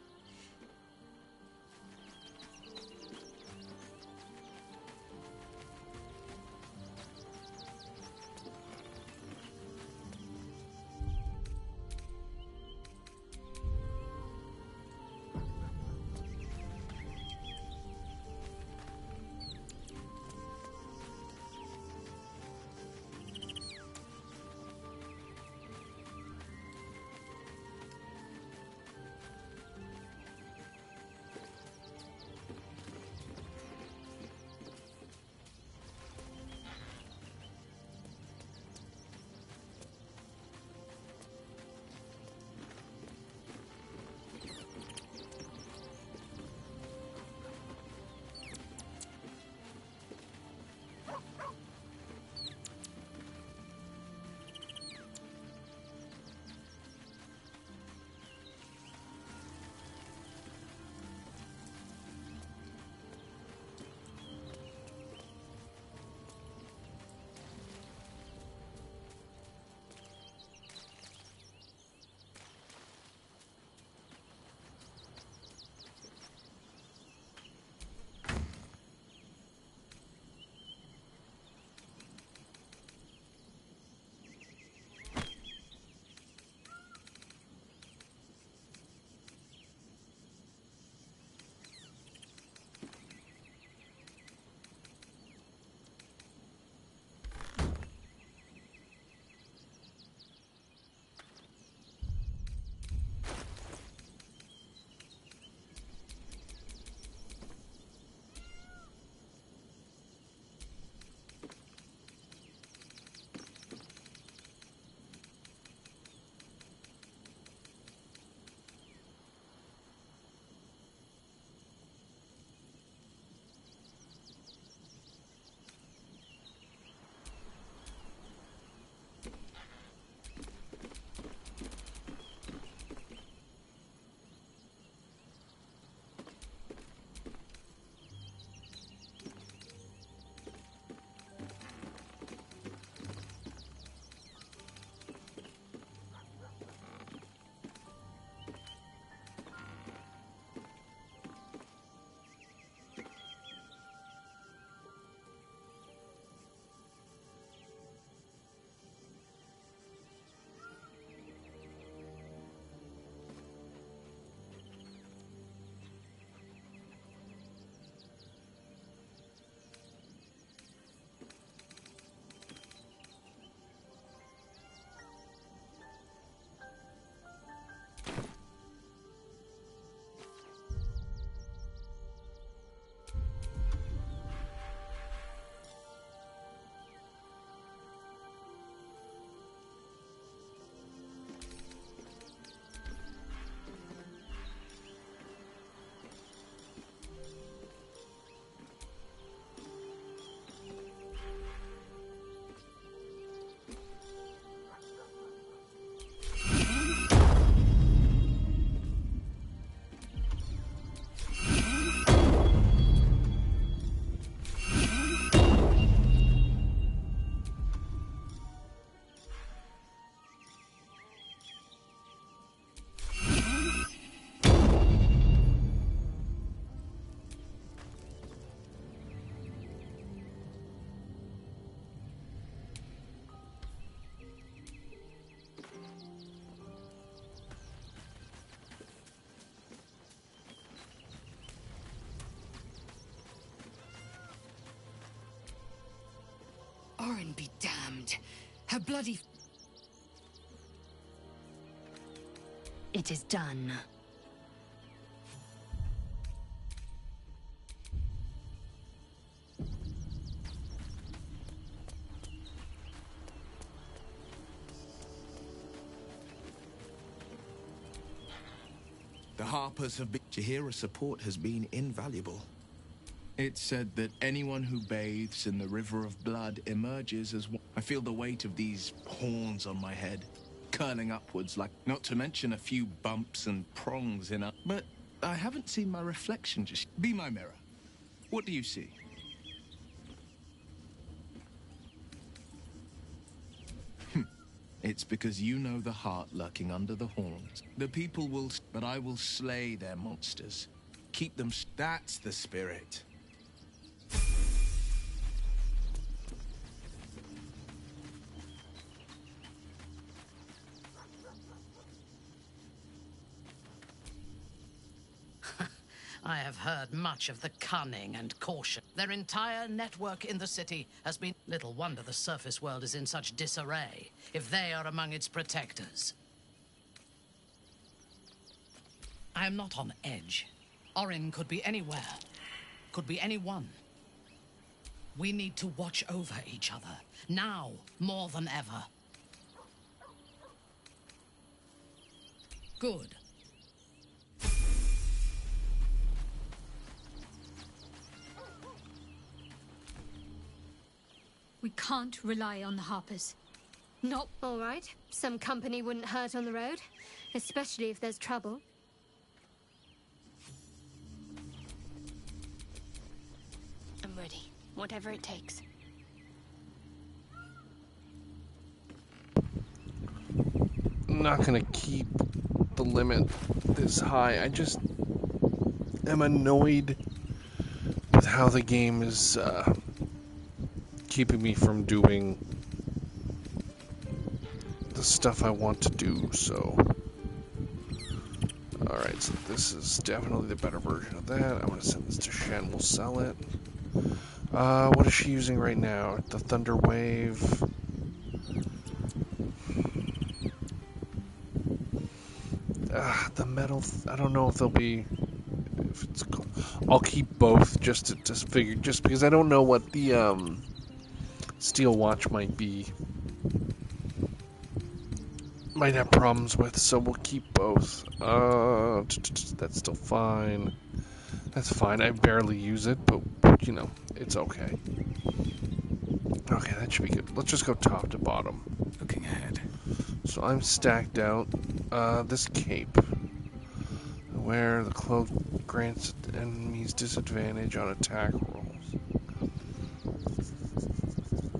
Her bloody... It is done. The Harpers have been... Jahira's support has been invaluable. It's said that anyone who bathes in the river of blood emerges as one. I feel the weight of these horns on my head, curling upwards like... Not to mention a few bumps and prongs in a... But I haven't seen my reflection just... Be my mirror. What do you see? It's because you know the heart lurking under the horns. The people will... But I will slay their monsters. Keep them... That's the spirit. I have heard much of the cunning and caution. Their entire network in the city has been... Little wonder the surface world is in such disarray, if they are among its protectors. I am not on edge. Orin could be anywhere. Could be anyone. We need to watch over each other. Now, more than ever. Good. We can't rely on the Harpers. Not... All right. Some company wouldn't hurt on the road, especially if there's trouble. I'm ready. Whatever it takes. I'm not gonna keep the limit this high. I just am annoyed with how the game is keeping me from doing the stuff I want to do, so... Alright, so this is definitely the better version of that. I'm gonna send this to Shen, we'll sell it. What is she using right now? The Thunder Wave. The metal, I don't know if they'll be... If it's, I'll keep both just to figure, just because I don't know what the steel watch might have problems with, so we'll keep both. That's still fine. That's fine. I barely use it, but you know, it's okay. Okay, that should be good. Let's just go top to bottom. Looking ahead. So I'm stacked out. This cape, where the cloak grants enemies disadvantage on attack rolls.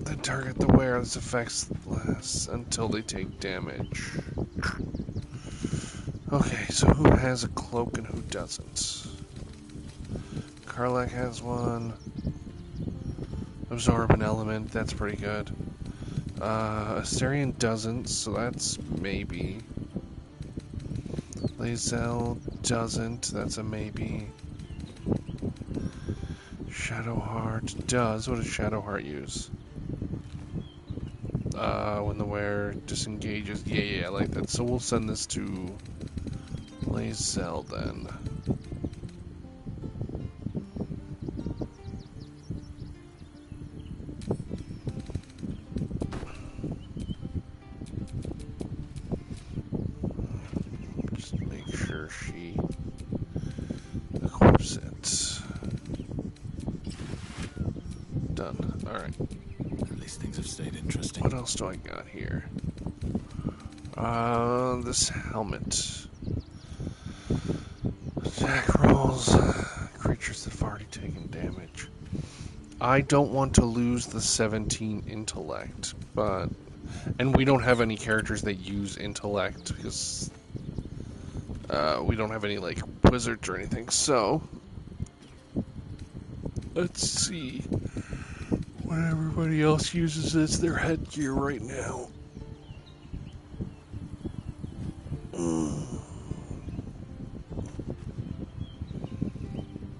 The target the wearer this affects less until they take damage. Okay, so who has a cloak and who doesn't? Karlak has one. Absorb an element, that's pretty good. Asterion doesn't, so that's maybe. Lae'zel doesn't, that's a maybe. Shadowheart does. What does Shadowheart use? When the wearer disengages. Yeah, I like that. So we'll send this to Lae'zel then. Just make sure she equips it. Done. Alright. At least things have stayed interesting. What else do I got here? This helmet. Attack rolls. Creatures that have already taken damage. I don't want to lose the 17 intellect, but... And we don't have any characters that use intellect, because... we don't have any, like, wizards or anything, so... Let's see... When everybody else uses as their headgear right now.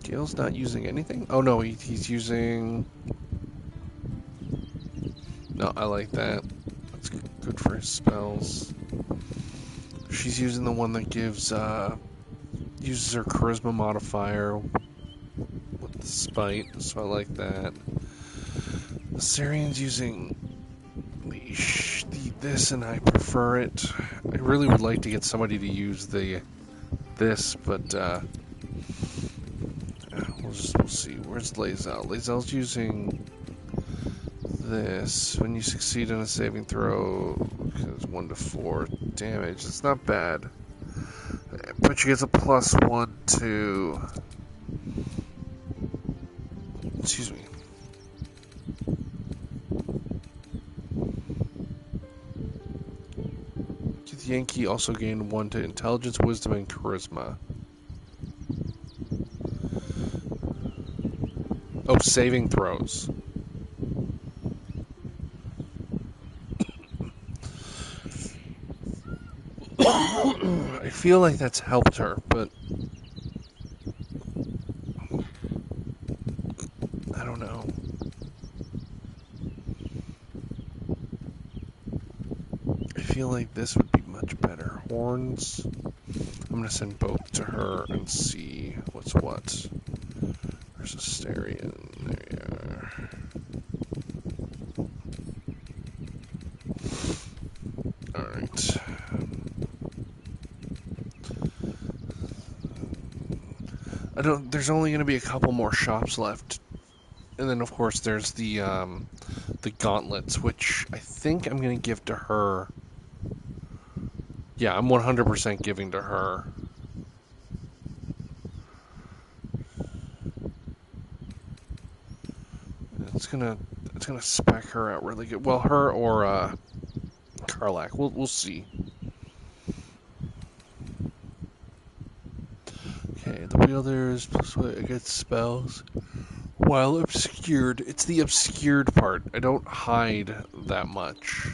Gale's not using anything? Oh no, he's using... No, I like that. That's good for his spells. She's using the one that gives, uses her charisma modifier with the spite, so I like that. The Syrian's using this, and I prefer it. I really would like to get somebody to use this, but we'll see. Where's Lae'zel? Lae'zel's using this. When you succeed in a saving throw, it's 1 to 4 damage. It's not bad, but she gets a +1 to. Excuse me. Yankee also gained 1 to intelligence, wisdom, and charisma. Oh, saving throws. I feel like that's helped her, but I don't know. I feel like this would be much better. Horns. I'm going to send both to her and see what's what. There's Astarion. There you are. Alright. There's only going to be a couple more shops left. And then, of course, there's the gauntlets, which I think I'm going to give to her. Yeah, I'm 100% giving to her. It's gonna spec her out really good. Well, her or Karlach. We'll see. Okay, the wielders plus what against spells. While obscured, it's the obscured part. I don't hide that much.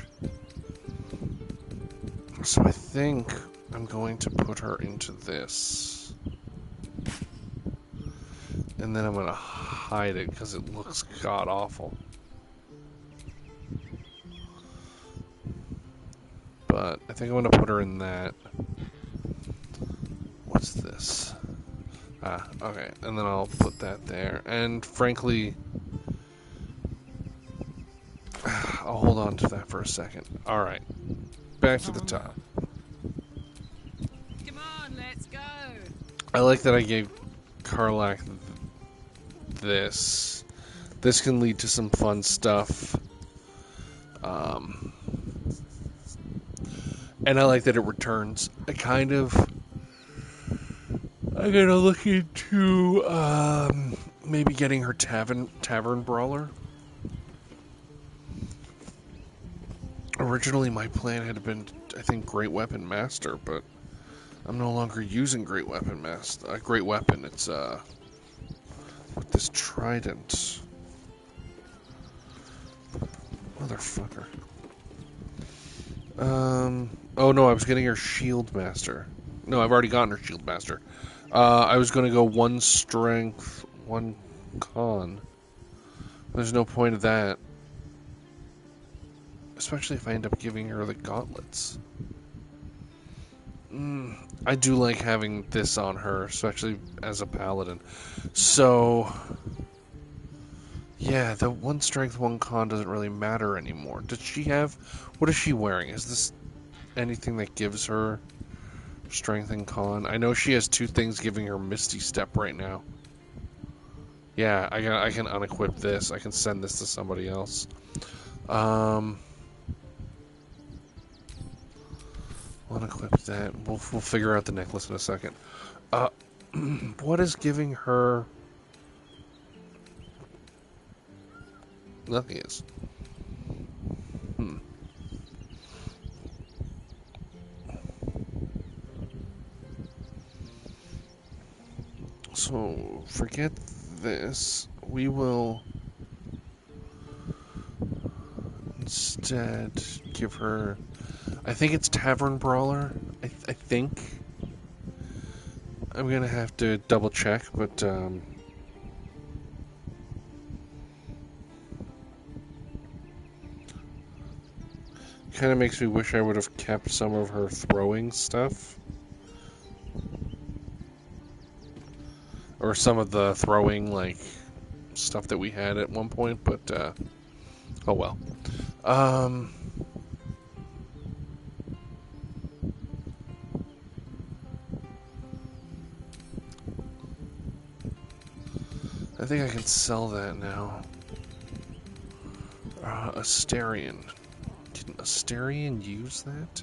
So I think I'm going to put her into this. And then I'm going to hide it because it looks god-awful. But I think I'm going to put her in that. What's this? Ah, okay. And then I'll put that there. And frankly, I'll hold on to that for a second. Alright. Back to the top. Come on, let's go. I like that I gave Karlach this. This can lead to some fun stuff. And I like that it returns. I'm gonna look into maybe getting her tavern brawler. Originally, my plan had been, I think, Great Weapon Master, but I'm no longer using Great Weapon Master. Great Weapon. It's with this trident. Motherfucker. Oh no, I was getting her Shield Master. No, I've already gotten her Shield Master. I was gonna go 1 strength, 1 con. There's no point of that. Especially if I end up giving her the gauntlets. I do like having this on her, especially as a paladin. So, yeah, the 1 strength, 1 con doesn't really matter anymore. Does she have... What is she wearing? Is this anything that gives her strength and con? I know she has 2 things giving her Misty Step right now. Yeah, I can unequip this. I can send this to somebody else. Unequip that. We'll figure out the necklace in a second. What is giving her... Nothing is. So, forget this. We will instead give her... I think it's Tavern Brawler. I think. I'm gonna have to double check, but kind kind of makes me wish I would have kept some of her throwing stuff. Or some of the throwing, like, stuff that we had at one point, but, oh well. I think I can sell that now. Asterion. Can Asterion use that?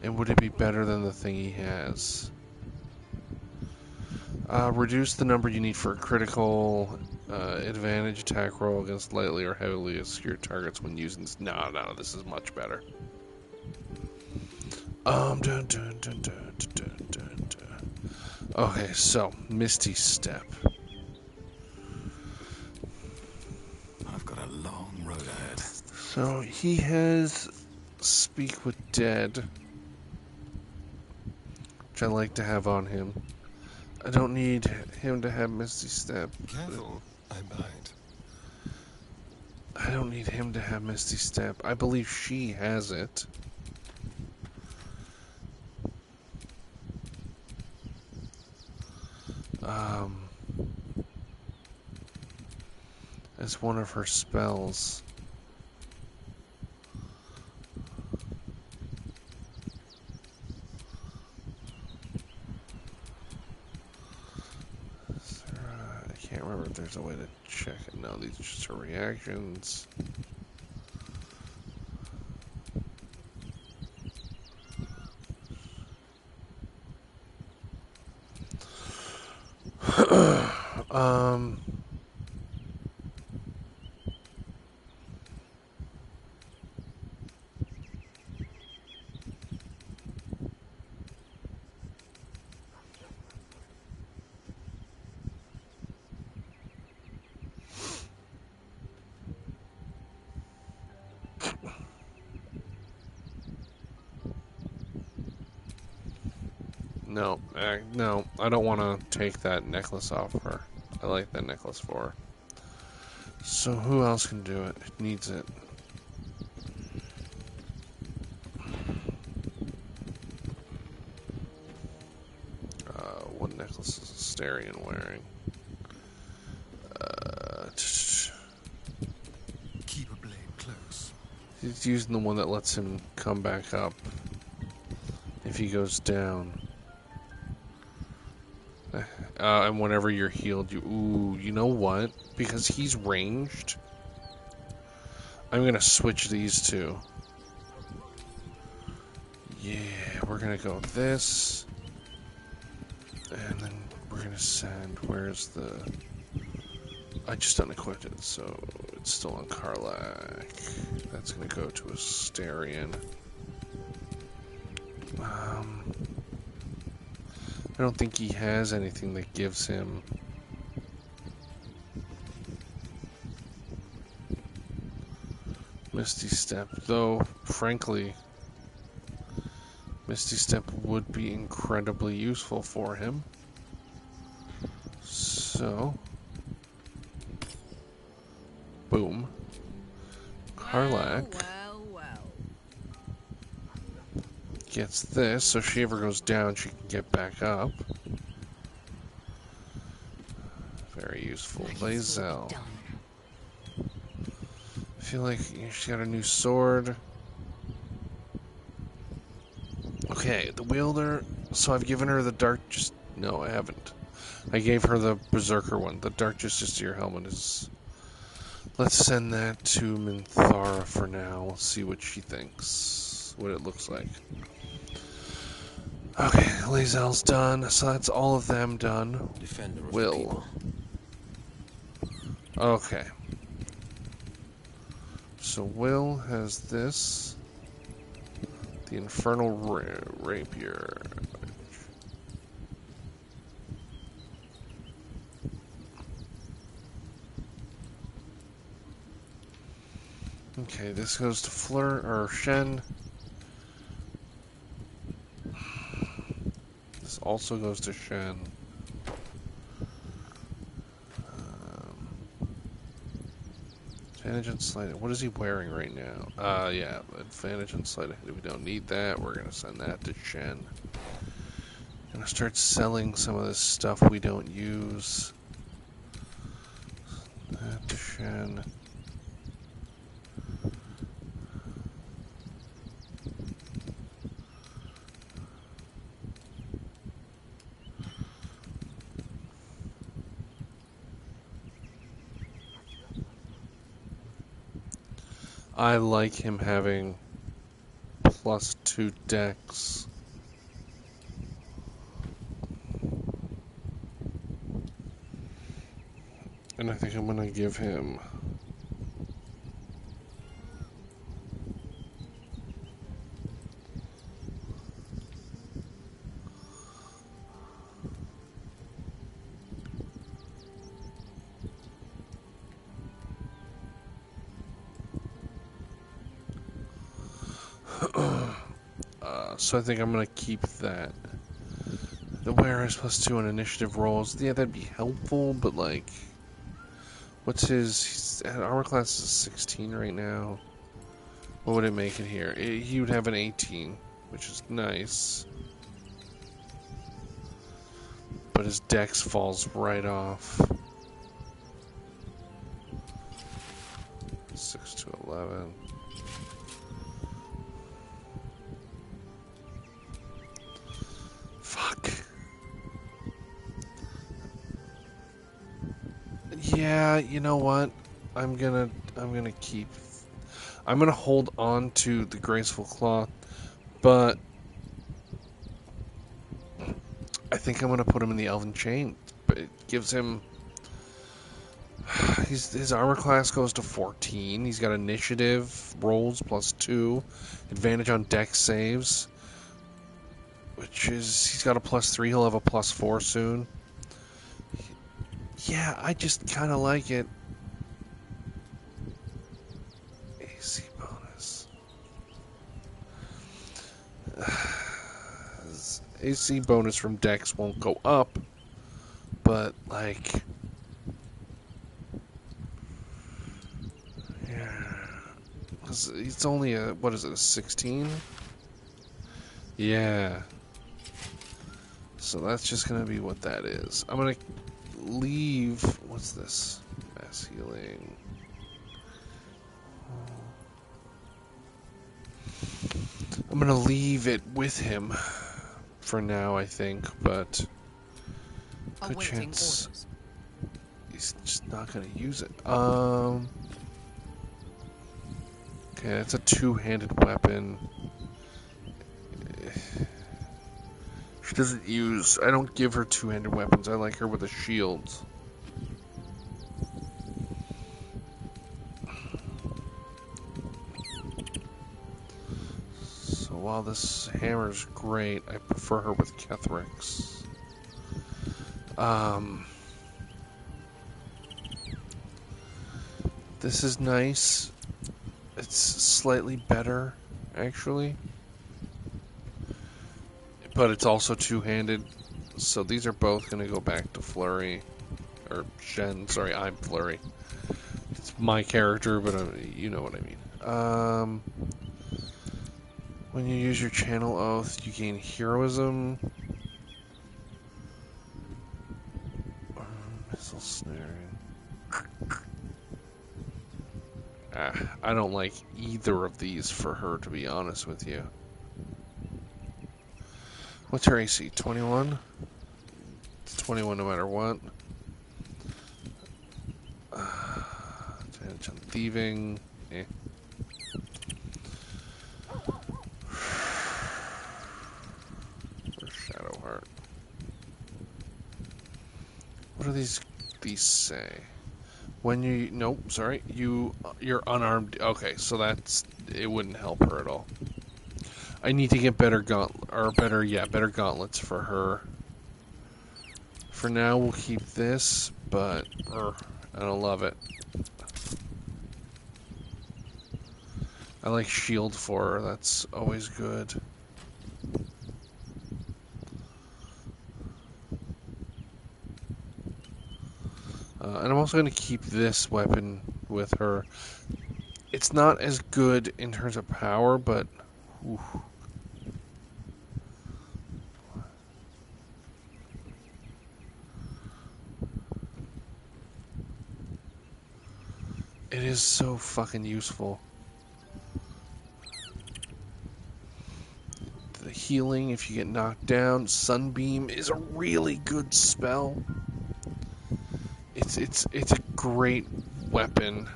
And would it be better than the thing he has? Reduce the number you need for a critical advantage attack roll against lightly or heavily obscure targets when using... No, this is much better. Dun, dun, dun, dun, dun, dun, dun, dun. Okay, so, Misty Step. I've got a long road ahead. So, he has Speak with Dead, which I like to have on him. I don't need him to have Misty Step. Careful, I bite. I don't need him to have Misty Step. I believe she has it. As one of her spells. I can't remember if there's a way to check it. No, these are just her reactions. No, I don't want to take that necklace off her. I like that necklace for her. So who else can do it? It needs it. What necklace is Asterion wearing? Keep a blade close. He's using the one that lets him come back up if he goes down. And whenever you're healed, you know what? Because he's ranged, I'm gonna switch these two. Yeah, we're gonna go with this. And then we're gonna send, where's the... I just unequipped it, so it's still on Karlach. That's gonna go to Asterion. I don't think he has anything that gives him... Misty Step, though, frankly, Misty Step would be incredibly useful for him. So... Boom. Karlach gets this, so if she ever goes down, she can get back up. Very useful. Lae'zel. I feel like she's got a new sword. Okay, the wielder. So I've given her the dark. No, I haven't. I gave her the berserker one. The dark justiciar helmet is. Let's send that to Minthara for now. We'll see what she thinks. What it looks like. Okay, Lae'zel's done. So that's all of them done. Defender of Will. Okay. So Will has this. The Infernal Rapier. Okay, this goes to Shen. This also goes to Shen. Advantage on sleight. What is he wearing right now? Yeah, advantage on sleight. We don't need that. We're gonna send that to Shen. Gonna start selling some of this stuff we don't use. That to Shen. I like him having +2 dex. And I think I'm gonna give him so I think I'm gonna keep that. The wearer is +2 on initiative rolls. Yeah, that'd be helpful, but like, what's his armor class is 16 right now. What would it make it here? He would have an 18, which is nice. But his dex falls right off. 6 to 11. Fuck. Yeah, you know what? I'm gonna hold on to the graceful cloth, but I think I'm gonna put him in the elven chain. But it gives him his armor class goes to 14. He's got initiative rolls +2, advantage on dex saves, which is he's got a +3. He'll have a +4 soon. Yeah, I just kind of like it. AC bonus. AC bonus from dex won't go up, but like, yeah, because it's only a, what is it, a 16? Yeah. So that's just gonna be what that is. I'm gonna leave. What's this? Mass healing. I'm gonna leave it with him for now, I think, but good chance he's just not gonna use it. Okay, it's a two-handed weapon. She doesn't use. I don't give her two-handed weapons. I like her with a shield. So while this hammer's great, I prefer her with Kethrix. This is nice. It's slightly better, actually. But it's also two-handed, so these are both going to go back to Flurry. Or Shen, sorry, I'm Flurry. It's my character, but you know what I mean. When you use your channel oath, you gain heroism. Missile snaring. I don't like either of these for her, to be honest with you. What's her AC? 21? It's 21 no matter what. Advantage on thieving. Eh. Where's Shadowheart? What do these say? When you... Nope, sorry. You're unarmed. Okay, so that's... It wouldn't help her at all. I need to get better better gauntlets for her. For now, we'll keep this, but I don't love it. I like shield for her. That's always good. And I'm also going to keep this weapon with her. It's not as good in terms of power, but... Oof. It is so fucking useful. The healing if you get knocked down. Sunbeam is a really good spell. It's a great weapon.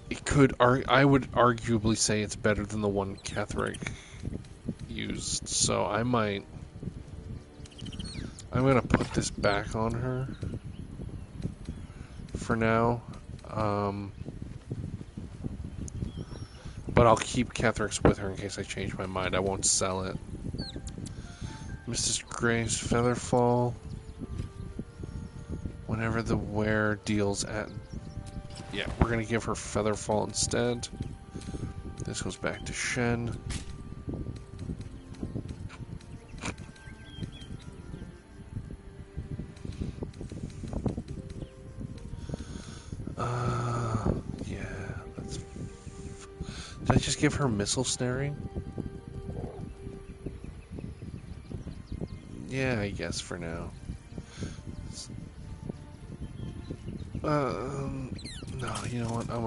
It could I would arguably say it's better than the one Ketheric used. So I'm gonna put this back on her for now. But I'll keep Ketheric's with her in case I change my mind. I won't sell it. Mrs. Gray's Featherfall. Whenever the wearer deals at... Yeah, we're going to give her Featherfall instead. This goes back to Shen. Yeah, let's... Did I just give her Missile Snaring? Yeah, I guess for now. No, you know what? I'm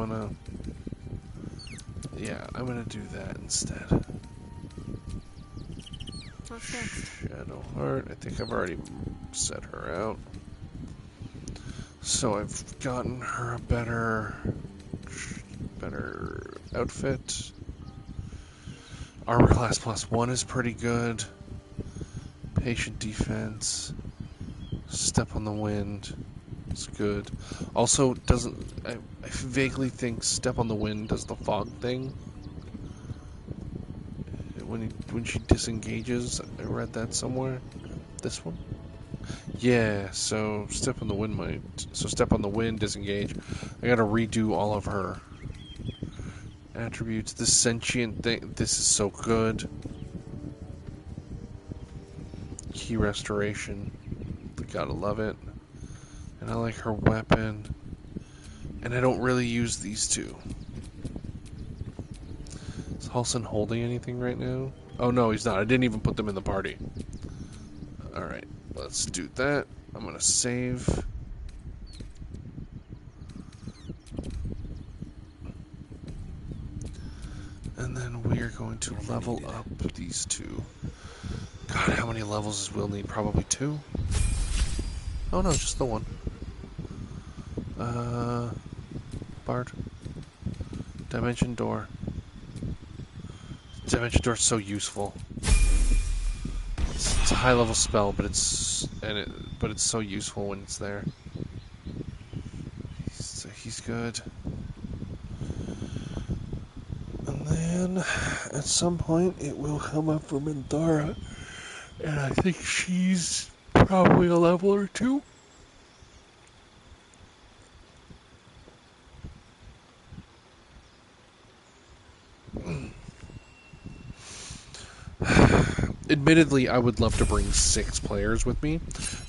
gonna do that instead. What's next? Shadow Heart. I think I've already set her out. So I've gotten her a better outfit. Armor class +1 is pretty good. Patient defense. Step on the wind. It's good. Also, I vaguely think Step on the Wind does the fog thing. When she disengages, I read that somewhere. This one? Yeah, so Step on the Wind might. So Step on the Wind, disengage. I gotta redo all of her attributes. This sentient thing, this is so good. Key restoration. Gotta love it. And I like her weapon. And I don't really use these two. Is Halsin holding anything right now? Oh no, he's not. I didn't even put them in the party. Alright, let's do that. I'm gonna save. And then we are going to level up these two. God, how many levels does Will need? Probably 2? Oh no, just the one. Bard. Dimension Door. Dimension Door is so useful. It's a high level spell, but it's so useful when it's there. He's good. And then at some point it will come up for Minthara, and I think she's probably a level or 2. Admittedly, I would love to bring 6 players with me,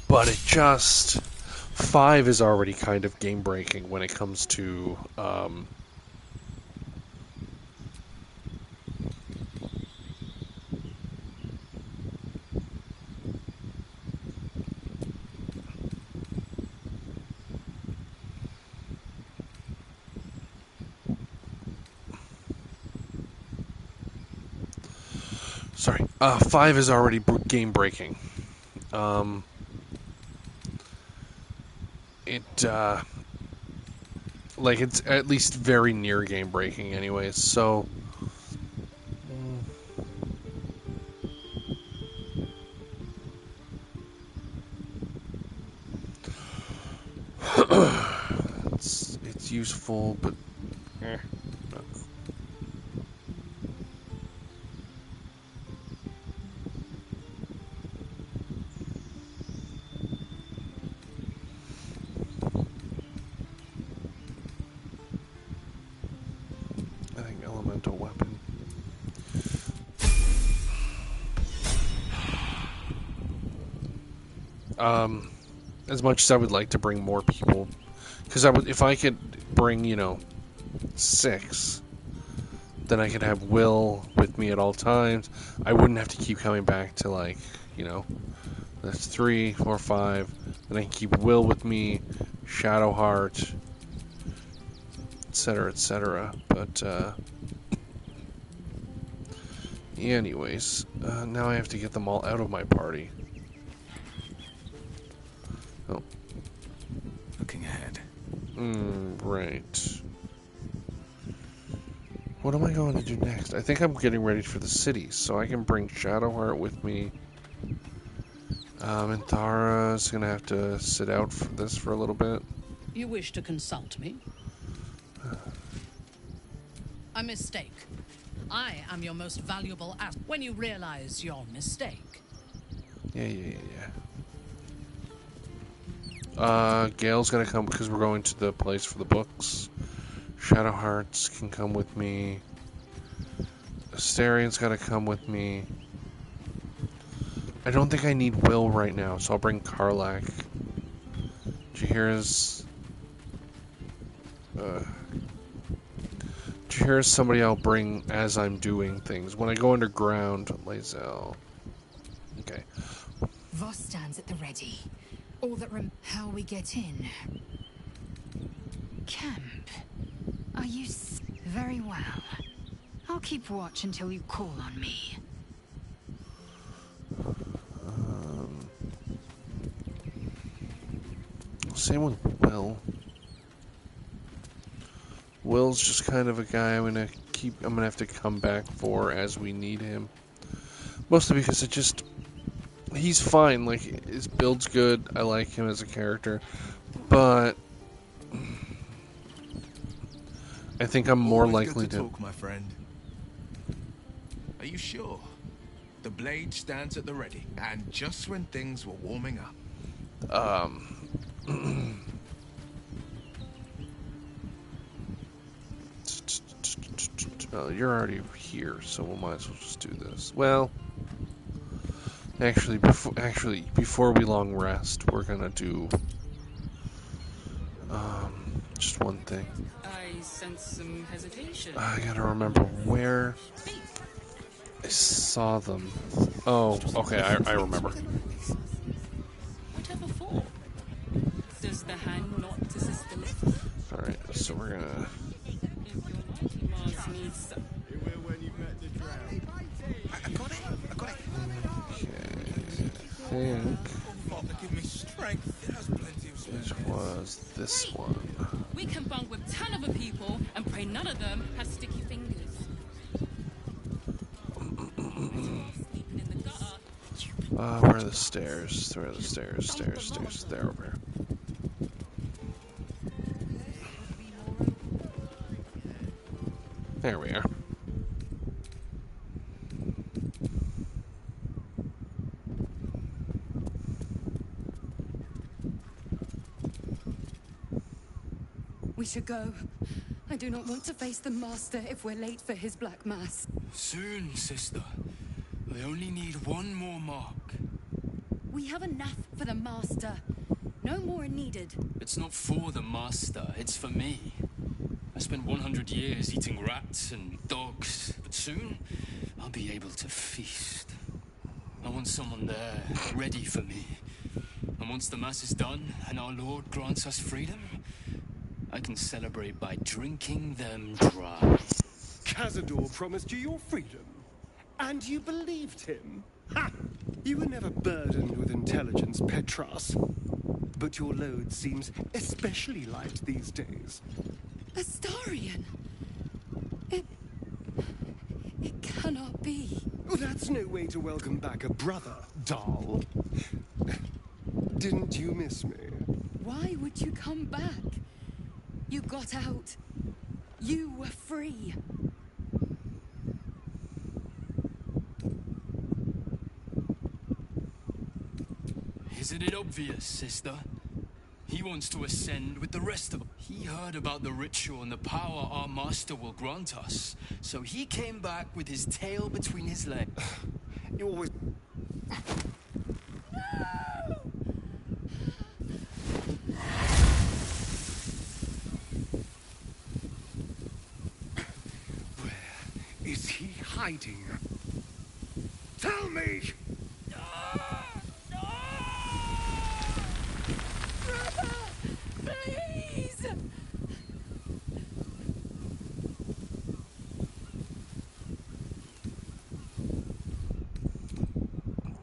but 5 is already kind of game breaking when it comes to Sorry, 5 is already game breaking. It's at least very near game breaking, anyways. So, it's useful, but. as much as I would like to bring more people, because if I could bring, 6, then I could have Will with me at all times. I wouldn't have to keep coming back to that's 3, 4, 5. Then I can keep Will with me, Shadowheart, etc., etc. But anyways, now I have to get them all out of my party. Oh. Looking ahead. Right. What am I going to do next? I think I'm getting ready for the city, so I can bring Shadowheart with me. And Thara's gonna have to sit out for this for a little bit. You wish to consult me? A mistake. I am your most valuable asset. When you realize your mistake. Yeah. Gale's gonna come because we're going to the place for the books. Shadowhearts can come with me. Asterian's gotta come with me. I don't think I need Will right now, so I'll bring Karlach. Jahira's somebody I'll bring as I'm doing things. When I go underground, Lae'zel. Okay. Voss stands at the ready. All that how we get in. Camp. Are you very well? I'll keep watch until you call on me. Same with Will. Will's just kind of a guy I'm gonna have to come back for as we need him. Mostly because he's fine, his build's good, I like him as a character, but I think I'm more likely to talk, my friend. Are you sure? The blade stands at the ready, and just when things were warming up. You're already here, so we might as well just do this. Well, actually, before we long rest, we're gonna do just one thing. I sense some hesitation. I gotta remember where I saw them. Oh, okay, I remember. Whatever for? Does the hand not assist the lift? Alright, so we're gonna... If your mighty Mars needs some... I got it. Okay, Give me strength. It has plenty of space. which was this one. We can bunk with 10 other people and pray none of them has sticky fingers. Where are the stairs? Where are the stairs? Stairs. There, over here. There we are. We should go. I do not want to face the Master if we're late for his Black Mass. Soon, sister. I only need one more mark. We have enough for the Master. No more are needed. It's not for the Master, it's for me. I spent 100 years eating rats and dogs, but soon I'll be able to feast. I want someone there, ready for me. And once the Mass is done and our Lord grants us freedom, I can celebrate by drinking them dry. Cazador promised you your freedom, and you believed him? Ha! You were never burdened with intelligence, Petras. But your load seems especially light these days. Astarion! It cannot be. Oh, that's no way to welcome back a brother, doll. Didn't you miss me? Why would you come back? You got out. You were free. Isn't it obvious, sister? He wants to ascend with the rest of us. He heard about the ritual and the power our master will grant us. So he came back with his tail between his legs. You always... hiding? Tell me! Please!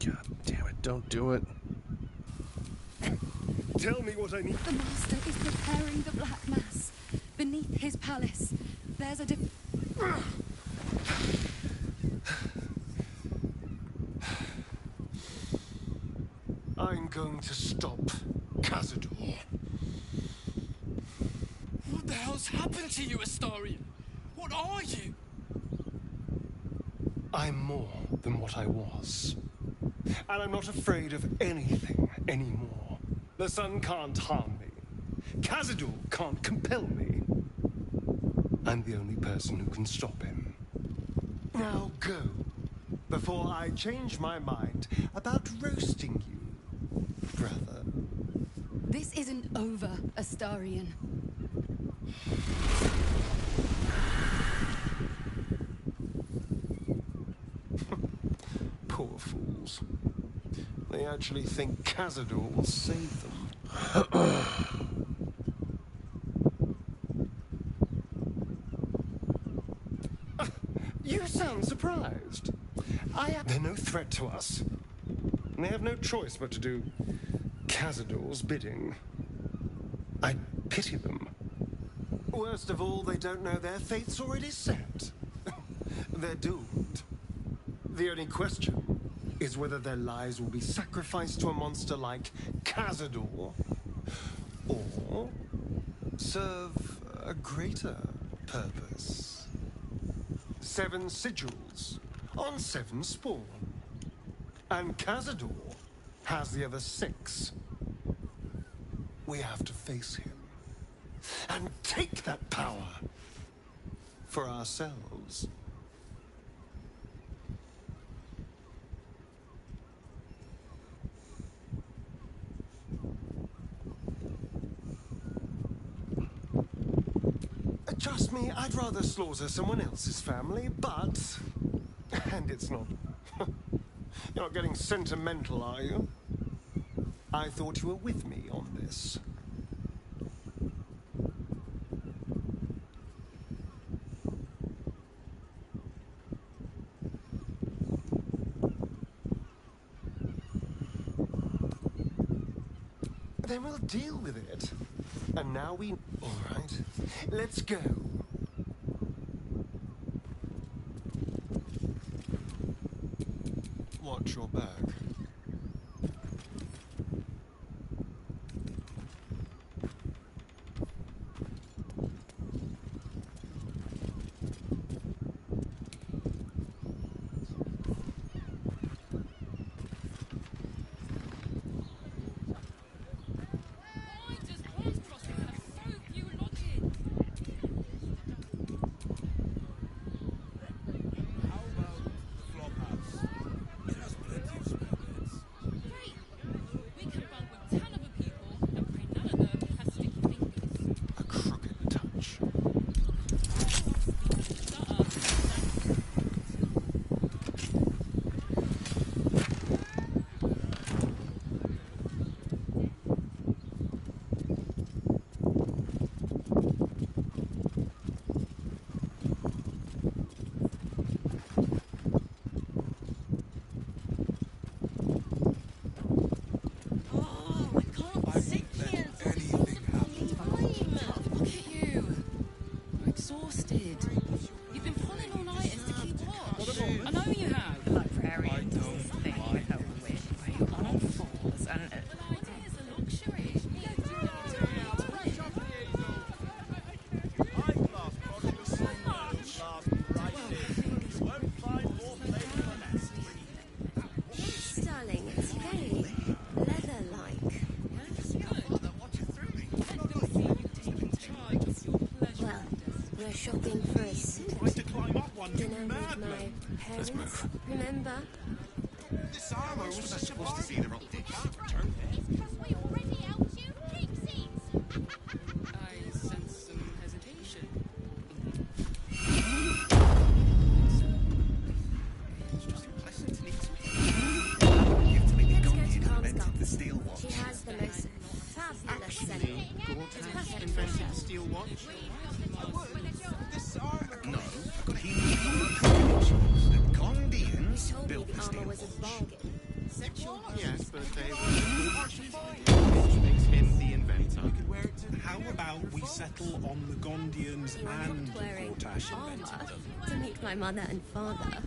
God damn it, don't do it. Tell me what I need. The Master is preparing the Black Mass. Beneath his palace, there's a I'm going to stop Cazador. What the hell's happened to you, Astarion? What are you? I'm more than what I was. And I'm not afraid of anything anymore. The sun can't harm me. Cazador can't compel me. I'm the only person who can stop him. Now go, before I change my mind about roasting you, brother. This isn't over, Astarion. Poor fools. They actually think Cazador will save them. You sound surprised. They're no threat to us. And they have no choice but to do Cazador's bidding. I pity them. Worst of all, they don't know their fate's already set. They're doomed. The only question is whether their lives will be sacrificed to a monster like Cazador, or serve a greater purpose. 7 sigils on 7 spawn. And Cazador has the other 6. We have to face him and take that power for ourselves. Trust me, I'd rather slaughter someone else's family, but... And it's not... You're not getting sentimental, are you? I thought you were with me on this. Then we'll deal with it. And now we... All right, let's go. Watch your back. Shopping for a suit. Dinner with my parents. Let's move. Remember? This armor was such a supposed to see the rock. It's because we already held you pixies. I sense some hesitation. was a bargain. Sexual. Yes, but they were which makes him the inventor. How about we settle on the Gondians and Gortash invented them? To meet my mother and father.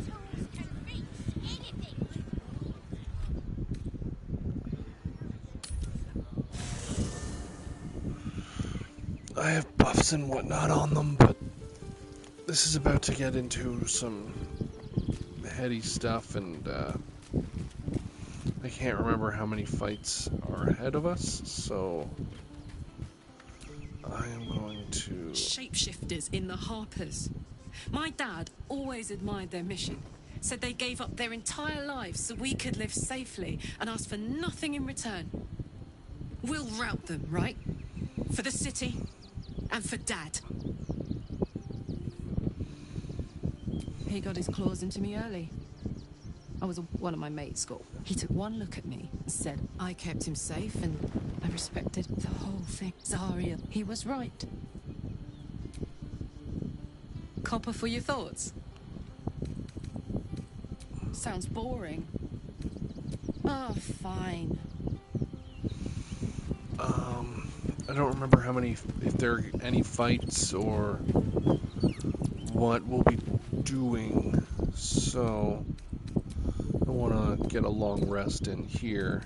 I have buffs and whatnot on them, but this is about to get into some heady stuff, and I can't remember how many fights are ahead of us, so I am going to... Shapeshifters in the Harpers. My dad always admired their mission. Said they gave up their entire lives so we could live safely and asked for nothing in return. We'll rout them, right? For the city and for Dad. He got his claws into me early. I was one of my mates' school. He took one look at me and said I kept him safe, and I respected the whole thing. Zarya, he was right. Copper for your thoughts? Sounds boring. Oh, fine. I don't remember how many, if there are any fights or what we'll be doing, so I want to get a long rest in here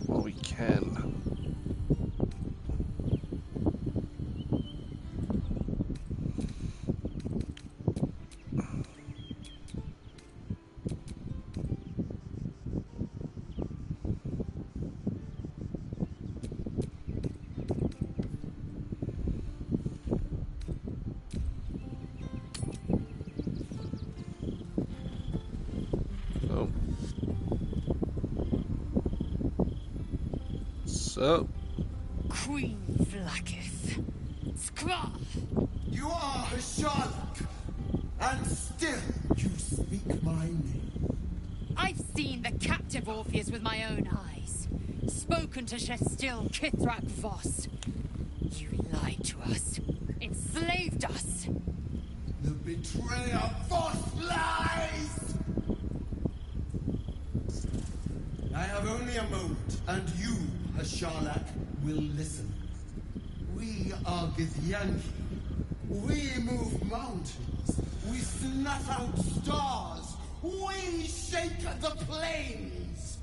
while we can. So, Queen Vlakith. Skra! You are a Sherlock, and still you speak my name. I've seen the captive Orpheus with my own eyes. Spoken to Shestil Kithrak Voss. You lied to us. Enslaved us. The betrayer Voss lies! I have only a moment, and you, a Sherlock, will listen. We are Githyanki. We move mountains. We snuff out stars. We shake the plains.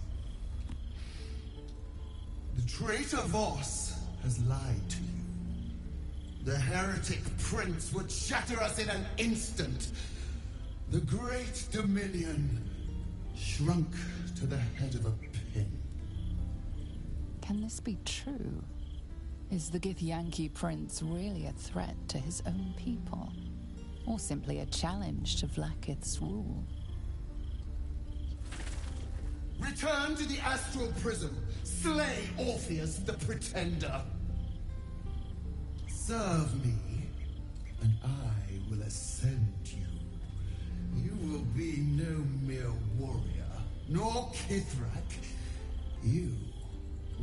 The traitor Voss has lied to you. The heretic prince would shatter us in an instant. The great Dominion shrunk to the head of a pin. Can this be true? Is the Githyanki prince really a threat to his own people? Or simply a challenge to Vlakith's rule? Return to the astral prism. Slay Orpheus the Pretender. Serve me, and I will ascend you. You will be no mere warrior, nor Kithrak. You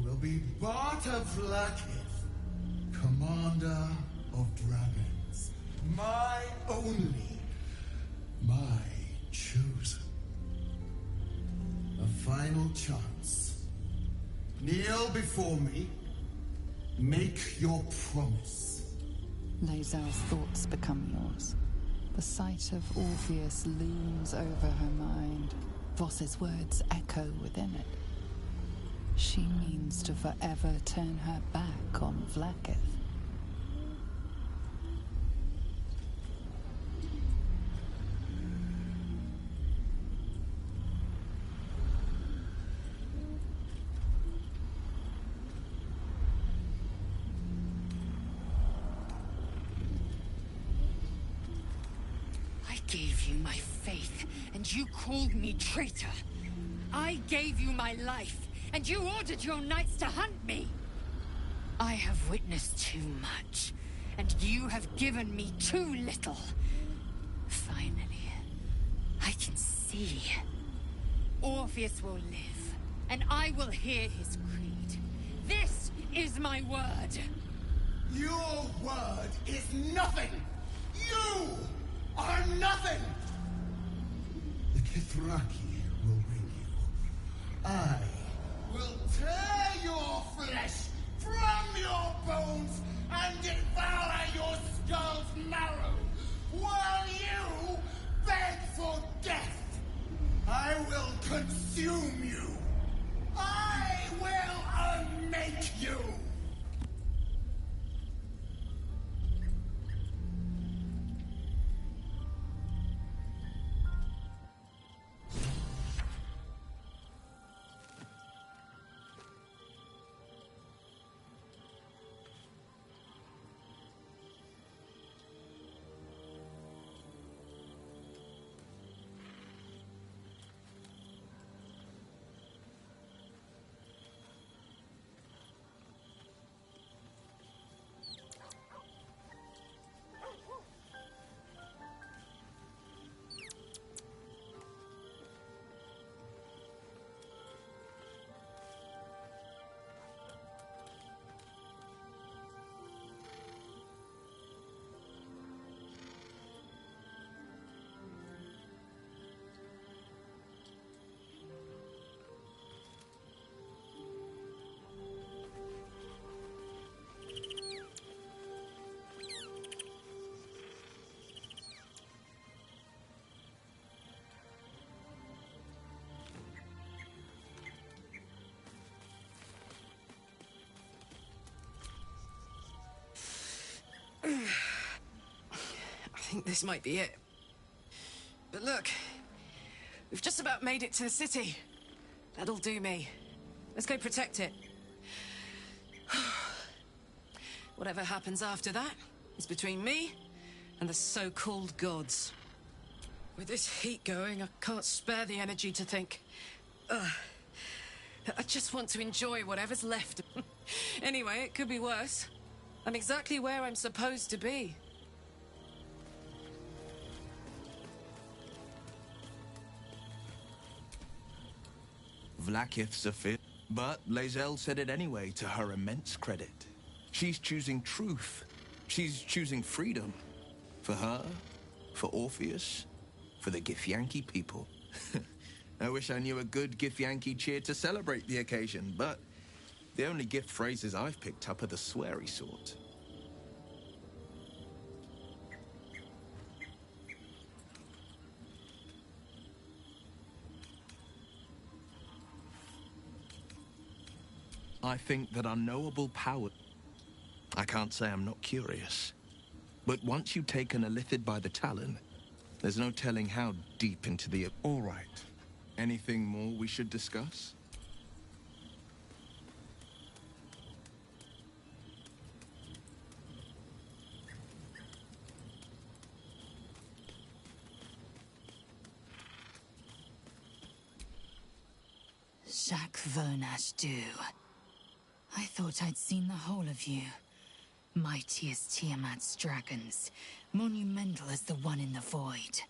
will be Barta Vlakith, commander of dragons. My only, my chosen. A final chance. Kneel before me. Make your promise. Lazar's thoughts become yours. The sight of Orpheus looms over her mind. Voss's words echo within it. She means to forever turn her back on Vlakith. I gave you my faith, and you called me traitor. I gave you my life, and you ordered your knights to hunt me. I have witnessed too much, and you have given me too little. Finally, I can see. Orpheus will live, and I will hear his creed. This is my word. Your word is nothing. You are nothing. Dothraki will bring you. I will tear your flesh from your bones and devour your skull's marrow while you beg for death. I will consume you. I will unmake you. I think this might be it. But look, we've just about made it to the city. That'll do me. Let's go protect it. Whatever happens after that is between me and the so-called gods. With this heat going, I can't spare the energy to think. I just want to enjoy whatever's left. Anyway, it could be worse. I'm exactly where I'm supposed to be. Vlaakith's a fit, but Lae'zel said it anyway to her immense credit. She's choosing truth. She's choosing freedom. For her, for Orpheus, for the Githyanki people. I wish I knew a good Githyanki cheer to celebrate the occasion, but the only gift phrases I've picked up are the sweary sort. I think that unknowable power... I can't say I'm not curious. But once you've taken a lithid by the talon, there's no telling how deep into the... All right. Anything more we should discuss? Jacques Vernache Du. I thought I'd seen the whole of you. Mighty as Tiamat's dragons, monumental as the one in the void.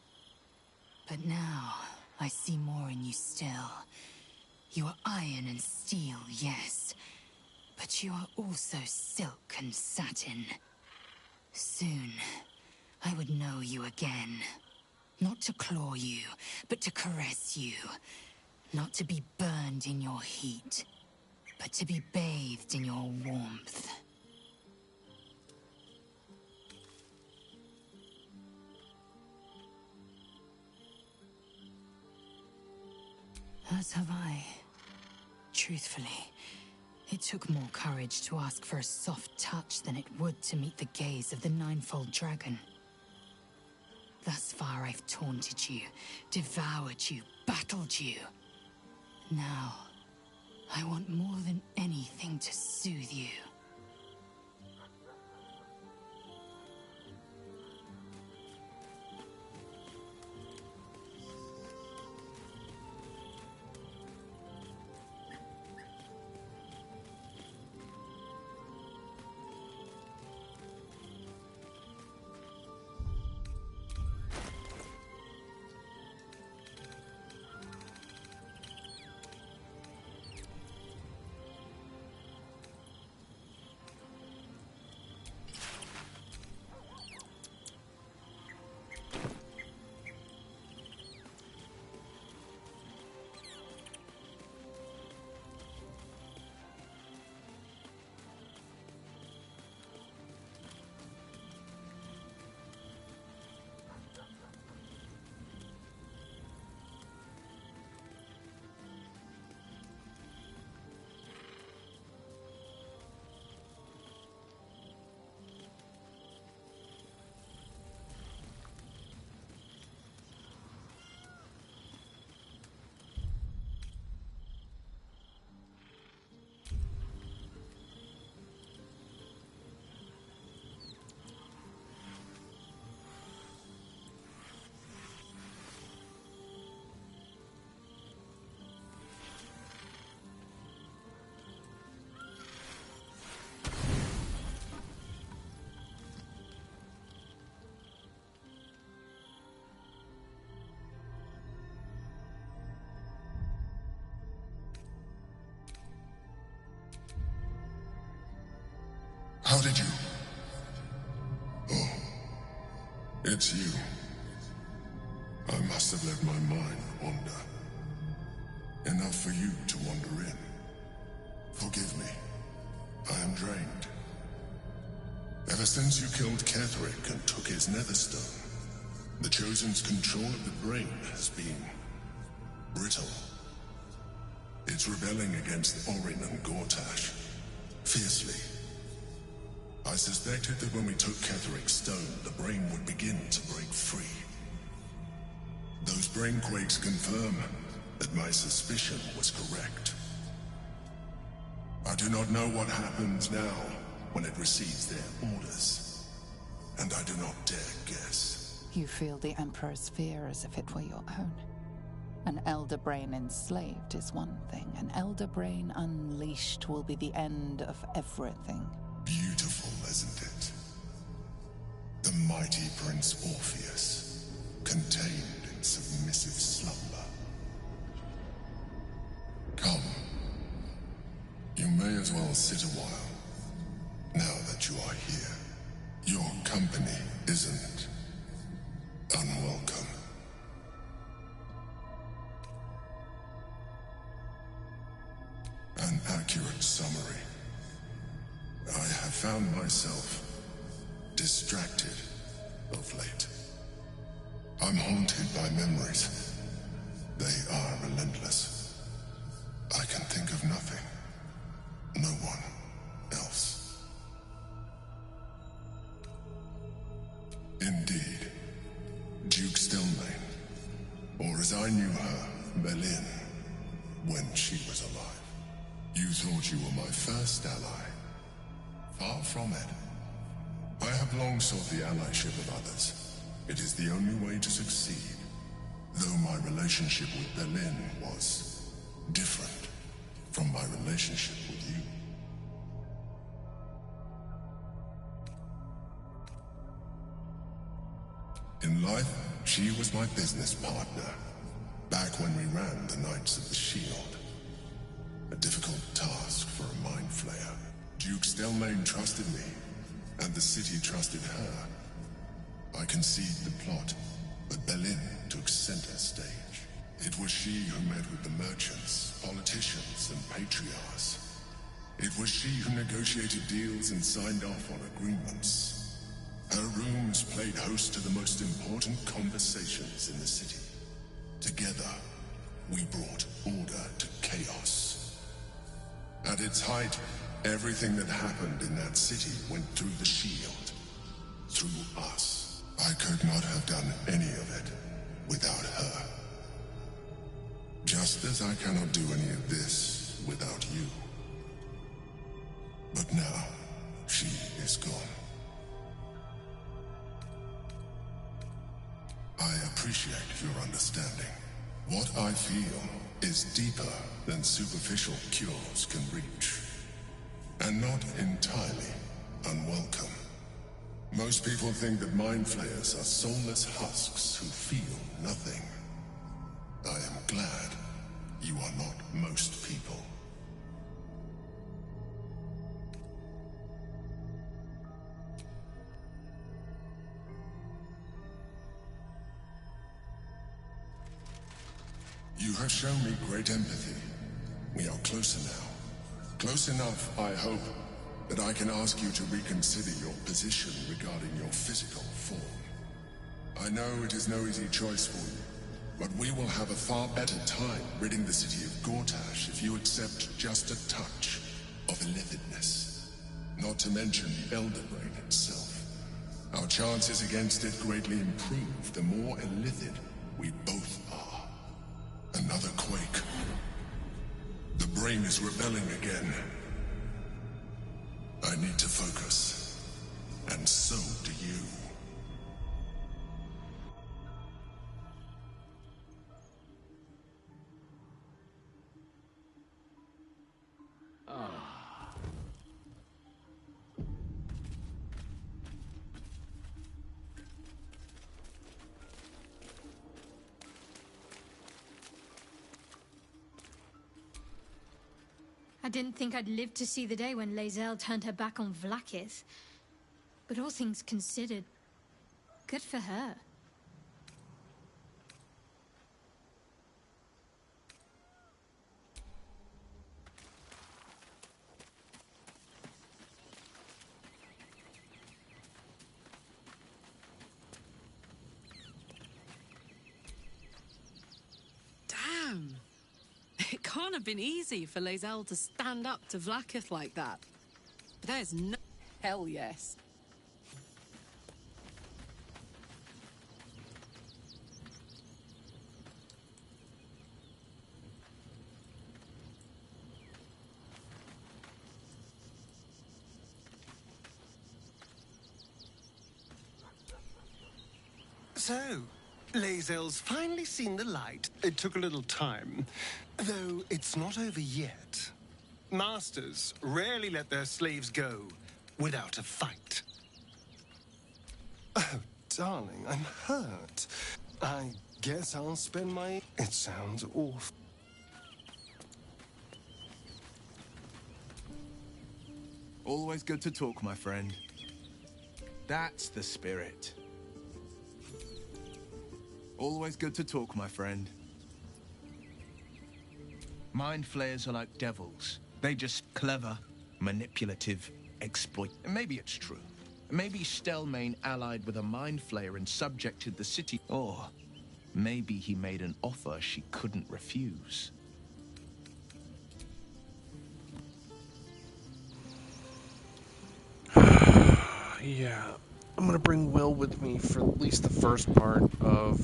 But now, I see more in you still. You are iron and steel, yes. But you are also silk and satin. Soon, I would know you again. Not to claw you, but to caress you. Not to be burned in your heat, but to be bathed in your warmth. As have I. Truthfully, it took more courage to ask for a soft touch than it would to meet the gaze of the ninefold dragon. Thus far I've taunted you, devoured you, battled you. Now, I want more than anything to soothe you. How did you? Oh, it's you. I must have let my mind wander. Enough for you to wander in. Forgive me. I am drained. Ever since you killed Ketherick and took his netherstone, the Chosen's control of the brain has been brittle. It's rebelling against Orin and Gortash fiercely. I suspected that when we took Ketherick's stone, the brain would begin to break free. Those brain quakes confirm that my suspicion was correct. I do not know what happens now when it receives their orders, and I do not dare guess. You feel the Emperor's fear as if it were your own. An Elder Brain enslaved is one thing. An Elder Brain unleashed will be the end of everything. Beautiful, isn't it? The mighty Prince Orpheus, contained in submissive slumber. Come. You may as well sit a while, now that you are here. Your company isn't unwelcome. An accurate summary. I have found myself distracted of late. I'm haunted by memories. They are relentless. I can think of nothing. No one else. Indeed. Duke Stelmane, or as I knew her, Belin, when she was alive. You thought you were my first ally. Far from it. I have long sought the allyship of others. It is the only way to succeed. Though my relationship with Belin was different from my relationship with you. In life, she was my business partner, back when we ran the Knights of the Shield. A difficult task for a mind flayer. Duke Stelmane trusted me, and the city trusted her. I conceived the plot, but Belin took center stage. It was she who met with the merchants, politicians, and patriarchs. It was she who negotiated deals and signed off on agreements. Her rooms played host to the most important conversations in the city. Together, we brought order to chaos. At its height, everything that happened in that city went through the shield. Through us. I could not have done any of it without her. Just as I cannot do any of this without you. But now, she is gone. I appreciate your understanding. What I feel is deeper than superficial cures can reach. And not entirely unwelcome. Most people think that mind flayers are soulless husks who feel nothing. I am glad you are not most people. You have shown me great empathy. We are closer now. Close enough, I hope, that I can ask you to reconsider your position regarding your physical form. I know it is no easy choice for you, but we will have a far better time ridding the city of Gortash if you accept just a touch of illithidness. Not to mention the Elder Brain itself. Our chances against it greatly improve the more illithid we both are. Another quake. The brain is rebelling again. I need to focus. And so do you. I didn't think I'd live to see the day when Lae'zel turned her back on Vlaakith. But all things considered, good for her. Damn! It can't have been easy for Lae'zel to stand up to Vlaakith like that. But there's no... Hell yes. So, Lae'zel's finally seen the light. It took a little time, though it's not over yet. Masters rarely let their slaves go without a fight. Oh, darling, I'm hurt. I guess I'll spend my... It sounds awful. Always good to talk, my friend. That's the spirit. Always good to talk, my friend. Mind flayers are like devils. They just clever, manipulative, exploit. And maybe it's true. Maybe Stelmane allied with a mind flayer and subjected the city. Or maybe he made an offer she couldn't refuse. Yeah, I'm gonna bring Will with me for at least the first part of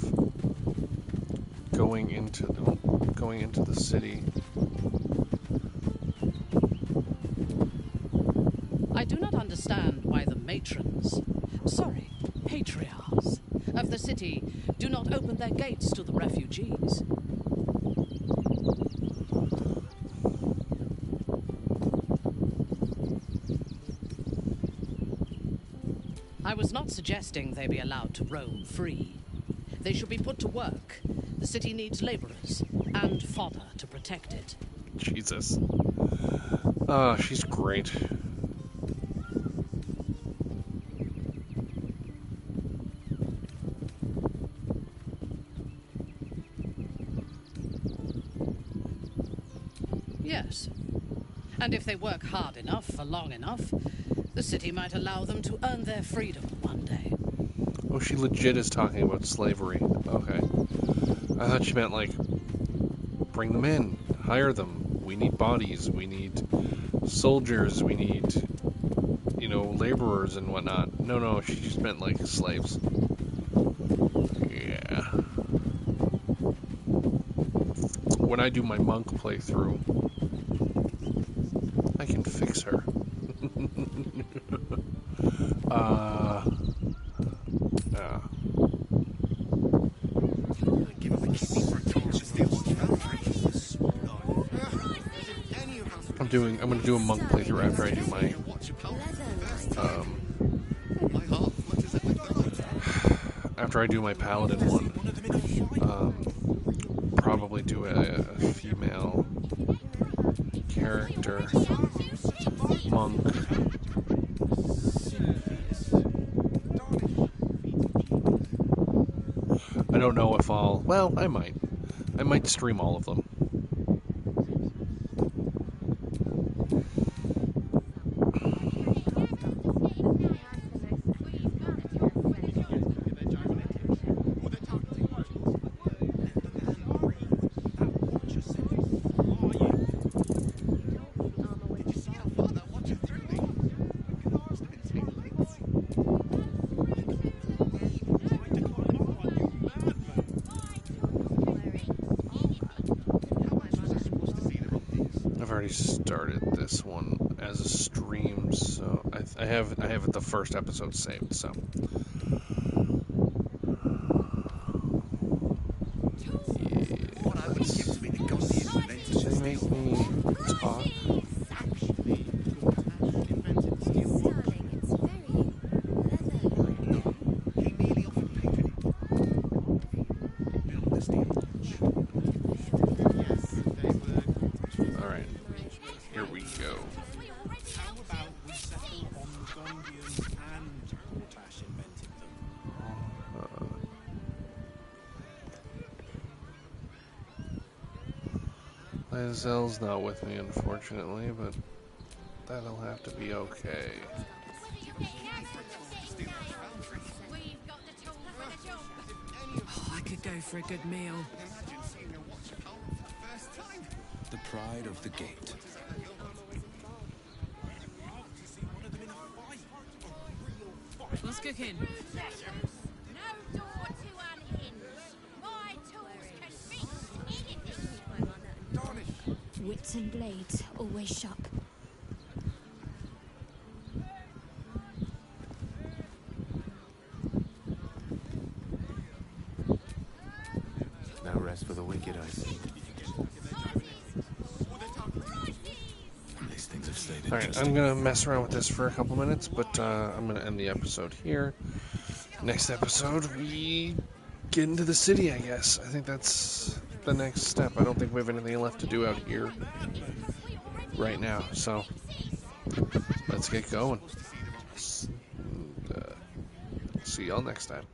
going into the city. I do not understand why the matrons, sorry, patriarchs of the city do not open their gates to the refugees. I was not suggesting they be allowed to roam free. They should be put to work. The city needs laborers and fodder to protect it. Jesus. Oh, she's great. Yes. And if they work hard enough for long enough, the city might allow them to earn their freedom one day. Oh, she legit is talking about slavery. Okay. I thought she meant, like, bring them in, hire them. We need bodies, we need soldiers, we need, you know, laborers and whatnot. No, she just meant, like, slaves. Yeah. When I do my monk playthrough, I can fix her. Yeah. I'm gonna do a monk playthrough after I do my after I do my paladin one. Probably do a female character monk. I don't know if I'll... Well, I might. I might stream all of them. Started this one as a stream, so I have the first episode saved. So they make me talk. All right, here we Lae'zel's not with me, unfortunately, but that'll have to be okay. Oh, I could go for a good meal. The pride of the gate. What's cooking? No door to unhinge. My tools can fix anything. Wits and blades, always sharp. No rest for the wicked, I see. These things have stayed Alright, I'm gonna mess around with this for a couple minutes, but I'm gonna end the episode here. Next episode, we get into the city, I guess. I think that's the next step. I don't think we have anything left to do out here right now, so let's get going. See y'all next time.